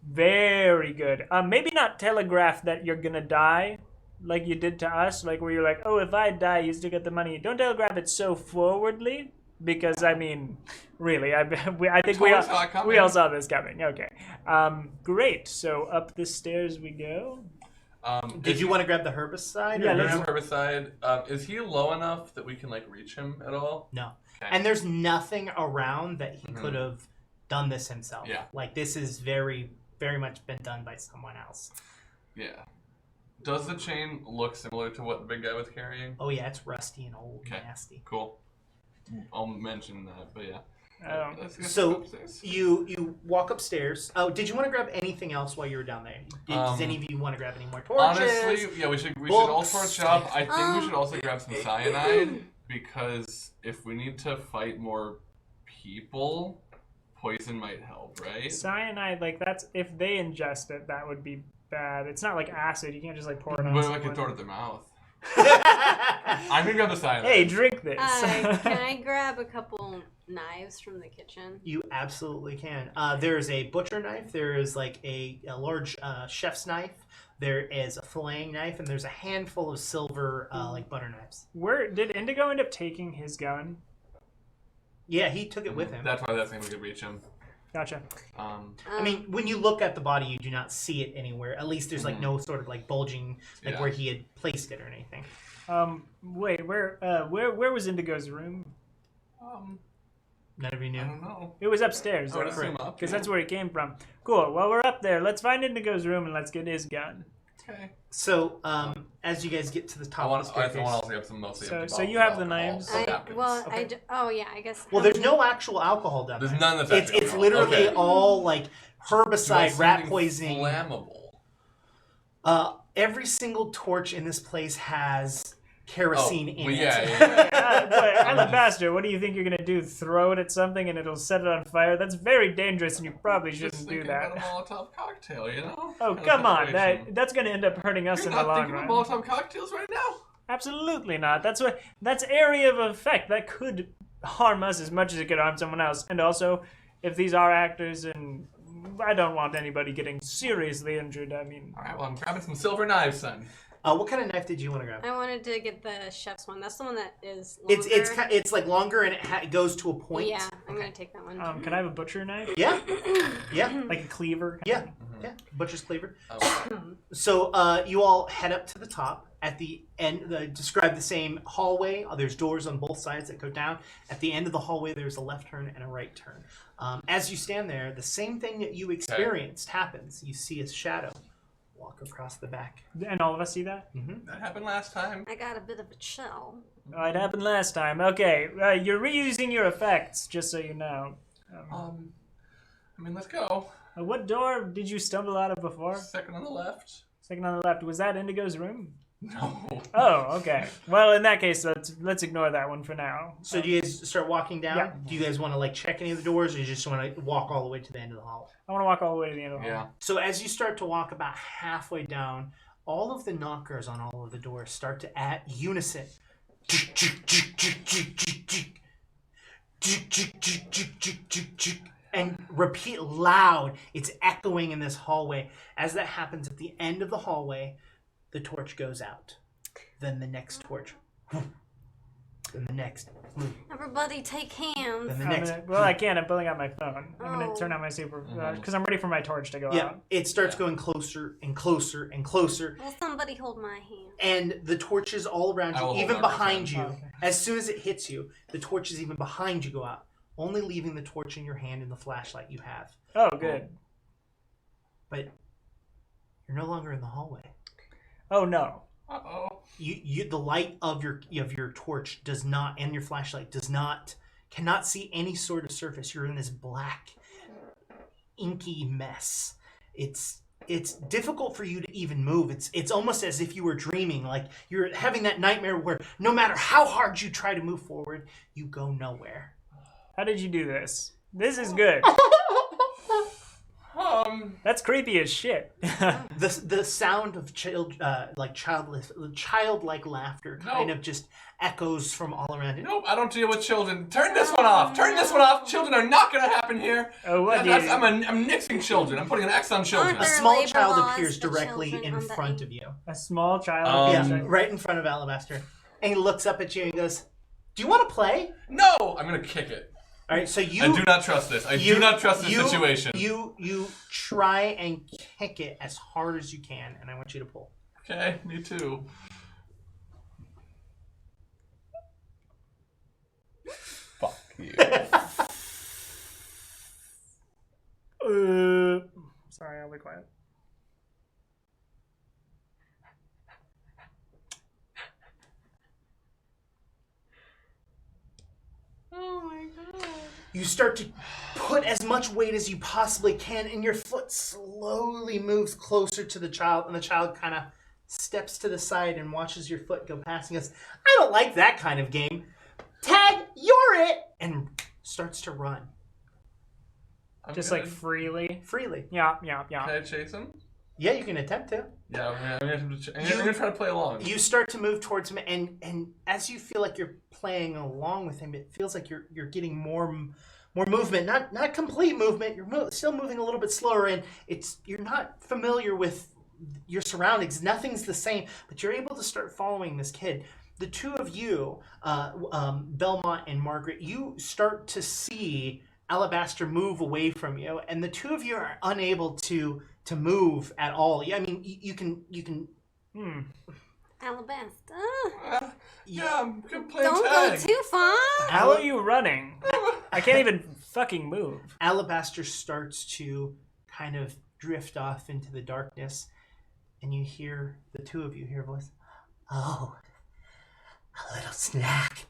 very good. Maybe not telegraph that you're gonna die, like you did to us, like where you're like, oh, if I die, you still get the money. Don't telegraph it so forwardly. Because I mean, really, I think we Totally saw it coming. all saw this coming. Okay, great. So up the stairs we go. Did you want to grab the herbicide? Yeah, or let's- no? Herbicide. Is he low enough that we can like reach him at all? No. Okay. And there's nothing around that he Mhm. could have done this himself. Yeah. Like, this is very, very much been done by someone else. Yeah. Does the chain look similar to what the big guy was carrying? Oh, yeah, it's rusty and old Okay. and nasty. Cool. I'll mention that, but yeah. Let's get So, upstairs. you walk upstairs. Oh, did you want to grab anything else while you were down there? Does any of you want to grab any more torches? Honestly, yeah, we should all books. torch up. I think we should also grab some cyanide because if we need to fight more people, poison might help, right? Cyanide, like that's if they ingest it, that would be bad. It's not like acid. You can't just like pour it on. But I someone. could throw it at their mouth. I'm gonna grab the cyanide. Hey, drink this. Can I grab a couple knives from the kitchen? You absolutely can. There is a butcher knife. There is like a large chef's knife. There is a filleting knife, and there's a handful of silver like butter knives. Where did Indigo end up taking his gun? Yeah, he took it with him. That's why that's gonna we could reach him. Gotcha. I mean, when you look at the body, you do not see it anywhere. At least there's like no sort of like bulging, like Yeah. where he had placed it or anything. Wait, where was Indigo's room? None of you I knew. don't know. It was upstairs. I would assume up. Because Yeah. that's where it came from. Cool. Well, we're up there. Let's find Indigo's room and let's get his gun. Okay. So, as you guys get to the I top want of the to staircase, also get some mostly So- empty so bottles you have of the alcohol, knives? so napkins. Okay. Oh yeah, I guess. well, there's no actual alcohol down There's there. none that's It's actually literally okay. all like Do I herbicide, see rat anything poisoning. Flammable. Every single torch in this place has kerosene in well, it. yeah. But Alabaster, what do you think you're gonna do? Throw it at something and it'll set it on fire? That's very dangerous, and you probably Just shouldn't do thinking about a that. Molotov cocktail, you know? Oh, Kind of come on! situation. That's gonna end up hurting us You're in the not long thinking run. of Molotov cocktails right now? Absolutely not. That's area of effect. That could harm us as much as it could harm someone else. And also, if these are actors, and I don't want anybody getting seriously injured. I mean, All right, well, I'm grabbing some silver knives, son. What kind of knife did you want to grab? I wanted to get the chef's one. That's the one that is longer. It's like longer and it goes to a point. Yeah, I'm gonna take that one. can I have a butcher knife? Yeah. Yeah. Like a cleaver? Yeah. Yeah. Butcher's cleaver. Okay. So you all head up to the top. At the end, describe the same hallway. There's doors on both sides that go down. At the end of the hallway, there's a left turn and a right turn. As you stand there, the same thing that you experienced happens. You see a shadow walk across the back. And all of us see that? That happened last time. I got a bit of a chill. Oh, it happened last time. Okay, you're reusing your effects, just so you know. I mean, let's go. What door did you stumble out of before? Second on the left. Second on the left. Was that Indigo's room? No. Oh, okay. Well, in that case, let's ignore that one for now. So do you guys start walking down? Yeah. Do you guys want to like check any of the doors, or you just want to walk all the way to the end of the hall? I want to walk all the way to the end of the hall. Yeah. So as you start to walk about halfway down, all of the knockers on all of the doors start to at unison. And repeat loud. It's echoing in this hallway. As that happens at the end of the hallway, the torch goes out. Then the next torch. Then the next. Everybody take hands. Then the next. I can't. I'm pulling out my phone. I'm going Oh. to turn on my super... Because I'm ready for my torch to go Yeah, out. it starts going closer and closer and closer. Will somebody hold my hand? And the torches all around I you, will hold even Margaret's behind hand. you, Okay. as soon as it hits you, the torches even behind you go out, only leaving the torch in your hand and the flashlight you have. Oh, good. But you're no longer in the hallway. Oh, no. Uh-oh. The light of your torch does not, and your flashlight cannot see any sort of surface. You're in this black, inky mess. It's difficult for you to even move. It's almost as if you were dreaming, like you're having that nightmare where no matter how hard you try to move forward, you go nowhere. How did you do this? This is good. That's creepy as shit. The sound of childlike laughter kind of just echoes from all around it. Nope, I don't deal with children. Turn this one off. Turn this one off. Children are not going to happen here. Oh, what do That's- you... I'm nixing children. I'm putting an X on children. A There are small labor child laws appears for directly children in under front 8. of you. A small child... Yeah, right in front of Alabaster. And he looks up at you and he goes, "Do you want to play?" No, I'm going to kick it. All right, so you... I do not trust this. I do not trust this situation. You try and kick it as hard as you can, and I want you to pull. Okay, me too. Fuck you. Sorry, I'll be quiet. Oh my god. You start to put as much weight as you possibly can, and your foot slowly moves closer to the child, and the child kind of steps to the side and watches your foot go past and goes, "I don't like that kind of game. Tag, you're it!" And starts to run I'm Just gonna- like freely. freely. Yeah. Can I chase him? Yeah, you can attempt to. Yeah, I'm gonna try to play along. You start to move towards him, and as you feel like you're playing along with him, it feels like you're getting more movement. Not complete movement. You're still moving a little bit slower, and you're not familiar with your surroundings. Nothing's the same, but you're able to start following this kid. The two of you, Belmont and Margaret, you start to see Alabaster move away from you, and the two of you are unable to move at all. I mean, you can. Alabaster. Yeah, I'm playing Don't tag. go too far. How are you running? I can't even fucking move. Alabaster starts to kind of drift off into the darkness, and you hear, the two of you hear a voice, "Oh, a little snack."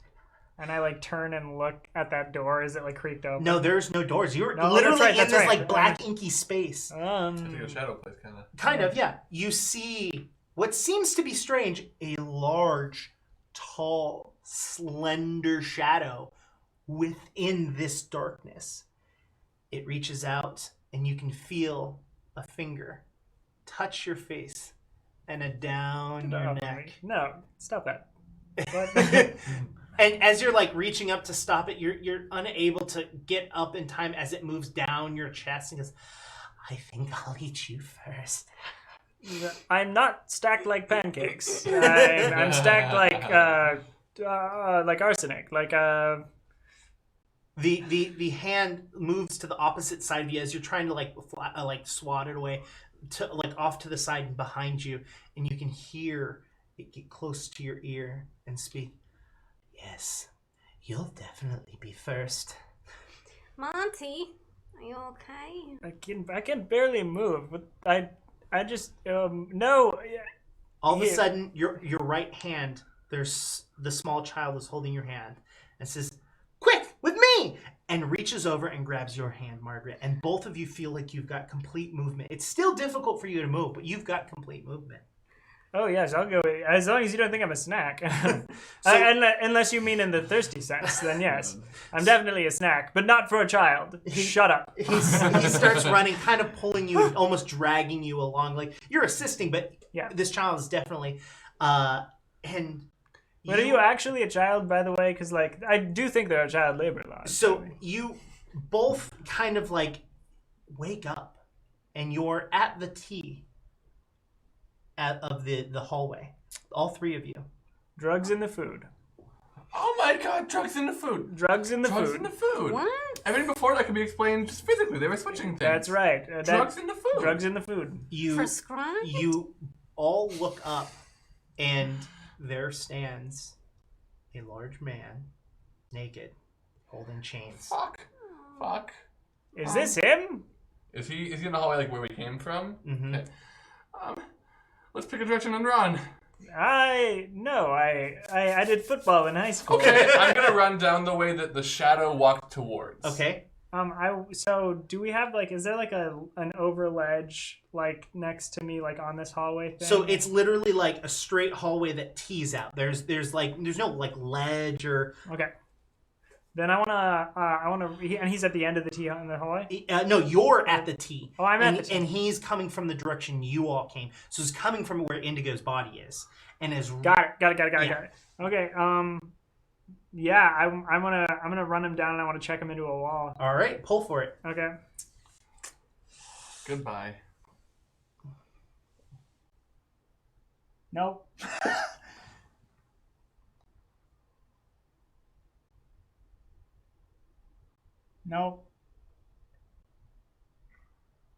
And I like turn and look at that door. Is it like creaked open? No, there's no doors. You're No, literally that's right, in that's this right. like black inky space. I think a shadow place kind of. Kind of, yeah. You see what seems to be strange, a large, tall, slender shadow within this darkness. It reaches out, and you can feel a finger touch your face and a down your neck. No, stop that. And as you're like reaching up to stop it, you're unable to get up in time as it moves down your chest and goes, "I think I'll eat you first." I'm not stacked like pancakes. I'm stacked like arsenic. Like The hand moves to the opposite side of you as you're trying to like swat it away, to like off to the side and behind you, and you can hear it get close to your ear and speak. "Yes, you'll definitely be first." Monty, are you okay? I can barely move. But I just no. All of a Yeah. sudden, your right hand, there's the small child is holding your hand and says, "Quick, with me!" and reaches over and grabs your hand, Margaret. And both of you feel like you've got complete movement. It's still difficult for you to move, but you've got complete movement. Oh yes, I'll go with, as long as you don't think I'm a snack. Unless you mean in the thirsty sense, then yes, I'm definitely a snack, but not for a child. Shut up. He starts running, kind of pulling you, almost dragging you along. Like you're assisting, but Yeah. this child is definitely. But are you actually a child, by the way? Because like I do think there are child labor laws. So you both kind of like wake up, and you're at the T of the hallway. All three of you. Drugs in the food. Oh my god, drugs in the food. Drugs in the Drugs food. in the food. What? I mean, before that could be explained just physically. They were switching things. That's right. Drugs in the food. Drugs in the food. Prescribed? You all look up, and there stands a large man, naked, holding chains. Fuck. Is this him? Is he in the hallway like where we came from? Mm-hmm. Okay. Let's pick a direction and run. I did football in high school. Okay, I'm gonna run down the way that the shadow walked towards. Okay. So do we have like, is there like an over ledge like next to me, like on this hallway thing? So it's literally like a straight hallway that tees out. There's no like ledge or. Okay. Then I wanna, and he's at the end of the T in the hallway. No, you're at the T. Oh, I'm at and, the T. and he's coming from the direction you all came. So he's coming from where Indigo's body is, and is. Got it. Okay. Yeah, I'm gonna run him down and I want to check him into a wall. All right, pull for it. Okay. Goodbye. Nope. Nope.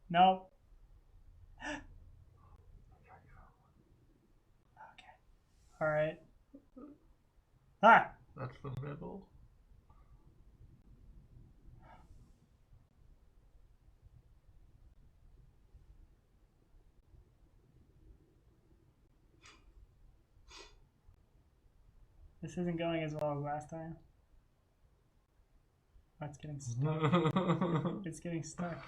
Nope. Okay. All right. Ah. That's the middle. This isn't going as well as last time. Oh, it's getting stuck. It's getting stuck.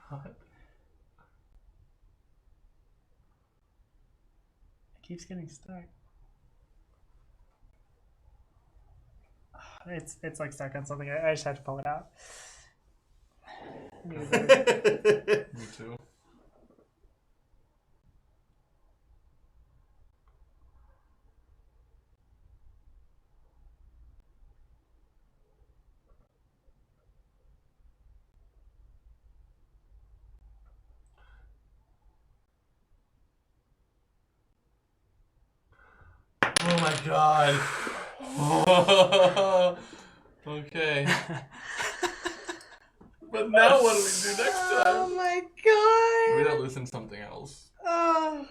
God. It keeps getting stuck. It's like stuck on something. I just have to pull it out. Me too. Oh my god. Oh, okay. But now what do we do next time? Oh my god! We gotta loosen something else. I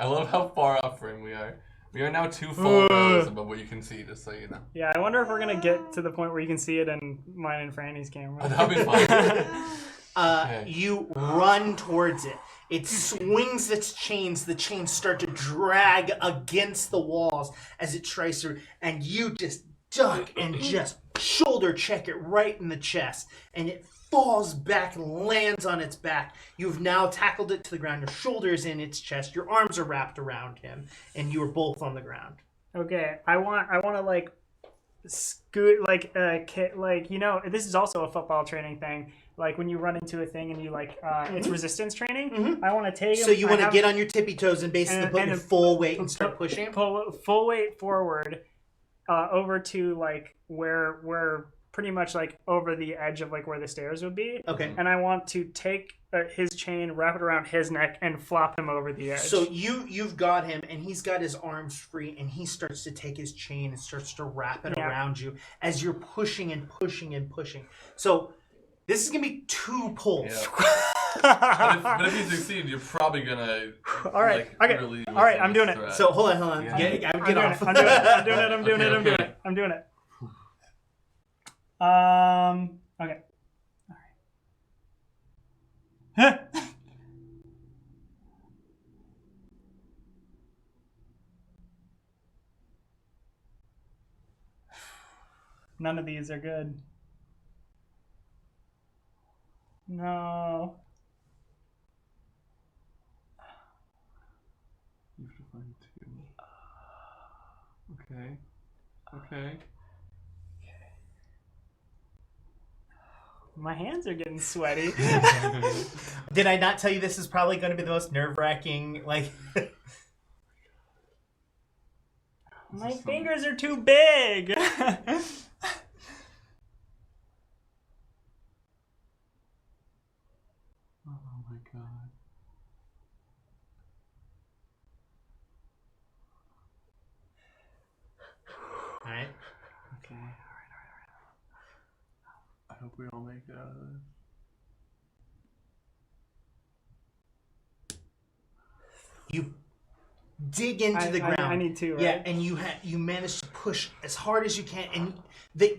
love how far off frame we are. We are now 2 full rows above what you can see, just so you know. Yeah, I wonder if we're gonna get to the point where you can see it in mine and Franny's camera. Oh, that'll be fun. Okay. You run towards it. It swings its chains. The chains start to drag against the walls as it tries to, and you just duck and just shoulder check it right in the chest, and it falls back and lands on its back. You've now tackled it to the ground. Your shoulders in its chest. Your arms are wrapped around him, and you are both on the ground. Okay, I want to like scoot like you know, this is also a football training thing. Like when you run into a thing and you like it's resistance training. Mm-hmm. I want to take him. So you want to get on your tippy toes and basically put your full weight and start pushing. Pull full weight forward, over to like where pretty much like over the edge of like where the stairs would be. Okay. And I want to take his chain, wrap it around his neck, and flop him over the edge. So you've got him, and he's got his arms free, and he starts to take his chain and starts to wrap it around you as you're pushing and pushing and pushing. So this is gonna be 2 pulls. Yeah. but if you succeed, you're probably gonna. All right. Like, Okay. really All right. I'm doing it. So hold on. Yeah. Get off. I'm doing it. I'm doing it. Okay. All right. None of these are good. No. You have to find 2. Okay. Okay. My hands are getting sweaty. Did I not tell you this is probably going to be the most nerve-wracking, like... My fingers are too big. Oh my god. Alright. Okay. Alright. I hope we all make it out of this. You dig into the ground. I need to, right? Yeah, and you manage to push as hard as you can, and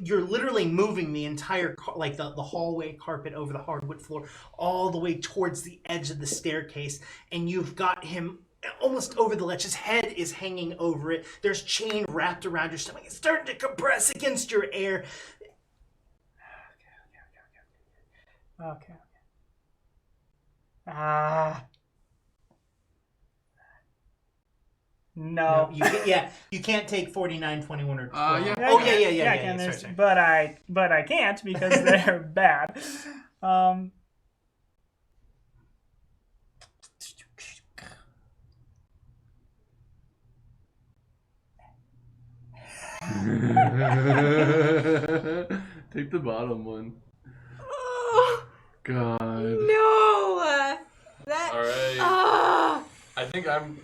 you're literally moving the entire the hallway carpet over the hardwood floor all the way towards the edge of the staircase, and you've got him almost over the ledge. His head is hanging over it. There's chain wrapped around your stomach. It's starting to compress against your air. Okay. Ah. No. You can't take 49, 21, or 12. Yeah. Oh, yeah. I can. Sorry. But I can't because they're bad. Take the bottom one. God. No! That. All right. Oh. I think I'm.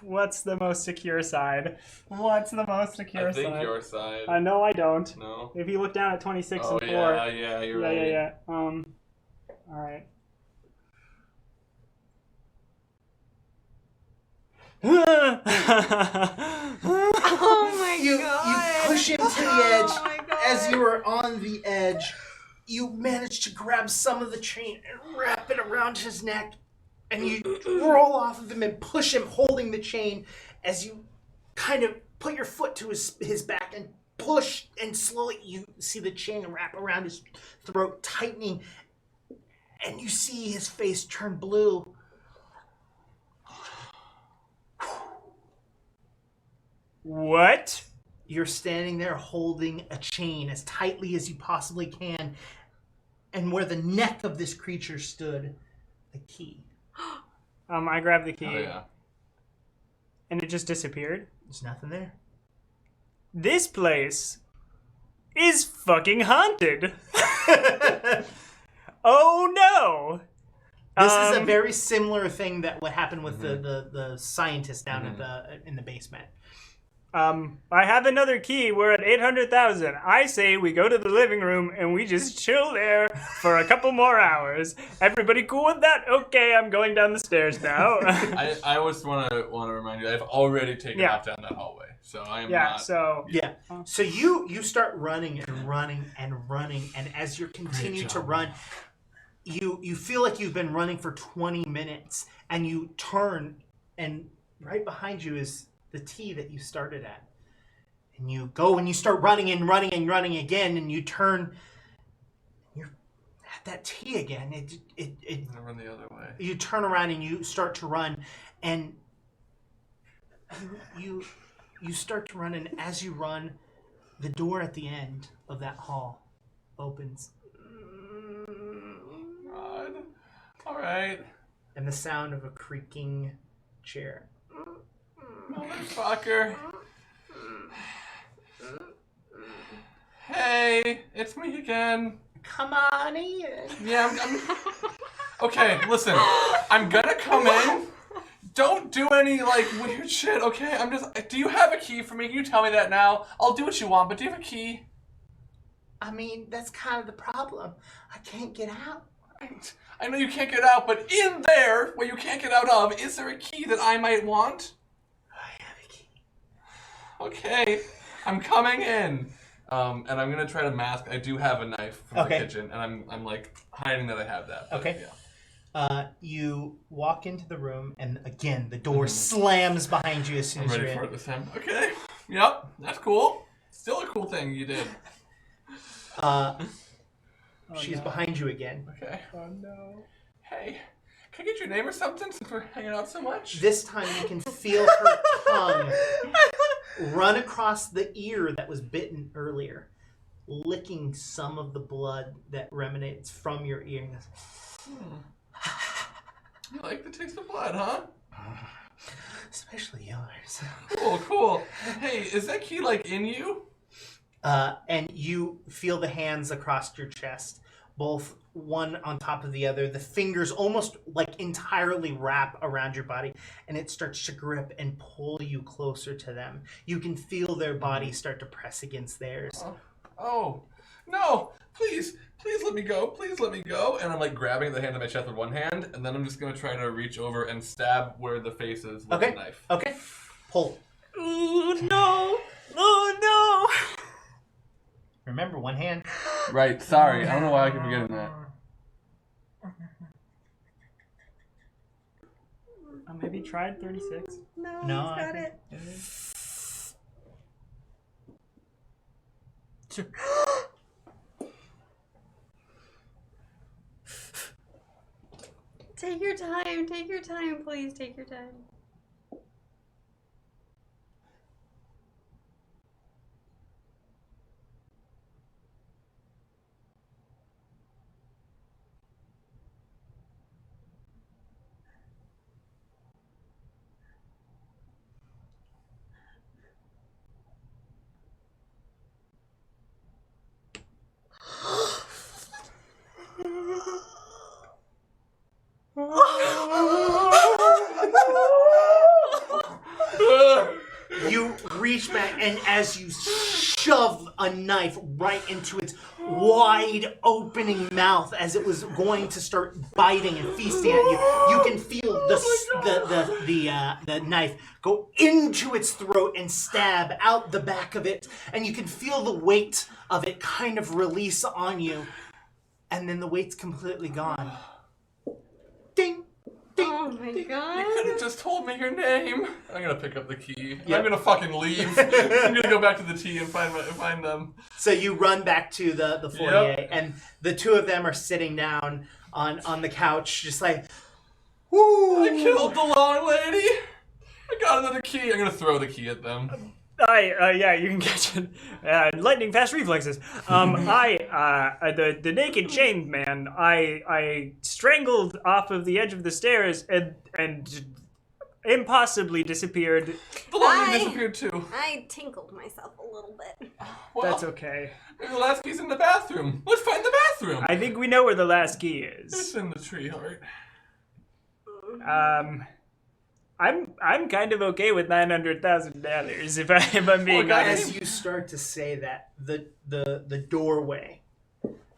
What's the most secure side? What's the most secure I think side? your side. No, I don't. No. If you look down at 26 Oh and 4. yeah, you're right. Yeah. All right. Oh my You god! push him to the edge. Oh my god! As you are on the edge, you manage to grab some of the chain and wrap it around his neck, and you roll off of him and push him, holding the chain, as you kind of put your foot to his back and push, and slowly you see the chain wrap around his throat, tightening, and you see his face turn blue. What? You're standing there holding a chain as tightly as you possibly can, and where the neck of this creature stood, a key. I grabbed the key. Oh yeah. And it just disappeared. There's nothing there. This place is fucking haunted. Oh no! This is a very similar thing that what happened with the scientist down at in the basement. I have another key. We're at 800,000. I say we go to the living room and we just chill there for a couple more hours. Everybody cool with that? Okay, I'm going down the stairs now. I always want to remind you, I've already taken off down that hallway, so I am not. So So you start running and running and running, and as you continue to run, you feel like you've been running for 20 minutes, and you turn, and right behind you is the T that you started at. And you go and you start running and running and running again, and you turn, you're at that T again. I'm gonna run the other way. You turn around and you start to run, and you start to run, and as you run, the door at the end of that hall opens. God. All right. And the sound of a creaking chair. Motherfucker. Hey, it's me again. Come on in. Yeah, I'm okay, listen. I'm gonna come in. Don't do any, weird shit, okay? Do you have a key for me? Can you tell me that now? I'll do what you want, but do you have a key? I mean, that's kind of the problem. I can't get out. I know you can't get out, but in there, where you can't get out of, is there a key that I might want? I have a key. Okay, I'm coming in. And I'm gonna try to mask. I do have a knife from the kitchen, and I'm hiding that I have that. But, Okay. Yeah. You walk into the room, and again, the door slams behind you as soon I'm as you're ready in. for it this time. Okay. Yep. That's cool. Still a cool thing you did. She's no. behind you again. Okay. Oh no. Hey, can I get your name or something since we're hanging out so much? This time you can feel her tongue run across the ear that was bitten earlier, licking some of the blood that emanates from your ear. You like the taste of blood, huh? Especially yours. Cool. Hey, is that key like in you? And you feel the hands across your chest, both one on top of the other. The fingers almost like entirely wrap around your body, and it starts to grip and pull you closer to them. You can feel their bodies start to press against theirs. Oh, no, please let me go. Please let me go. And I'm like grabbing the hand of my chest with one hand, and then I'm just going to try to reach over and stab where the face is with the knife. Okay. Pull. Oh no. Oh no. Remember, one hand. Right, sorry. I don't know why I keep forgetting that. Maybe tried 36. No, No, he's got I it. Take your time, please take your time. You reach back, and as you shove a knife right into its wide opening mouth, as it was going to start biting and feasting at you, you can feel the knife go into its throat and stab out the back of it, and you can feel the weight of it kind of release on you, and then the weight's completely gone. Ding. Oh my god. You could have just told me your name. I'm gonna pick up the key. Yep. I'm gonna fucking leave. I'm gonna go back to the tea and find them. So you run back to the foyer, and the two of them are sitting down on the couch, just like, woo! I killed the long lady. I got another key. I'm gonna throw the key at them. Yeah, you can catch it. Lightning fast reflexes. The naked chained man, I strangled off of the edge of the stairs and impossibly disappeared. The long lady disappeared too. I tinkled myself a little bit. Well, That's okay. maybe the last key's in the bathroom. Let's find the bathroom. I think we know where the last key It's is. in the tree heart. I'm kind of okay with $900,000 if I'm being Well, honest. As you start to say that, the doorway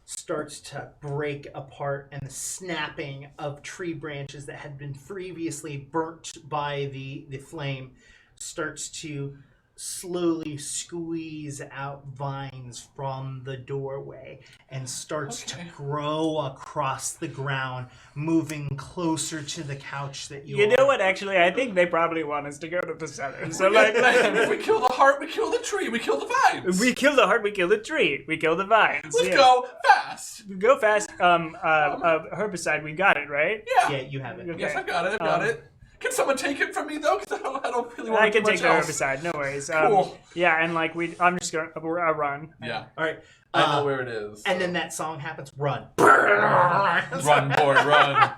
starts to break apart, and the snapping of tree branches that had been previously burnt by the flame starts to slowly squeeze out vines from the doorway and starts to grow across the ground, moving closer to the couch that you You know what, actually, I think they probably want us to go to the center. So, like, If we kill the heart, we kill the tree, we kill the vines. we kill the heart, we kill the tree, we kill the vines. Let's Yeah. go fast. Go fast. Herbicide, we got it, right? Yeah. you have it. Okay. Yes, I got it. Can someone take it from me though? Because I don't really want I to can do take much the else. herbicide, no worries. Cool. Yeah, and like I'm just gonna run. Yeah, All right. I know where it is. And then that song happens. Run. Run, boy, run.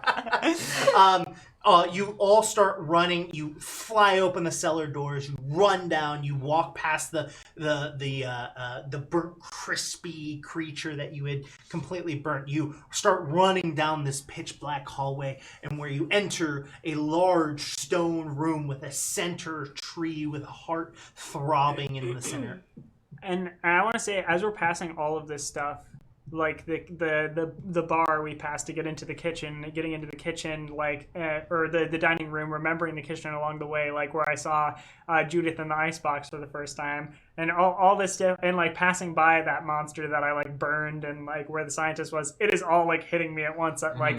You all start running. You fly open the cellar doors. You run down. You walk past the burnt, crispy creature that you had completely burnt. You start running down this pitch black hallway, and where you enter a large stone room with a center tree with a heart throbbing in the center. And I want to say, as we're passing all of this stuff, like the bar we passed to get into the kitchen, like or the dining room, remembering the kitchen along the way, like where I saw Judith in the icebox for the first time, and all this stuff, and like passing by that monster that I like burned, and like where the scientist was, it is all like hitting me at once. Like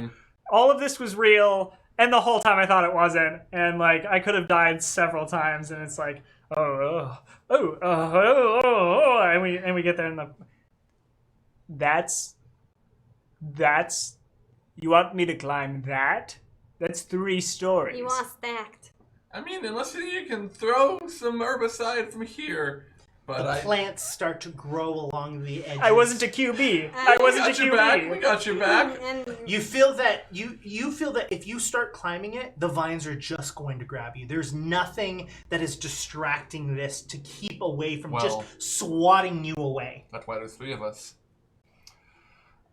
all of this was real, and the whole time I thought it wasn't, and like I could have died several times, and it's like and we get there, and that's You want me to climb that? That's 3 stories. You want stacked. I mean, unless you can throw some herbicide from here. But Plants start to grow along the edges. I wasn't a QB. I wasn't a QB. We got your back. And You feel that you feel that if you start climbing it, the vines are just going to grab you. There's nothing that is distracting this to keep away from just swatting you away. That's why there's 3 of us.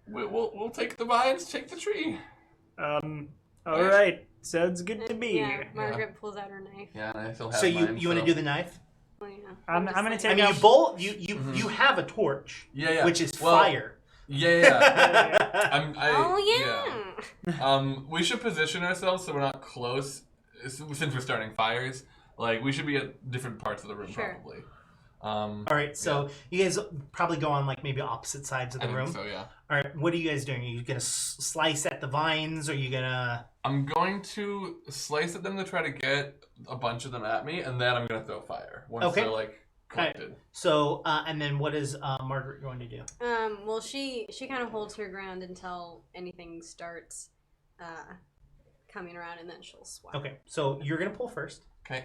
We'll take the vines, take the tree. All right. Sounds good to me. yeah, Margaret pulls out her knife. Yeah, I still have So mine. you want to do the knife? Oh, yeah. I'm just gonna like- take- I mean, you both you have a torch, Yeah. which is Well, fire. Yeah. We should position ourselves so we're not close. Since we're starting fires, like we should be at different parts of the room, Sure. probably. All right, so you guys probably go on like maybe opposite sides of the I room. think so, yeah. All right, what are you guys doing? Are you gonna slice at the vines? Or are you gonna? I'm going to slice at them to try to get a bunch of them at me, and then I'm gonna throw fire once they're like collected. So and then what is Margaret going to do? Well, she kind of holds her ground until anything starts coming around, and then she'll swap. Okay, so you're gonna pull first. Okay.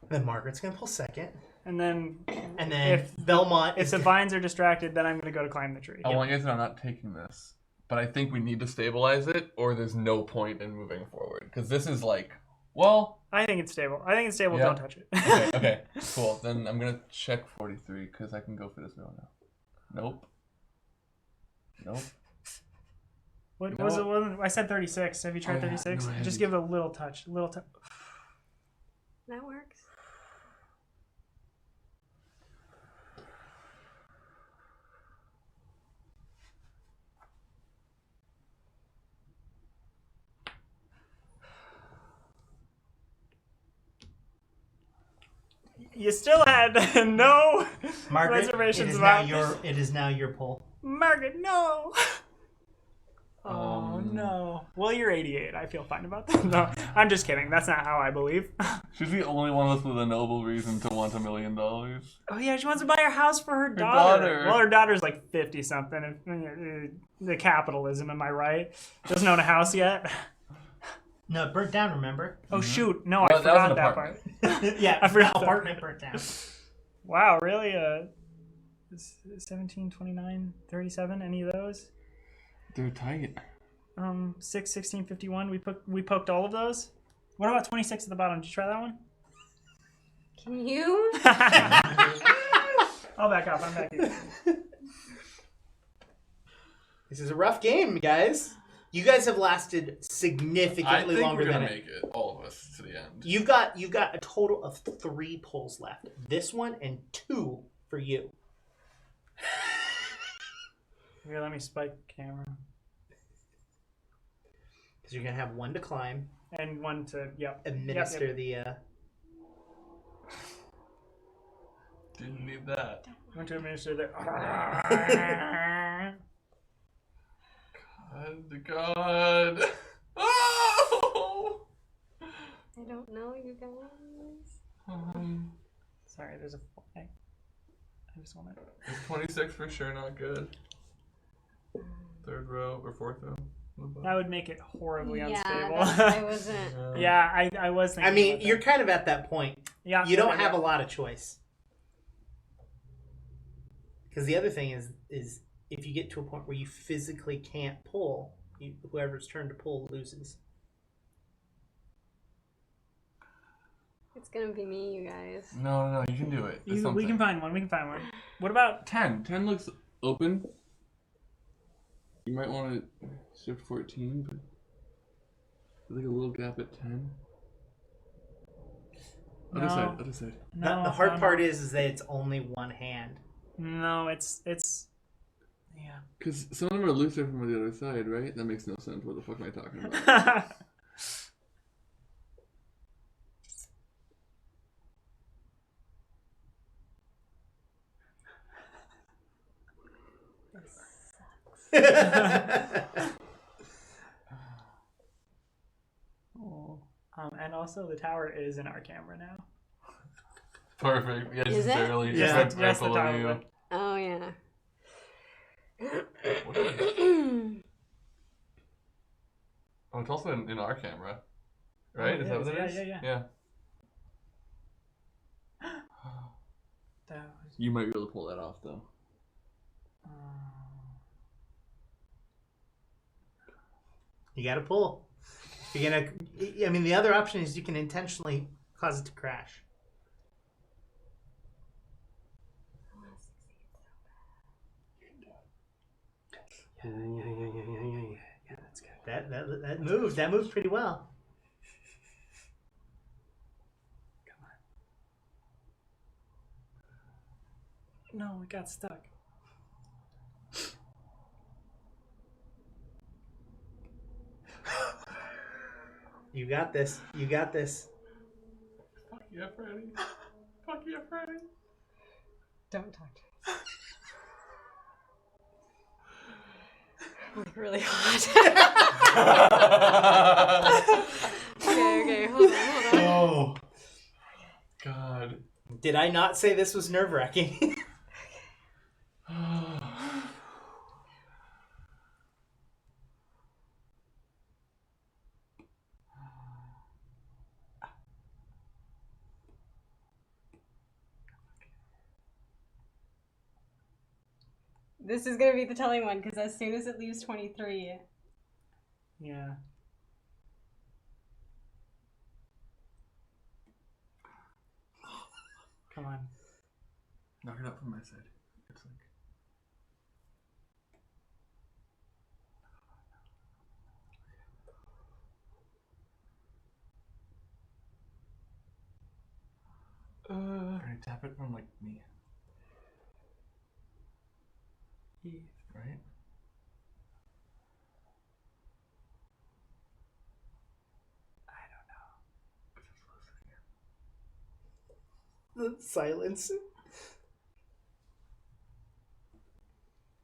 Then Margaret's gonna pull second, And then if Belmont, if the vines are distracted, then I'm gonna go to climb the tree. I want you to know I'm not taking this, but I think we need to stabilize it, or there's no point in moving forward because this is like, well. I think it's stable. Yeah. Don't touch it. Okay, cool. Then I'm gonna check 43 because I can go for this girl now. Nope. What No. was it? I said 36. Have you tried 36? no, I Just haven't. give it a little touch. That works. You still had no Margaret, reservations it is about it is now your pull. Margaret, no. Oh no. Well, you're 88. I feel fine about that. No, I'm just kidding. That's not how I believe. She's the only one of us with a noble reason to want $1 million. Oh yeah, she wants to buy her house for her daughter. Well, her daughter's like 50 something. The capitalism, am I right? Doesn't own a house yet. No, it burnt down. Remember? Oh shoot, no, Well, I that was forgot an that apartment. part. Yeah, I forgot the that. apartment burnt down. Wow, really? 17, 29, 37, any of those? They're tight. 6, 16, 51, we poked all of those? What about 26 at the bottom? Did you try that one? Can you? I'll back up, I'm back here. This is a rough game, guys. You guys have lasted significantly I think longer we're than gonna it. make it, all of us, to the end. You've got a total of 3 pulls left. This one and 2 for you. Here, let me spike the camera. Because you're gonna have 1 to climb, And one to, administer the. Didn't need that. One to administer the. God. Oh! I don't know, you guys. Sorry, there's a flag. I just want to. Is 26 for sure not good? 3rd row or 4th row? That would make it horribly unstable. I wasn't. Yeah, I was thinking. I mean, about you're that. kind of at that point. Yeah. You don't okay, have yeah. a lot of choice. Because the other thing is if you get to a point where you physically can't pull, whoever's turn to pull loses. It's gonna be me, you guys. No, you can do it. It's We can find one. What about 10. 10 looks open. You might want to shift 14, but there's like a little gap at 10. Other side. no? The hard part is that it's only one hand. No, it's yeah. Because some of them are looser from the other side, right? That makes no sense. What the fuck am I talking about? And also the tower is in our camera now. Perfect. Yeah, Is just it? barely. Yeah. Just right Yes, the below tower. you. Oh yeah. What is it? Oh, it's also in our camera. Right? Oh, Is that what it is? yeah. Yeah. That was, You might be able to pull that off, though. You gotta pull. You're gonna. I mean, the other option is you can intentionally cause it to crash. yeah, that's good. That moved. That moved pretty well. No, it got stuck. You got this. You got this. Fuck yeah, Freddy. Fuck yeah, Freddy. Don't talk to us. Like really hot. Okay, hold on. Oh. God. Did I not say this was nerve-wracking? This is gonna be the telling one because as soon as it leaves 23, Yeah. Come on. Knock it out from my side. It's like. Alright, tap it from like me. Right? The silence.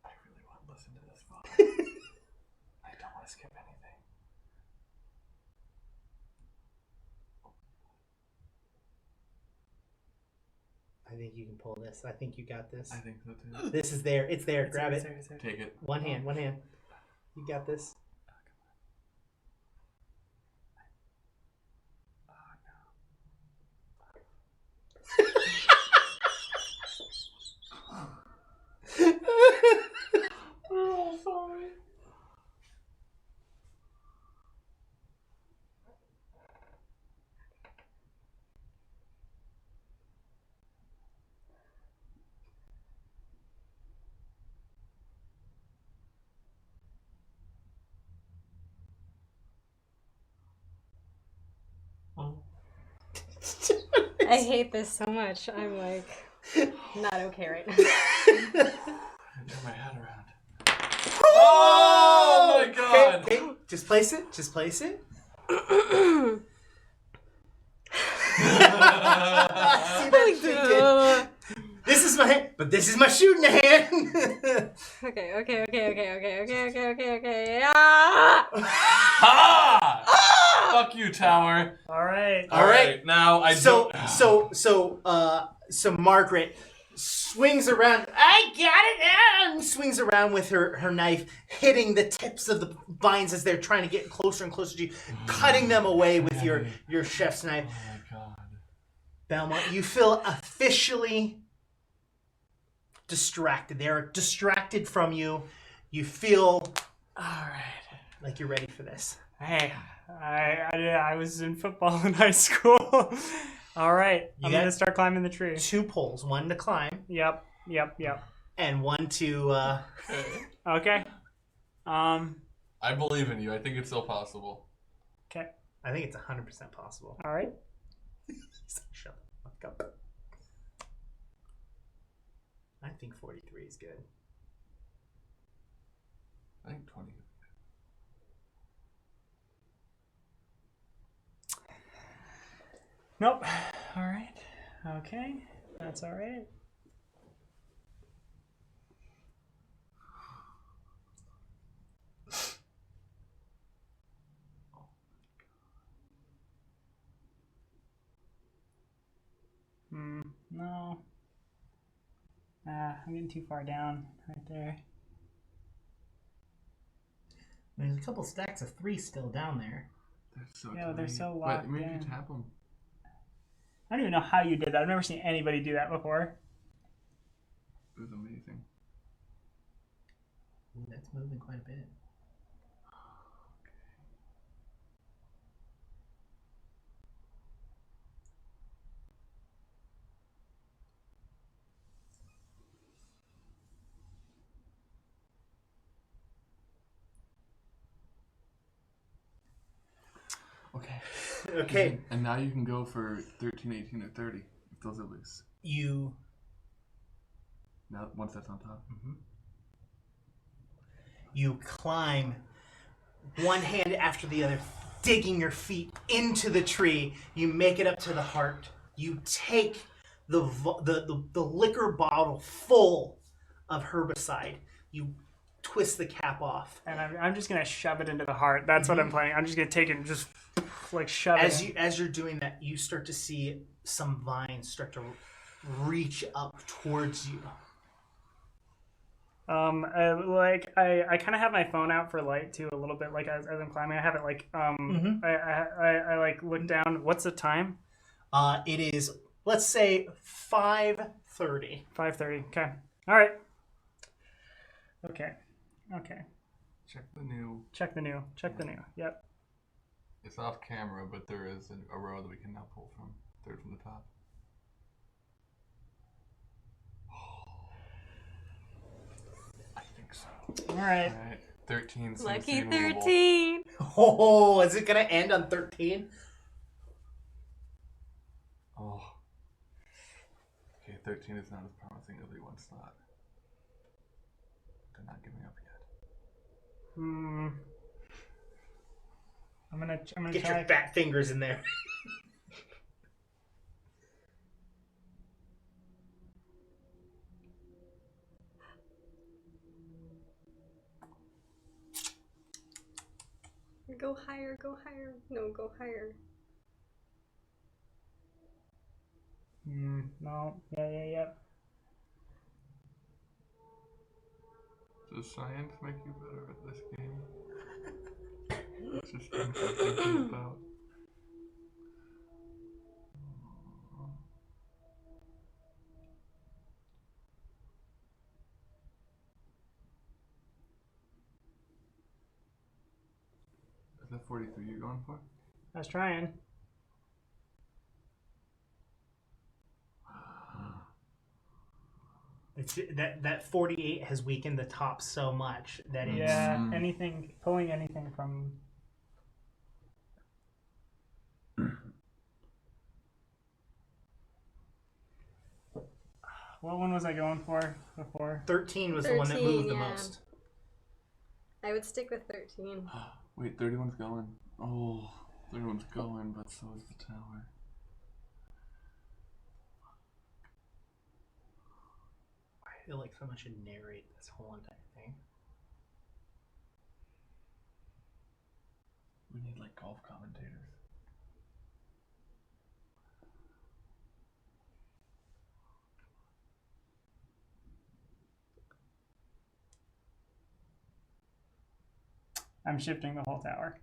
I really want to listen to this one. I don't want to skip anything. I think you can pull this. I think you got this. I think so too. This is there. It's there. Grab it. Take it. One hand. One hand. You got this. Oh, sorry. I hate this so much. I'm like not okay right now. I turn my head around. Oh my god! Okay, just place it. Just place it. See that thinking? This is my hand, but this is my shooting hand. Okay. Ah! Ha! Fuck you, Tower. All right. All right. Now I So Margaret swings around. I got it! And swings around with her knife, hitting the tips of the vines as they're trying to get closer and closer to you, cutting them away with your chef's knife. Oh my god. Belmont, you feel officially distracted. They are distracted from you. You feel All right. like you're ready for this. Hey, I was in football in high school. All right. I'm going to start climbing the tree. 2 poles, 1 to climb Yep. and 1 to... Okay. I believe in you. I think it's still possible. Okay. I think it's 100% possible. All right. Shut the fuck up. I think 43 is good. I think 20. Nope. All right. Okay. That's all right. No. I'm getting too far down right there. There's a couple stacks of 3 still down there. They're so Yeah, they're tiny. so But locked maybe in. you tap them. I don't even know how you did that. I've never seen anybody do that before. It was amazing. Ooh, that's moving quite a bit. Okay. Okay. And now you can go for 13, 18, or 30 if those are loose. You Now, once that's on top. You climb one hand after the other, digging your feet into the tree. You make it up to the heart. You take the liquor bottle full of herbicide. You twist the cap off. And I'm just gonna shove it into the heart. That's what I'm planning. I'm just gonna take it and just like shove it. As you're doing that, you start to see some vines start to reach up towards you. I kind of have my phone out for light too, a little bit. Like as I'm climbing, I have it like I like look down. What's the time? It is, let's say, 5:30. 5:30. Okay. All right. Okay. Check the new. Check the new. Yep. It's off camera, but there is a row that we can now pull from. Third from the top. I think so. All right. All right. 13. Lucky seems movable. 13. Oh, is it going to end on 13? Oh. Okay, 13 is not as promising as we once thought. They're not giving up yet. I'm gonna Get try. your fat fingers in there. Go higher, go higher. No, go higher. No. Yeah. Does science make you better at this game? It's just things I'm thinking about. Is that 43 you're going for? I was trying. It's, that 48 has weakened the top so much that it's... Yeah. Pulling anything from. What one was I going for before? 13 was the one that 13, moved the yeah. most. I would stick with 13. Wait, 31's going. Oh, 31's going, but so is the tower. I feel like someone should narrate this whole entire thing. We need like golf commentators. I'm shifting the whole tower.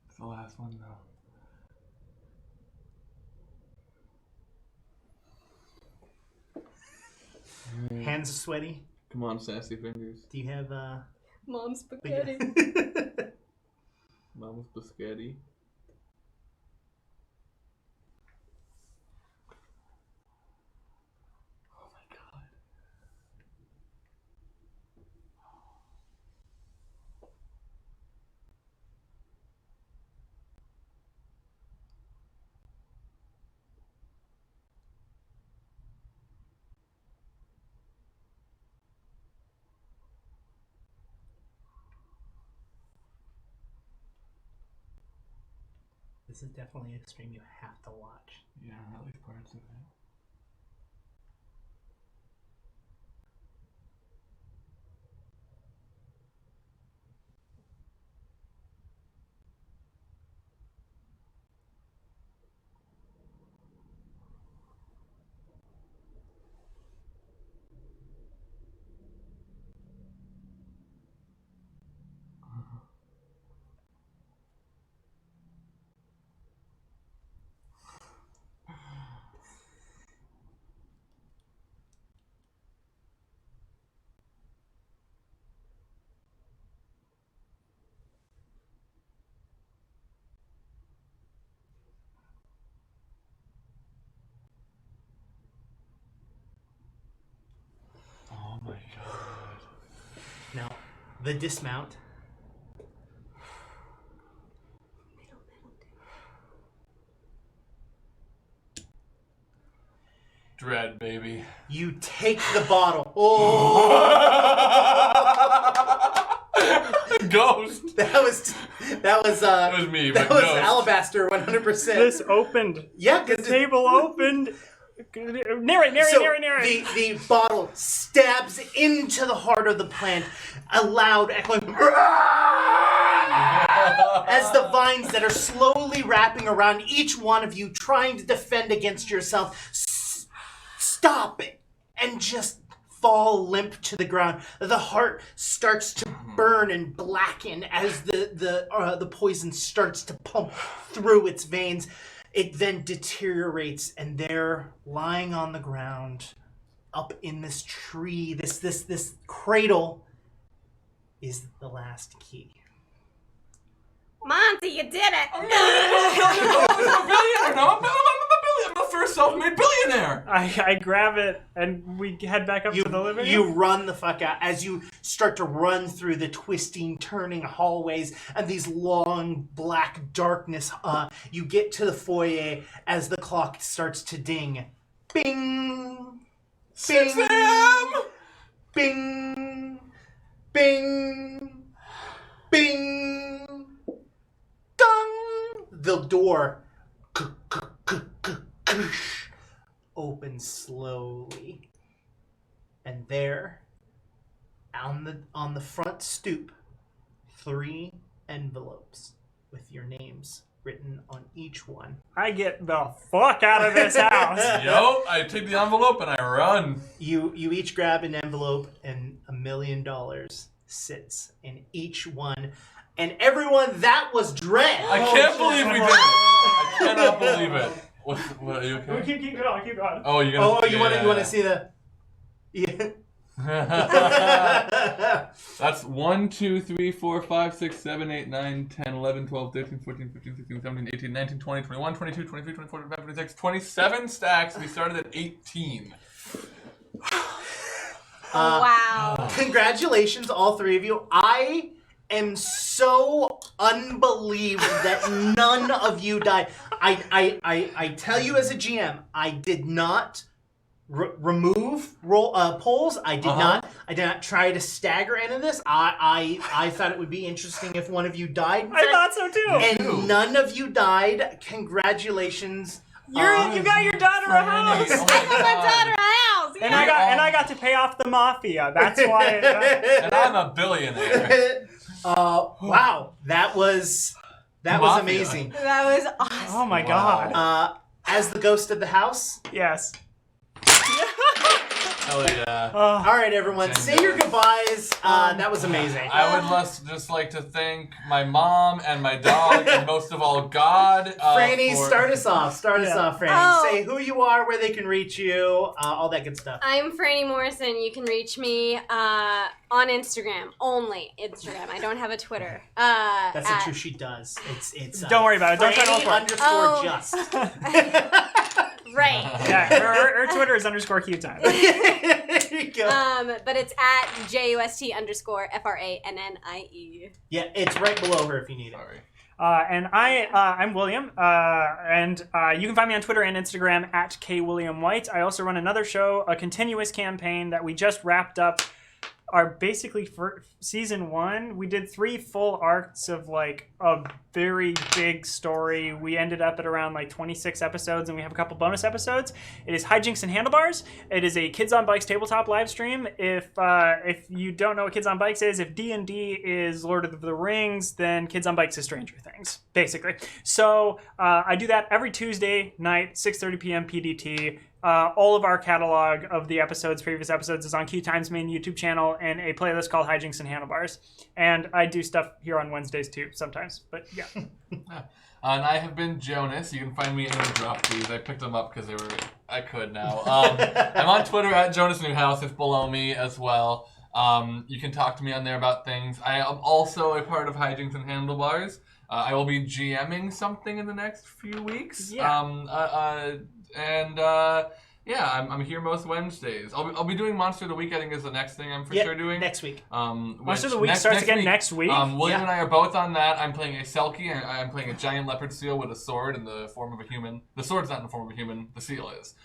It's the last one though. Hands are sweaty. Come on, sassy fingers. Do you have Mom's spaghetti. Mama's biscotti. Oh my god. This is definitely a stream you have to watch. Yeah, at least parts of it. the dismount. Dread, baby. You take the bottle. Oh! Ghost. That was It was me, that but was ghost. Alabaster 100%. This opened. Yeah, The because table opened. Narrate. The bottle stabs into the heart of the plant, a loud echoing as the vines that are slowly wrapping around each one of you, trying to defend against yourself, stop it and just fall limp to the ground. The heart starts to burn and blacken as the poison starts to pump through its veins. It then deteriorates, and there, lying on the ground, up in this tree, this cradle, is the last key. Monty, you did it! I'm a billionaire now. I'm the first self-made billionaire. I grab it and we head back up to the living room. You run the fuck out as you start to run through the twisting, turning hallways and these long black darkness. You get to the foyer as the clock starts to ding. Bing! 6 Bing! a.m. Bing! Bing! Bing! Dong! The door opens slowly, and there, on the front stoop, 3 envelopes with your names written on each one. I get the fuck out of this house. Yo, I take the envelope and I run. You each grab an envelope, and $1 million sits in each one. And everyone, that was Dread. I can't believe we did it. I cannot believe it. What are you okay? Keep going. Oh, you're gonna. Oh, you want to see the? Yeah. That's 1, 2, 3, 4, 5, 6, 7, 8, 9, 10, 11, 12, 13, 14, 15, 16, 17, 18, 19, 20, 21, 22, 23, 24, 25, 26, 27 stacks. We started at 18. Wow. Congratulations, all 3 of you. I am so unbelieved that none of you died. I tell you as a GM, I did not remove polls. I did not try to stagger any of this. I thought it would be interesting if one of you died. I thought so too. And none of you died. Congratulations. You got your daughter a house. I got my daughter a house. And Yeah. I got to pay off the mafia. That's why. And I'm a billionaire. Wow, that was Mafia. amazing. That was awesome. Oh my Wow. god. As the ghost of the house. Yes. Hell yeah. All right, everyone, say your goodbyes. That was amazing. I would just like to thank my mom and my dog, and most of all, God. Franny, start us off. Franny. Oh. Say who you are, where they can reach you, all that good stuff. I'm Franny Morrison. You can reach me on Instagram. Only Instagram. I don't have a Twitter. That's not true. She does. It's. Don't worry about it. Don't try to Franny look for it. _ Oh. just. Right. Yeah, her Twitter is _QueueTimes. There you go. But it's at JUST_FRANNIE. Yeah, it's right below her if you need it. Sorry. And I'm William, and you can find me on Twitter and Instagram at KWilliamWhite. I also run another show, a continuous campaign that we just wrapped up. Basically for season 1, we did 3 full arcs of like a very big story. We ended up at around like 26 episodes, and we have a couple bonus episodes. It is Hijinks and Handlebars. It is a Kids on Bikes tabletop live stream. If you don't know what Kids on Bikes is, if D&D is Lord of the Rings, then Kids on Bikes is Stranger Things, basically. So I do that every Tuesday night, 6:30 p.m. PDT. All of our catalog of the previous episodes, is on QueueTimes' main YouTube channel and a playlist called Hijinks and Handlebars. And I do stuff here on Wednesdays too, sometimes. But yeah. And I have been Jonas. You can find me in the drop these. I picked them up because I could now. I'm on Twitter at Jonas Newhouse. It's below me as well. You can talk to me on there about things. I am also a part of Hijinks and Handlebars. I will be GMing something in the next few weeks. Yeah. Yeah, I'm here most Wednesdays. I'll be doing Monster of the Week. I think is the next thing I'm for sure doing next week. Monster of the Week starts again next week. William and I are both on that. I'm playing a Selkie, and I'm playing a giant leopard seal with a sword in the form of a human. The sword's not in the form of a human. The seal is.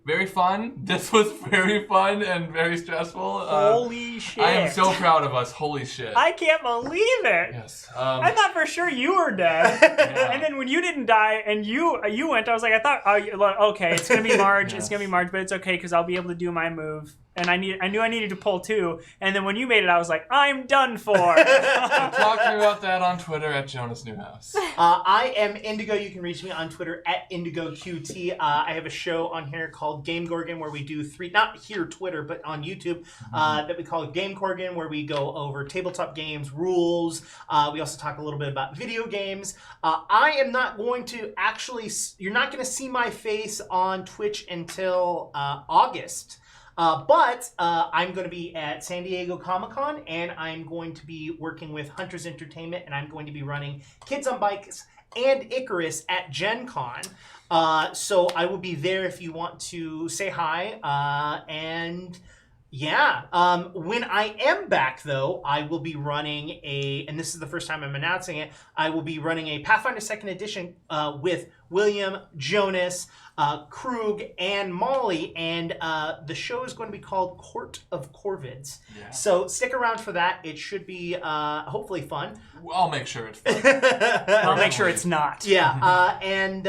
Very fun. This was very fun and very stressful. Holy shit. I am so proud of us. Holy shit. I can't believe it. Yes. I thought for sure you were dead. Yeah. And then when you didn't die and you went, I was like, I thought, okay, it's going to be Marge. Yes. It's going to be Marge, but it's okay because I'll be able to do my move. And I knew I needed to pull 2. And then when you made it, I was like, I'm done for. Talk to me about that on Twitter at Jonas Newhouse. I am Indigo. You can reach me on Twitter at IndigoQT. I have a show on here called Game Gorgon where we do 3, not here Twitter, but on YouTube, that we call Game Gorgon, where we go over tabletop games, rules. We also talk a little bit about video games. I am not going to actually, you're not going to see my face on Twitch until August. But I'm going to be at San Diego Comic-Con, and I'm going to be working with Hunters Entertainment, and I'm going to be running Kids on Bikes and Icarus at Gen Con. So I will be there if you want to say hi. And yeah, when I am back, though, I will be running and this is the first time I'm announcing it, I will be running a Pathfinder 2nd Edition with William, Jonas, Krug, and Molly, and the show is going to be called Court of Corvids. Yeah. So stick around for that. It should be hopefully fun. I'll make sure it's fun. I'll make sure it's not. Yeah, and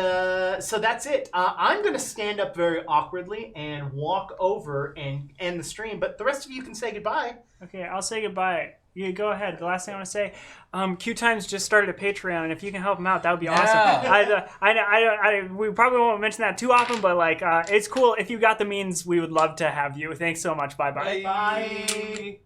so that's it. I'm going to stand up very awkwardly and walk over and end the stream, but the rest of you can say goodbye. Okay, I'll say goodbye. You go ahead. The last thing I want to say, QueueTimes just started a Patreon, and if you can help them out, that would be awesome. We probably won't mention that too often, but like, it's cool. If you got the means, we would love to have you. Thanks so much. Bye-bye. Bye.